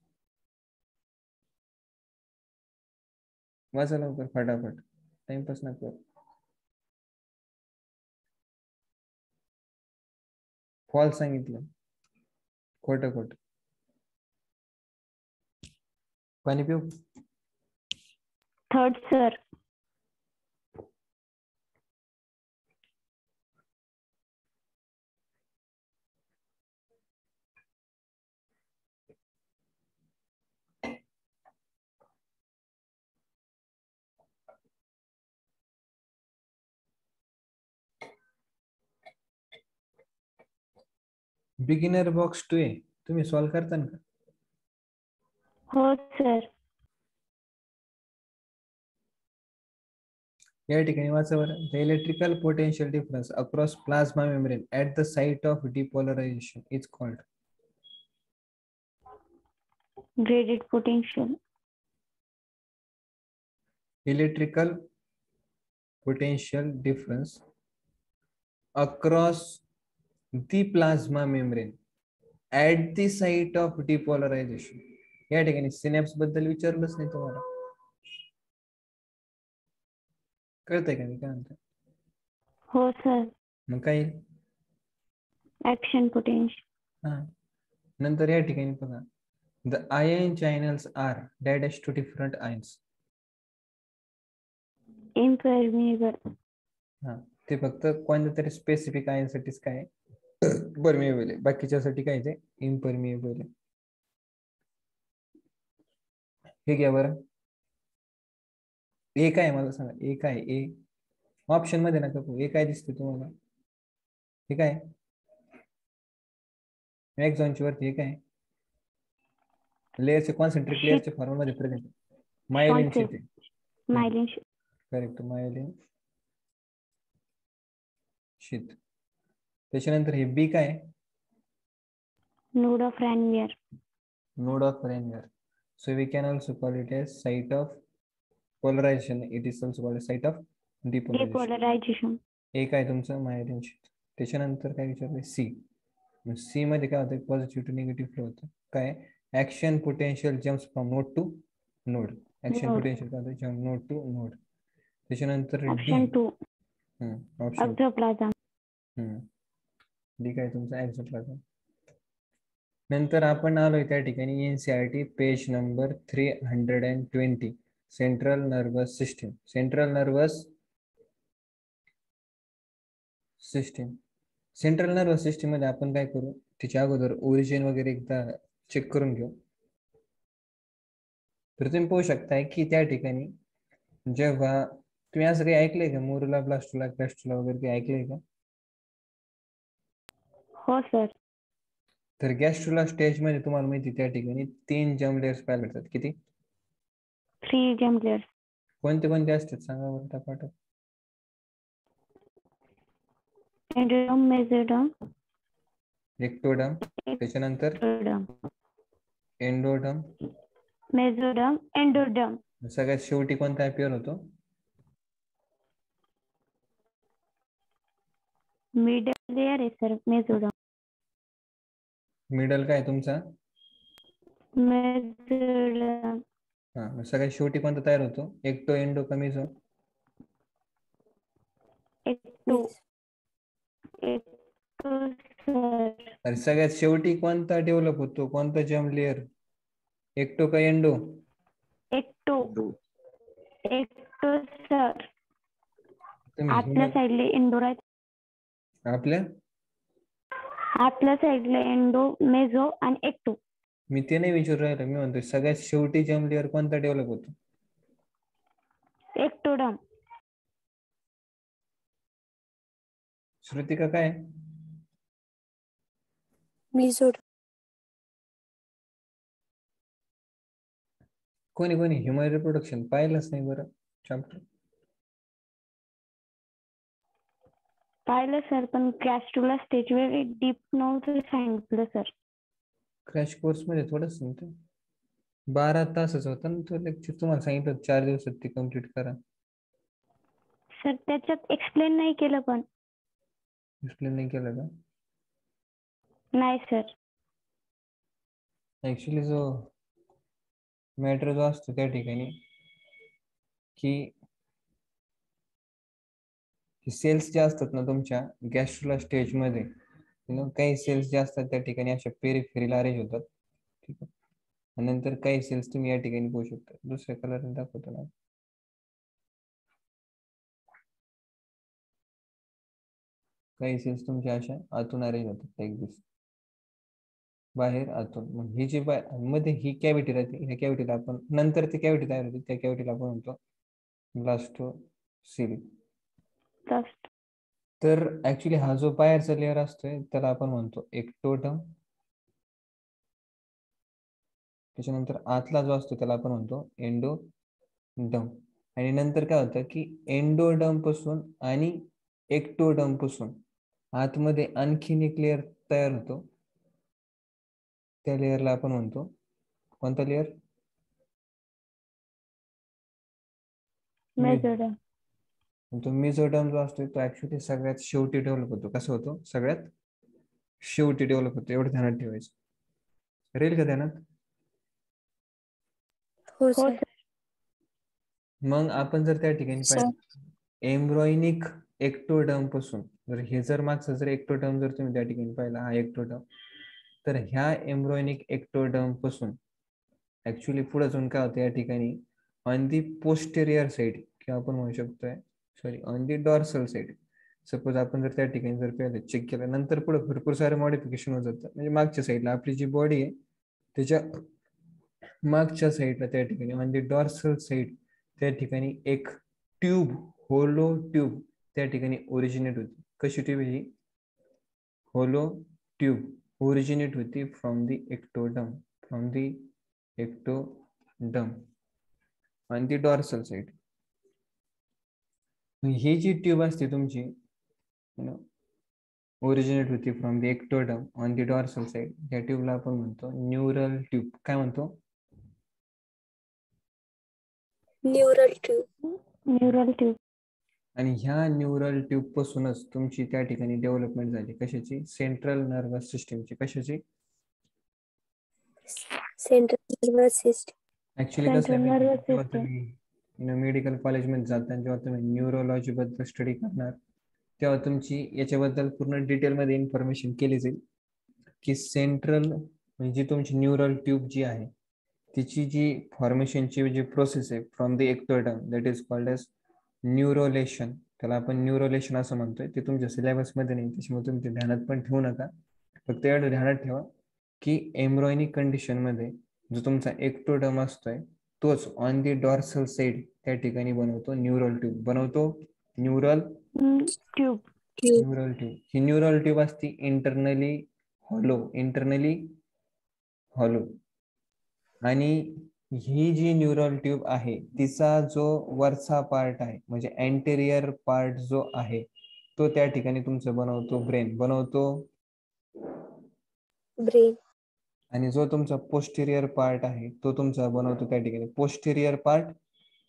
Speaker 1: वाचा लवकर फटाफट, टाइमपास नको. फॉल्स सांगितलं, खोटं खोटं. पाणी पिऊ?
Speaker 2: Third sir.
Speaker 1: बिगिनर बॉक्स 2 आहे, तुम्ही सॉल्व्ह करता का?
Speaker 2: हो सर.
Speaker 1: या ठिकाणी वाचा बरं. The electrical potential difference across plasma membrane at the site of depolarisation is called.
Speaker 2: Graded potential.
Speaker 1: Electrical potential difference across the plasma membrane at the site of depolarization. या ठिकाणी सिनॅप्स बद्दल विचारलंच नाही तुम्हाला. कळतंय का मी काय म्हणतो?
Speaker 2: हो सर.
Speaker 1: मग काय?
Speaker 2: Action potential.
Speaker 1: हा, नंतर या ठिकाणी बघा. The ion channels are dash to different ions.
Speaker 2: Impermeable.
Speaker 1: हा, ते फक्त कोणत्या तरी स्पेसिफिक आयन साठीच काय परमिएबल आहे, बाकीच्यासाठी काय ते इम्परमिएबल आहे. हे घ्या बरं. ए काय मला सांगा, ए काय? ए ऑप्शन मध्ये नका बघू. ए काय दिसते तुम्हाला? हे काय? एक्झॉनची वरती हे काय? लेअरचे कॉन्सन्ट्रेट लेअरच्या फॉर्म मध्ये प्रेझेंट. मायलिन शीट आहे.
Speaker 2: Myelin sheath.
Speaker 1: करेक्ट, मायलिन शीट. त्याच्यानंतर हे बी काय?
Speaker 2: Node of Ranvier.
Speaker 1: Node of Ranvier. So we can also call it as site of polarisation. It is also called site of depolarisation.
Speaker 2: Depolarization.
Speaker 1: A काय तुमचं? Myelin sheath. त्याच्यानंतर काय विचारलंय? सी. सी मध्ये काय होतं? पॉझिटिव्ह टू निगेटिव्ह फ्लो होतं. काय? Action potential jumps from node to node. Action
Speaker 2: Node.
Speaker 1: Potential काय होतं? Jump node to node. त्याच्यानंतर D.
Speaker 2: Option 2.
Speaker 1: Option
Speaker 2: Exoplasm.
Speaker 1: D काय तुमचा? एक्झोप्लाझम. नंतर आपण आलोय त्या ठिकाणी NCERT page number 320. Central nervous system. Central nervous system. Central nervous system मध्ये आपण काय करू? तिच्या अगोदर ओरिजिन वगैरे एकदा चेक करून घेऊ. तर तुम्ही पाहू शकताय की त्या ठिकाणी जेव्हा तुम्ही असं काही ऐकलंय का? मोरुला, ब्लास्टुला, क्रॅस्टुला वगैरे काही ऐकलंय का?
Speaker 2: हो सर.
Speaker 1: तर गॅस्ट्रुला स्टेज मध्ये तुम्हाला माहिती त्या ठिकाणी 3 जर्म लेयर्स पाहायला भेटतात. किती?
Speaker 2: 3 germ layers.
Speaker 1: कोणते कोणते असतात सांगा बरं त्यापाठ.
Speaker 2: Endoderm, mesoderm,
Speaker 1: एक्टोडम, त्याच्यानंतर
Speaker 2: ectoderm.
Speaker 1: एंडोडम,
Speaker 2: Mesoderm, endoderm.
Speaker 1: सगळ्यात शेवटी कोणता अपियर होतो?
Speaker 2: Middle layer आहे सर mesoderm.
Speaker 1: मिडल काय तुमचा?
Speaker 2: Mesoderm.
Speaker 1: हा, मग सगळ्यात शेवटी कोणता तयार होतो? एक्टो, एंडो का मेसो?
Speaker 2: Ecto. Ecto sir.
Speaker 1: अरे सगळ्यात शेवटी कोणता डेव्हलप होतो? कोणता जर्म लेअर? एक्टो का एंडो?
Speaker 2: Ecto.
Speaker 4: दो.
Speaker 2: Ecto sir.
Speaker 1: तुम्ही
Speaker 2: आतल्या साईडला एंडो राहत.
Speaker 1: आपल्या
Speaker 2: आतल्या साईडला एंडो, मेझो आणि एक्टो.
Speaker 1: मी ते नाही विचारू राहिलो. मी म्हणतोय सगळ्यात शेवटी जर्म लेअर कोणता डेव्हलप होतो?
Speaker 2: एक्टोडर्म.
Speaker 1: श्रुतिका काय?
Speaker 3: Mesoderm.
Speaker 1: कोणी कोणी ह्युमन रिप्रोडक्शन पाहिलंच नाही बरं चॅप्टर.
Speaker 2: पाहिलं सर, पण गॅस्ट्रोला स्टेजवर डीप नव्हतं सांगितलं सर.
Speaker 1: क्रॅश कोर्स मध्ये थोडंच नव्हतं. 12 तासच होता ना तो लेक्चर. तुम्हाला सांगितलं 4 दिवसात ते कम्प्लीट करा.
Speaker 2: सर त्याच्यात एक्सप्लेन नाही केलं पण.
Speaker 1: एक्सप्लेन नाही केलं का?
Speaker 2: नाही सर.
Speaker 1: ऍक्च्युली जो मॅटर जो असतो त्या ठिकाणी की सेल्स जे असतात ना तुमच्या गॅस्ट्रोला स्टेज मध्ये, काही सेल्स जे असतात त्या ठिकाणी अशा पेरिफेरीला अरेंज होतात. ठीक आहे. आणि नंतर काही सेल्स तुम्ही या ठिकाणी पाहू शकता. दुसऱ्या कलरने दाखवतो ना. काही सेल्स तुमच्या अशा आतून अरेंज होतात एक दिवस, बाहेर आतून. मग ही जी मध्ये ही कॅव्हिटी राहते, ह्या कॅव्हिटीला आपण नंतर ती कॅव्हिटी तयार होते, त्या कॅव्हिटीला आपण म्हणतो ब्लास्टोसिल. तर ऍक्च्युली हा जो बाहेरचा लेअर असतोय त्याला आपण म्हणतो एक्टोडर्म. त्याच्यानंतर आतला जो असतो त्याला आपण म्हणतो एंडोडर्म. आणि नंतर काय होतं की एंडोडर्म पासून आणि एक्टोडर्म पासून आतमध्ये आणखीन एक लेअर तयार होतो. त्या लेअरला आपण म्हणतो कोणता लेअर?
Speaker 2: मेसोडर्म.
Speaker 1: तो मेसोडर्म जो असतो तो ऍक्च्युली सगळ्यात शेवटी डेव्हलप होतो. कसं होतो? सगळ्यात शेवटी डेव्हलप होतो. एवढं ध्यानात ठेवायचं. राहील का ध्यानात?
Speaker 3: हो
Speaker 2: हो
Speaker 3: सर.
Speaker 2: सर.
Speaker 1: मग आपण जर त्या ठिकाणी
Speaker 3: सर.
Speaker 1: पाहिलं एम्ब्रॉयनिक एक्टोडर्म पासून, जर हे जर मागचं जर एक्टोडर्म जर तुम्ही त्या ठिकाणी पाहिला, हा एक्टोडर्म, तर ह्या एम्ब्रॉयनिक एक्टोडर्म पासून ऍक्च्युली पुढे जाऊन काय होतं या ठिकाणी ऑन दी पोस्टेरियर साइड, किंवा आपण म्हणू शकतोय sorry on the dorsal side. Suppose आपण जर त्या ठिकाणी जर पाहिलं, चेक केलं, नंतर पुढे भरपूर सारे मॉडिफिकेशन होत जातात. म्हणजे मागच्या साईडला आपली जी बॉडी आहे त्याच्या मागच्या साईडला त्या ठिकाणी ऑन दी डॉर्सल साइड त्या ठिकाणी एक ट्यूब, होलो ट्यूब त्या ठिकाणी ओरिजिनेट होती. कशी ट्यूब ही? होलो ट्यूब ओरिजिनेट होती from the ectoderm, from the ectoderm on the dorsal side. ही जी ट्यूब असते तुमची ओरिजिनेट होती from the ectoderm on the dorsal side, या ट्यूबला आपण म्हणतो न्यूरल ट्यूब. काय म्हणतो?
Speaker 3: Neural tube.
Speaker 2: Neural tube.
Speaker 1: आणि ह्या न्यूरल ट्यूब पासूनच तुमची त्या ठिकाणी डेव्हलपमेंट झाली. कशाची? सेंट्रल नर्वस सिस्टीमची. कशाची?
Speaker 3: Central nervous system.
Speaker 1: ऍक्च्युली कसं आहे, जेव्हा तुम्ही मेडिकल कॉलेजमध्ये जाता, जेव्हा तुम्ही न्यूरोलॉजी बद्दल स्टडी करणार, तेव्हा तुमची याच्याबद्दल पूर्ण डिटेलमध्ये इन्फॉर्मेशन केली जाईल की सेंट्रल म्हणजे तुमची न्यूरल ट्यूब जी आहे तिची जी फॉर्मेशनची जी प्रोसेस आहे from the ectoderm, that is called as neurulation. त्याला आपण न्यूरोलेशन असं म्हणतोय. ते तुमच्या सिलेबसमध्ये नाही, त्याच्यामुळे तुम्ही ते ध्यानात पण ठेवू नका. फक्त एवढं ध्यानात ठेवा की एम्ब्रॉयनिक कंडिशन मध्ये जो तुमचा एक्टोडर्म असतोय तोच ऑन दी डॉर्सल साइड त्या ठिकाणी बनवतो न्यूरल ट्यूब. बनवतो न्यूरल
Speaker 2: ट्यूब.
Speaker 1: Neural tube. ही न्यूरल ट्यूब असती इंटरनली हॉलो. आणि ही जी न्यूरल ट्यूब आहे तिचा जो वरचा पार्ट आहे म्हणजे अँटेरियर पार्ट जो आहे तो त्या ठिकाणी तुमचं बनवतो ब्रेन. बनवतो
Speaker 3: ब्रेन.
Speaker 1: आणि जो तुमचा पोस्टेरियर पार्ट आहे तो तुमचा बनवतो त्या ठिकाणी पोस्टेरियर पार्ट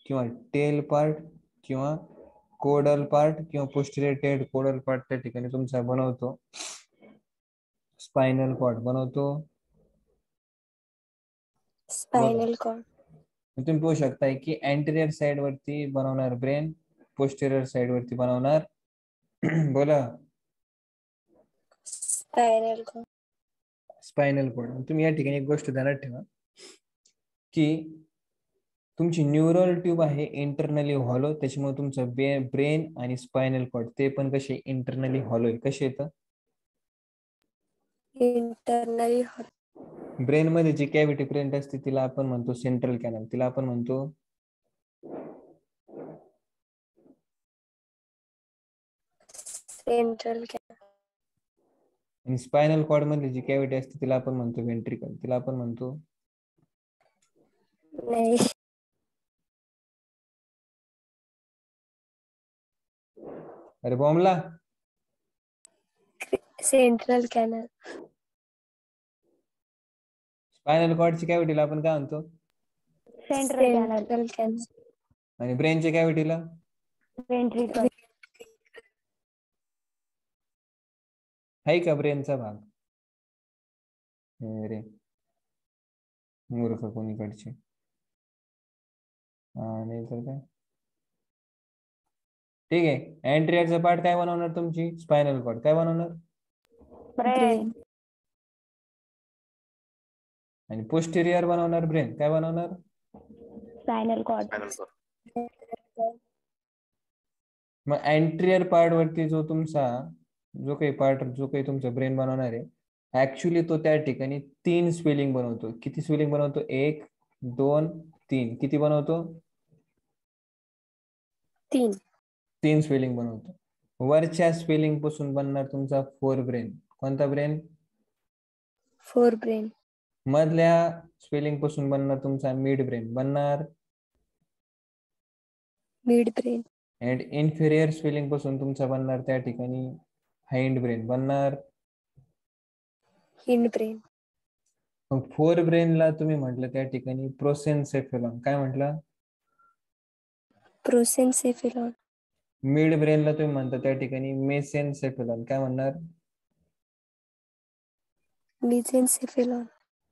Speaker 1: किंवा टेल पार्ट किंवा कोडल पार्ट किंवा पोस्टेरियर टेल कोडल पार्ट त्या ठिकाणी तुमचा बनवतो स्पायनल कॉर्ड. बनवतो
Speaker 3: स्पायनल कॉर्ड.
Speaker 1: तुम्ही पाहू शकताय की अँटेरियर साइड वरती बनवणार ब्रेन, पोस्टेरियर साइड वरती बनवणार बोला
Speaker 3: स्पायनल कॉर्ड.
Speaker 1: Spinal cord. तुम्ही या ठिकाणी एक गोष्ट ध्यानात ठेवा की तुमची न्यूरल ट्यूब आहे इंटरनली हॉलो, त्याच्यामुळे तुमचं ब्रेन आणि स्पायनल कॉर्ड ते पण कसे इंटरनली हॉलो आहे. कसे येतं?
Speaker 3: इंटरनली.
Speaker 1: ब्रेन मध्ये जी कॅव्हिटी प्रेझेंट असते तिला आपण म्हणतो सेंट्रल कॅनल. तिला आपण म्हणतो
Speaker 3: सेंट्रल कॅनल.
Speaker 1: आणि स्पायनल कॉर्ड मध्ये जी कॅव्हिटी असते तिला आपण म्हणतो वेंट्रिकल. तिला आपण म्हणतो
Speaker 3: नाही.
Speaker 1: अरे बॉम्बला.
Speaker 3: Central canal.
Speaker 1: स्पायनल कॉर्डची कॅव्हिटीला आपण काय म्हणतो?
Speaker 2: Central canal.
Speaker 3: Central canal.
Speaker 1: आणि ब्रेनच्या कॅव्हिटीला?
Speaker 2: वेंट्रिकल.
Speaker 1: आहे का ब्रेनचा भाग? अरे मूर्ख कोणीकडचे. नाही तर काय. ठीक आहे. अँटेरियरचा पार्ट काय बनवणार तुमची? Spinal cord. काय बनवणार?
Speaker 2: ब्रेन.
Speaker 1: आणि पोस्टेरियर बनवणार ब्रेन. काय बनवणार?
Speaker 2: Spinal cord.
Speaker 1: मग अँटेरियर पार्ट वरती जो काही तुमचा ब्रेन बनवणार आहे, ऍक्च्युली तो त्या ठिकाणी 3 स्पेलिंग बनवतो. किती स्पेलिंग बनवतो? 1 2 3. किती बनवतो? 3 स्पेलिंग बनवतो. वरच्या स्पेलिंग पासून बनणार तुमचा फोर ब्रेन. कोणता ब्रेन?
Speaker 3: Fore brain.
Speaker 1: मधल्या स्पेलिंग पासून बनणार तुमचा मिड ब्रेन. बनणार
Speaker 3: mid brain.
Speaker 1: And inferior spelling पासून तुमचा बनणार त्या ठिकाणी हाइंड ब्रेन. बनणार
Speaker 3: हिंड ब्रेन.
Speaker 1: मग फोर ब्रेनला तुम्ही म्हटलं त्या ठिकाणी प्रोसेन्सेफेलॉन. काय म्हटलं?
Speaker 3: प्रोसेन्सेफेलॉन.
Speaker 1: मिड ब्रेनला तुम्ही म्हणता त्या ठिकाणी मेसेन्सेफेलॉन. काय म्हणणार?
Speaker 3: मिझेन्सेफेलॉन.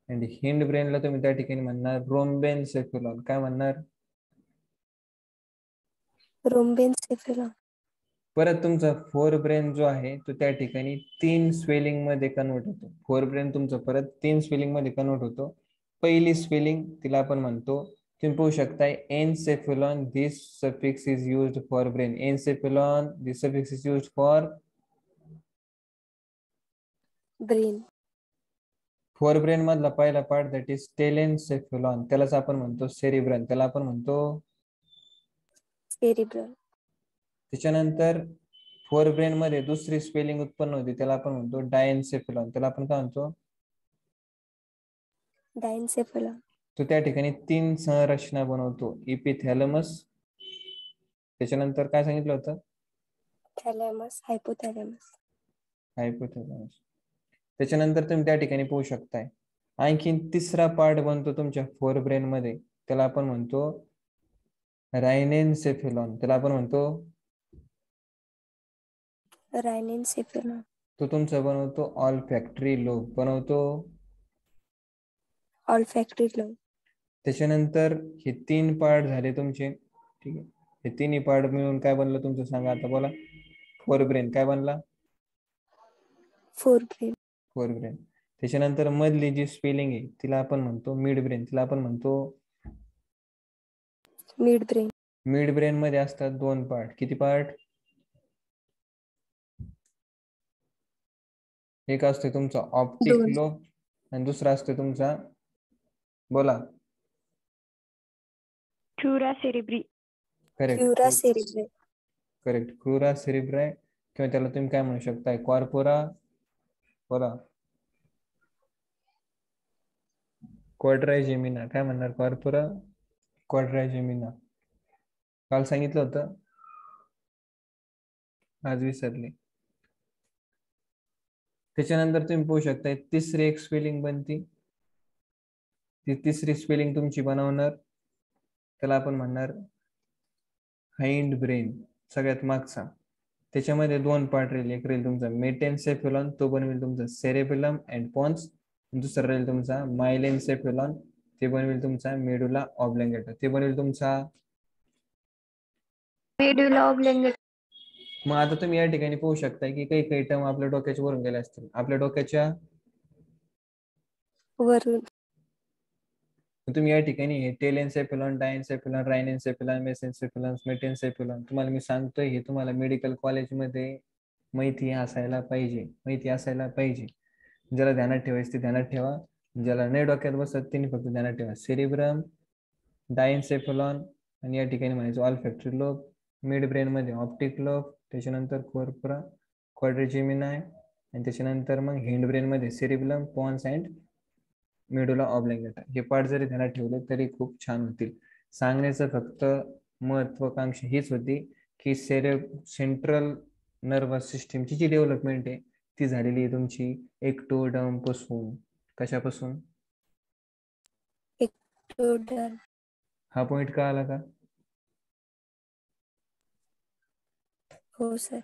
Speaker 1: आणि हिंड ब्रेनला तुम्ही त्या ठिकाणी म्हणणार रोम्बेनसेफेलॉन. काय म्हणणार?
Speaker 3: रोम्बेन्सेफेलॉन.
Speaker 1: परत तुमचा फोर ब्रेन जो आहे तो त्या ठिकाणी 3 स्पेलिंग मध्ये कन्वर्ट होतो. फोर ब्रेन तुमचं परत 3 स्पेलिंग मध्ये कन्वर्ट होतो. पहिली स्पेलिंग तिला आपण म्हणतो, तुम्ही पाहू शकताय, encephalon. This suffix is used for brain. Encephalon, this suffix is used for
Speaker 3: brain.
Speaker 1: Forebrain मधला पहिला पार्ट दॅट इज टेलेनसेफेलॉन. त्यालाच आपण म्हणतो सेरिब्रम. त्याला आपण म्हणतो
Speaker 3: सेरिब्रम.
Speaker 1: त्याच्यानंतर फोर ब्रेन मध्ये दुसरी स्पेलिंग उत्पन्न होती, त्याला आपण म्हणतो डायनसेफेलॉन. त्याला आपण काय म्हणतो?
Speaker 3: डायनसेफेलॉन.
Speaker 1: तो त्या ठिकाणी 3 संरचना बनवतो. इपिथॅलमस, त्याच्यानंतर काय सांगितलं होतं?
Speaker 3: थॅलॅमस, हायपोथॅलॅमस.
Speaker 1: हायपोथॅलमस. त्याच्यानंतर तुम्ही त्या ठिकाणी पाहू शकताय आणखीन तिसरा पार्ट बनतो तुमच्या फोर ब्रेन मध्ये, त्याला आपण म्हणतो रायनेनसेफेलॉन. त्याला आपण म्हणतो
Speaker 3: रायनेनसेफेलॉन.
Speaker 1: तो तुमचा बनवतो ऑल्फॅक्टरी लोब. बनवतो
Speaker 3: ऑल्फॅक्टरी लोब.
Speaker 1: त्याच्यानंतर हे 3 पार्ट झाले तुमचे. ठीक आहे. हे तिन्ही पार्ट मिळून काय बनलं तुमचं? सांगा आता, बोला. फोर ब्रेन काय बनला?
Speaker 3: Fore brain.
Speaker 1: Fore brain. त्याच्यानंतर मधली जी स्पेलिंग आहे तिला आपण म्हणतो मिड ब्रेन. तिला आपण म्हणतो
Speaker 3: मिड ब्रेन.
Speaker 1: मिड ब्रेन मध्ये असतात 2 पार्ट. किती पार्ट? एक असतो तुमचा ऑप्टिक
Speaker 3: 2.
Speaker 1: लोब आणि दुसरा असतो तुमचा, बोला.
Speaker 2: क्युरा सेरिब्री.
Speaker 1: करेक्ट.
Speaker 3: क्युरा सेरिब्रे.
Speaker 1: करेक्ट. क्रुरा सेरिब्राय, किंवा त्याला तुम्ही काय म्हणू शकताय? कॉर्पोरा, बोला. क्वाड्रायजेमिना. काय म्हणणार? कॉर्पोरा क्वाड्रायजेमिना. काल सांगितलं होतं, आज विसरले. त्याच्यानंतर तुम्ही पाहू शकता तिसरी एक स्पेलिंग बनती. ती तिसरी स्पेलिंग तुमची बनवणार, त्याला आपण म्हणणार हाइंड ब्रेन, सगळ्यात मागचा. त्याच्यामध्ये 2 पार्ट राहील. एक राहील तुमचा मेटेनसेफेलॉन, तो बनवेल तुमचा सेरेबेलम अँड पॉन्स. दुसरा राहील तुमचा मायलेनसेफेलॉन, ते बनवेल तुमचा मेडुला ऑब्लॉंगेटा. ते बनवेल तुमचा
Speaker 2: मेडुला ऑब्लॉंगेटा.
Speaker 1: मग आता तुम्ही या ठिकाणी पाहू शकता की काही काही टर्म आपल्या डोक्याच्या वरून गेल्या असतील. आपल्या डोक्याच्या
Speaker 3: वरून.
Speaker 1: तुम्ही या ठिकाणी हे टेलेनसेफेलॉन, डायनसेफेलॉन, रायनेनसेफेलॉन, मेसेनसेफेलॉन, मेटेनसेफेलॉन तुम्हाला मी सांगतोय, हे तुम्हाला मेडिकल कॉलेजमध्ये माहिती असायला पाहिजे. ज्याला ध्यानात ठेवायचं ते ध्यानात ठेवा, ज्याला नाही डोक्यात बसत त्यांनी फक्त ध्यानात ठेवा. सेरिब्रम, डायनसेफेलॉन, आणि या ठिकाणी म्हणायचं ऑल्फॅक्टरी लोब. मिड ब्रेन मध्ये ऑप्टिक लोब, त्याच्यानंतर कॉर्पोरा क्वाड्रिजेमिनाय, आणि त्याच्यानंतर मग हिंड ब्रेन मध्ये सेरिबेलम, पॉन्स अँड मेडुला ऑब्लॉंगेटा. हे पार्ट जरी ध्यानात ठेवले तरी खूप छान होतील. सांगण्याचं फक्त महत्वाकांक्षा हीच होती की सेंट्रल नर्वस सिस्टीमची जी डेव्हलपमेंट आहे ती झालेली आहे तुमची एक्टोडर्म पासून. कशापासून?
Speaker 3: एक्टोडर्म.
Speaker 1: हा पॉइंट का आला का?
Speaker 3: हो सर.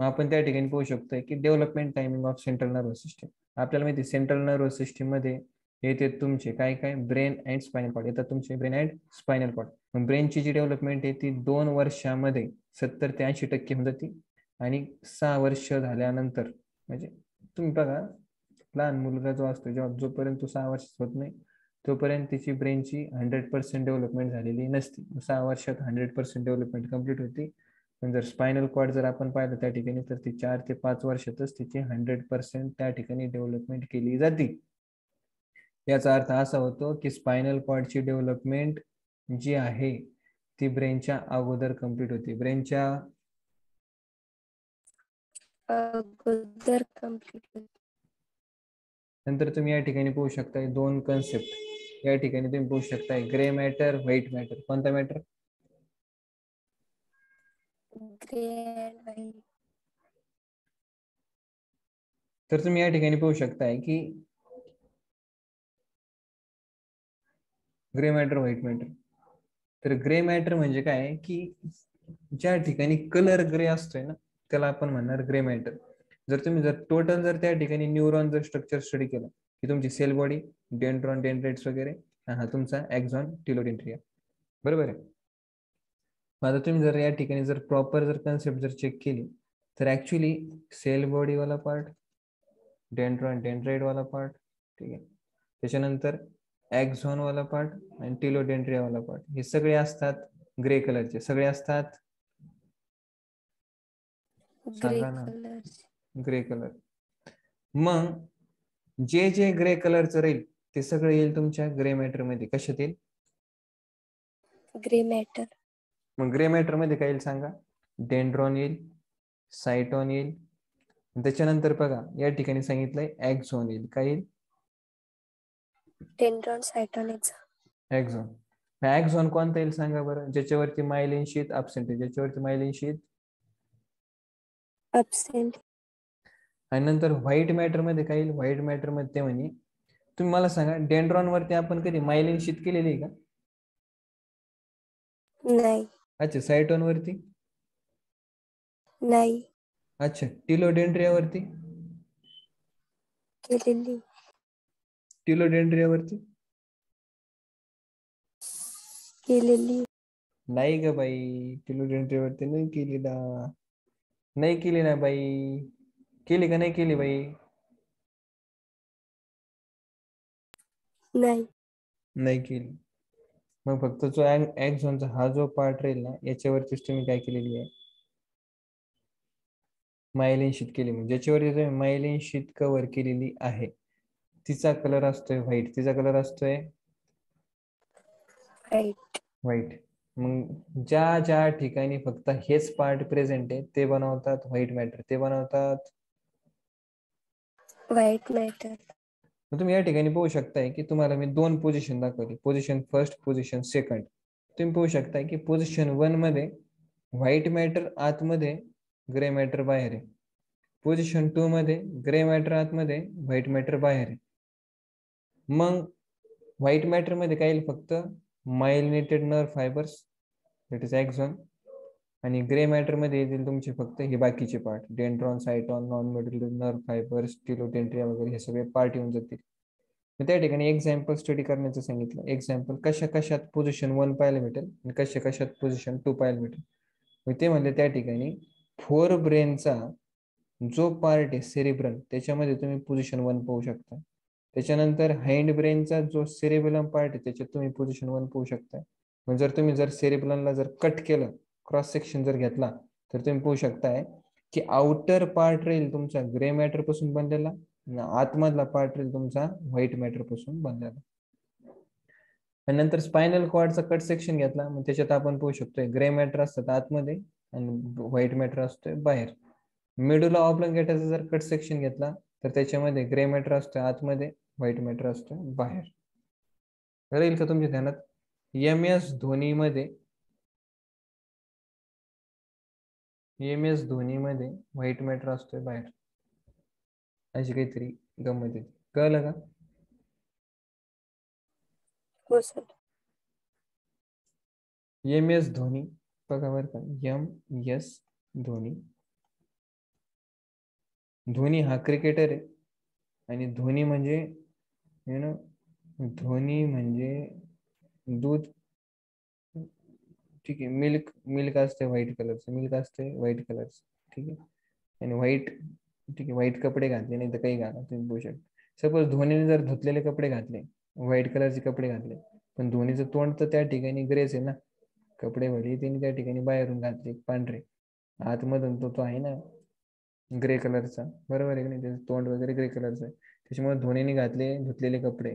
Speaker 1: आपण त्या ठिकाणी पाहू शकतोय की development timing of central nervous system. आपल्याला माहिती सेंट्रल नर्वस सिस्टीम मध्ये येते तुमचे काय काय ब्रेन अँड स्पायनल कॉर्ड येतात तुमचे ब्रेन अँड स्पायनल कॉर्ड. मग ब्रेनची जी डेव्हलपमेंट आहे ती 2 वर्षामध्ये 70 ते 80% होऊन जाते आणि 6 वर्ष झाल्यानंतर म्हणजे तुम्ही बघा लहान मुलगा जो असतो जेव्हा जोपर्यंत तो 6 वर्ष होत नाही तोपर्यंत तिची ब्रेनची 100% डेव्हलपमेंट झालेली नसते. 6 वर्षात 100% डेव्हलपमेंट कम्प्लीट होती. पण जर स्पायनल कॉर्ड जर आपण पाहिलं त्या ठिकाणी तर ती 4 ते 5 वर्षातच तिची 100% त्या ठिकाणी डेव्हलपमेंट केली जाते. याचा अर्थ असा होतो की स्पायनल कॉर्डची डेव्हलपमेंट जी आहे ती ब्रेनच्या अगोदर कम्प्लीट होते. ब्रेनच्या
Speaker 3: अगोदर कम्प्लीट.
Speaker 1: नंतर तुम्ही या ठिकाणी पाहू शकताय 2 कन्सेप्ट. या ठिकाणी तुम्ही पाहू शकताय ग्रे मॅटर, व्हाईट मॅटर. कोणता मॅटर?
Speaker 3: Grey and white.
Speaker 1: तर तुम्ही या ठिकाणी पाहू शकताय की ग्रे मॅटर, व्हाईट मॅटर. तर ग्रे मॅटर म्हणजे काय की ज्या ठिकाणी कलर ग्रे असतोय ना त्याला आपण म्हणणार ग्रे मॅटर. जर टोटल जर त्या ठिकाणी न्यूरॉन जर स्ट्रक्चर स्टडी केलं की तुमची सेल बॉडी, डेंड्रॉन, डेंड्राइट्स वगैरे, हा तुमचा एक्झॉन, टिलोडेंड्रिया. बरोबर आहे. आता तुम्ही जर या ठिकाणी जर प्रॉपर जर कन्सेप्ट जर चेक केली तर ऍक्च्युली सेल बॉडी वाला पार्ट, डेंड्रॉन डेंड्राइट वाला पार्ट, ठीक आहे, त्याच्यानंतर एक्झॉन वाला पार्ट आणि टिलोडेंड्रिया वाला पार्ट हे सगळे असतात ग्रे कलरचे. सगळे असतात
Speaker 3: ग्रे
Speaker 1: सांगा ना
Speaker 3: कलर.
Speaker 1: Grey colour. मग जे जे ग्रे कलरचं राहील ते सगळं येईल तुमच्या ग्रे मॅटर मध्ये. कशात येईल?
Speaker 3: Grey matter.
Speaker 1: मग ग्रे मॅटर मध्ये काय येईल सांगा? डेंड्रॉन येईल, सायटॉन येईल, त्याच्यानंतर बघा या ठिकाणी सांगितलंय एक्झॉन येईल. काय येईल?
Speaker 3: डेंड्रॉन, सायटॉन,
Speaker 1: एक्झॉन. एक्झॉन कोणता येईल सांगा बरं? ज्याच्यावरती मायलिन शीथ अब्सेंट आहे. ज्याच्यावरती मायलिन शीथ
Speaker 3: अब्सेंट.
Speaker 1: आणि नंतर व्हाईट मॅटर मध्ये काय येईल? व्हाईट मॅटर मध्ये ते म्हणे तुम्ही मला सांगा डेंड्रॉन वरती आपण कधी मायलिन शीथ केलेली आहे का?
Speaker 3: नाही.
Speaker 1: अच्छा. सायटॉन वरती?
Speaker 3: नाही
Speaker 1: अच्छा. टिलोडेंड्रिया वरती?
Speaker 3: केलेली.
Speaker 1: टिलोडेंड्रिया वरती?
Speaker 3: केलेली.
Speaker 1: नाही ग बाई, टिलोडेंड्रिया वरती नाही केली ना. नाही केली ना बाई. केली का नाही केली बाई?
Speaker 3: नाही.
Speaker 1: नाही केली. मग फक्त जो एक्झॉनचा हा जो पार्ट राहील ना याच्यावरतीच तुम्ही काय केलेली आहे? मायलिन शीथ केली. म्हणजे ज्याच्यावरती तुम्ही मायलिन शीथ कव्हर केलेली आहे तिचा कलर असतोय व्हाईट. तिचा कलर असतोय
Speaker 3: व्हाईट.
Speaker 1: व्हाईट. मग ज्या ज्या ठिकाणी फक्त हेच पार्ट प्रेझेंट आहे ते बनवतात व्हाईट मॅटर. ते बनवतात
Speaker 3: व्हाईट मॅटर.
Speaker 1: तुम्ही या ठिकाणी पाहू शकताय की तुम्हाला मी 2 पोझिशन दाखवली. Position first, position second. तुम्ही पाहू शकताय की पोझिशन 1 मध्ये व्हाईट मॅटर आतमध्ये, ग्रे मॅटर बाहेर आहे. पोझिशन 2 मध्ये ग्रे मॅटर आतमध्ये, व्हाईट मॅटर बाहेर आहे. मग व्हाईट मॅटर मध्ये काय येईल? फक्त myelinated nerve fibres that is axon. आणि ग्रे मॅटर मध्ये येतील तुमचे फक्त हे बाकीचे part, dendron, cyton, non medullary nerve fibres, telodendria वगैरे हे सगळे पार्ट येऊन जातील. त्या ठिकाणी एक्झाम्पल स्टडी करण्याचं सांगितलं. एक्झाम्पल कशा कशात पोझिशन 1 पाहायला भेटेल आणि कशा कशात पोझिशन 2 पाहायला भेटेल. मग ते म्हणले त्या ठिकाणी फोर ब्रेनचा जो पार्ट आहे सेरिब्रल त्याच्यामध्ये तुम्ही पोझिशन 1 पाहू शकता. त्याच्यानंतर हाइंड ब्रेनचा जो सेरेबेलम पार्ट आहे त्याच्यात तुम्ही पोझिशन 1 पाहू शकता. मग जर सेरेबेलमला जर कट केलं, क्रॉस सेक्शन जर घेतला तर तुम्ही पाहू शकताय की आउटर पार्ट राहील तुमचा ग्रे मॅटर पासून बनलेला आणि आतमधला पार्ट राहील तुमचा व्हाईट मॅटर पासून बनलेला. आणि नंतर स्पायनल कॉर्डचा कट सेक्शन घेतला मग त्याच्यात आपण पाहू शकतोय ग्रे मॅटर असतात आतमध्ये आणि व्हाईट मॅटर असतोय बाहेर. मेडुला ऑब्लंगेटाचा जर कट सेक्शन घेतला तर त्याच्यामध्ये ग्रे मॅटर असतोय आतमध्ये, व्हाईट मॅटर असतोय बाहेर. राहील का तुमच्या ध्यानात? MS धोनीमध्ये MS धोनीमध्ये व्हाईट मॅटर असतोय बाहेर, अशी काहीतरी गंमत येते. कळलं का?
Speaker 3: हो सर.
Speaker 1: MS धोनी बघा बरं का, MS धोनी. धोनी हा क्रिकेटर आहे आणि धोनी म्हणजे यु नो धोनी म्हणजे दूध, ठीक आहे. मिल्क असते व्हाईट कलरचं, मिल्क असते व्हाईट कलरचं, ठीक आहे. आणि व्हाईट, ठीक आहे, व्हाईट कपडे घातले नाही तर काही घाला तुम्ही बघू शकता. सपोज धोनीने जर धुतलेले कपडे घातले, व्हाईट कलरचे कपडे घातले, पण धोनीचं तोंड तर त्या ठिकाणी ग्रेच आहे ना, कपडे भले त्यांनी त्या ठिकाणी बाहेरून घातले पांढरे, आतमधून तो आहे ना ग्रे कलरचा, बरोबर आहे की नाही, त्याचं तोंड वगैरे ग्रे कलरचं आहे. त्याच्यामुळे धोनीने घातले धुतलेले कपडे.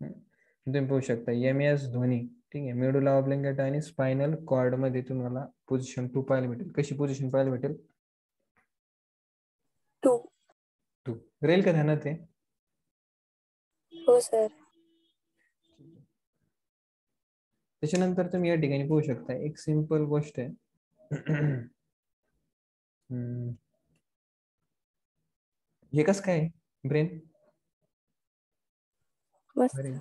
Speaker 1: तुम्ही पाहू शकता MS धोनी, ठीक आहे. मेडुला ऑब्लिंगेटा आणि स्पायनल कॉर्ड मध्ये तुम्हाला पोझिशन 2 पाहायला भेटेल. कशी पोझिशन पाहायला भेटेल?
Speaker 3: 2.
Speaker 1: रेल का ध्यानात आहे?
Speaker 3: हो सर.
Speaker 1: त्याच्यानंतर तुम्ही या ठिकाणी पाहू शकता एक सिंपल गोष्ट आहे. हे कसं काय ब्रेन?
Speaker 3: मस्त.
Speaker 1: अरे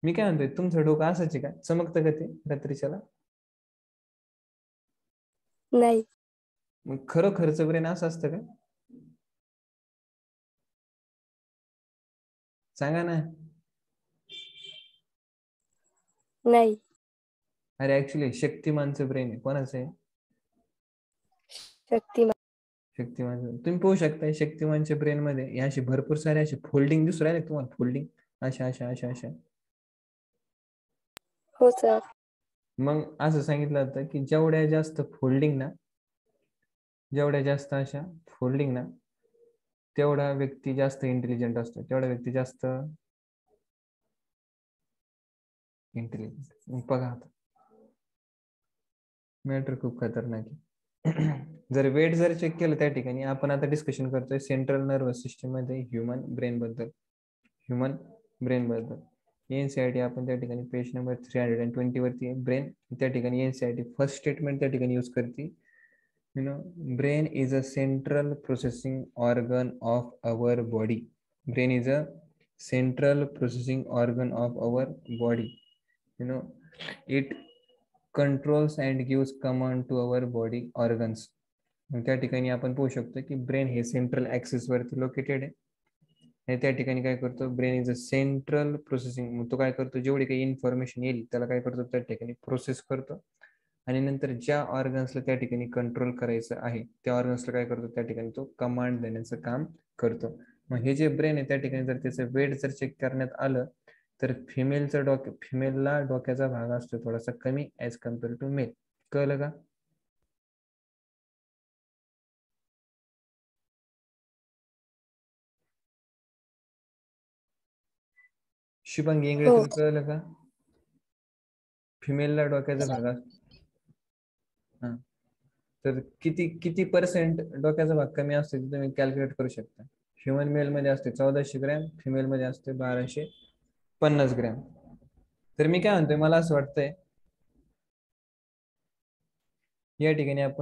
Speaker 1: मी काय म्हणतोय, तुमचं डोकं असंच आहे का, चमकतं का ते रात्रीच्याला?
Speaker 3: नाही.
Speaker 1: मग खरंच ब्रेन असं असतं का? सांगा ना.
Speaker 3: नाही.
Speaker 1: अरे ऍक्च्युली शक्तिमानचं ब्रेन आहे. कोणाचं आहे?
Speaker 3: शक्तिमान.
Speaker 1: शक्तिमान. तुम्ही पाहू शकता शक्तिमानच्या ब्रेन मध्ये हे असे भरपूर सारे असे फोल्डिंग दिसू राहिले तुम्हाला, फोल्डिंग अशा अशा अशा अशा.
Speaker 3: हो सर.
Speaker 1: मग असं सांगितलं जातं की जेवढ्या जास्त फोल्डिंग ना, जेवढ्या जास्त अशा फोल्डिंग ना, तेवढा व्यक्ती जास्त इंटेलिजंट असतो, तेवढा व्यक्ती जास्त इंटेलिजंट. बघा आता मॅटर खूप खतरनाक आहे. जर वेट जर चेक केलं त्या ठिकाणी, आपण आता डिस्कशन करतोय सेंट्रल नर्वस सिस्टम मध्ये ह्युमन ब्रेन बद्दल, ह्युमन ब्रेन बद्दल. NCERT आपण त्या ठिकाणी पेज नंबर 320 वरती ब्रेन, त्या ठिकाणी NCERT फर्स्ट स्टेटमेंट त्या ठिकाणी यूज करते. Brain is a central processing organ of our body. Brain is a central processing organ of our body. It controls and gives command to our body organs. त्या ठिकाणी आपण पाहू शकतो की ब्रेन हे सेंट्रल ऍक्सिस वरती लोकेटेड आहे. त्या ठिकाणी काय करतो, brain is a central processing, तो काय करतो, जेवढी काही इन्फॉर्मेशन येईल त्याला काय करतो, त्या ठिकाणी प्रोसेस करतो आणि नंतर ज्या ऑर्गन्सला त्या ठिकाणी कंट्रोल करायचं आहे त्या ऑर्गन्सला काय करतो, त्या ठिकाणी तो कमांड देण्याचं काम करतो. मग हे जे ब्रेन आहे त्या ठिकाणी जर त्याचं वेट जर चेक करण्यात आलं तर फिमेलला डोक्याचा भाग असतो थोडासा कमी ऍज कम्पेअर टू मेल. कळलं का? शुभांगी इंगळे,
Speaker 3: हो.
Speaker 1: तुला कळलं का? फिमेलला डोक्याचा भाग असतो. हा, तर किती किती % डोक्याचा भाग कमी असतो ते तुम्ही कॅल्क्युलेट करू शकता. ह्युमन मेल मध्ये असते 1400 ग्रॅम, फिमेल मध्ये असते 1250 ग्रॅम. तर मी काय म्हणतोय, मला असं वाटतंय या ठिकाणी आपण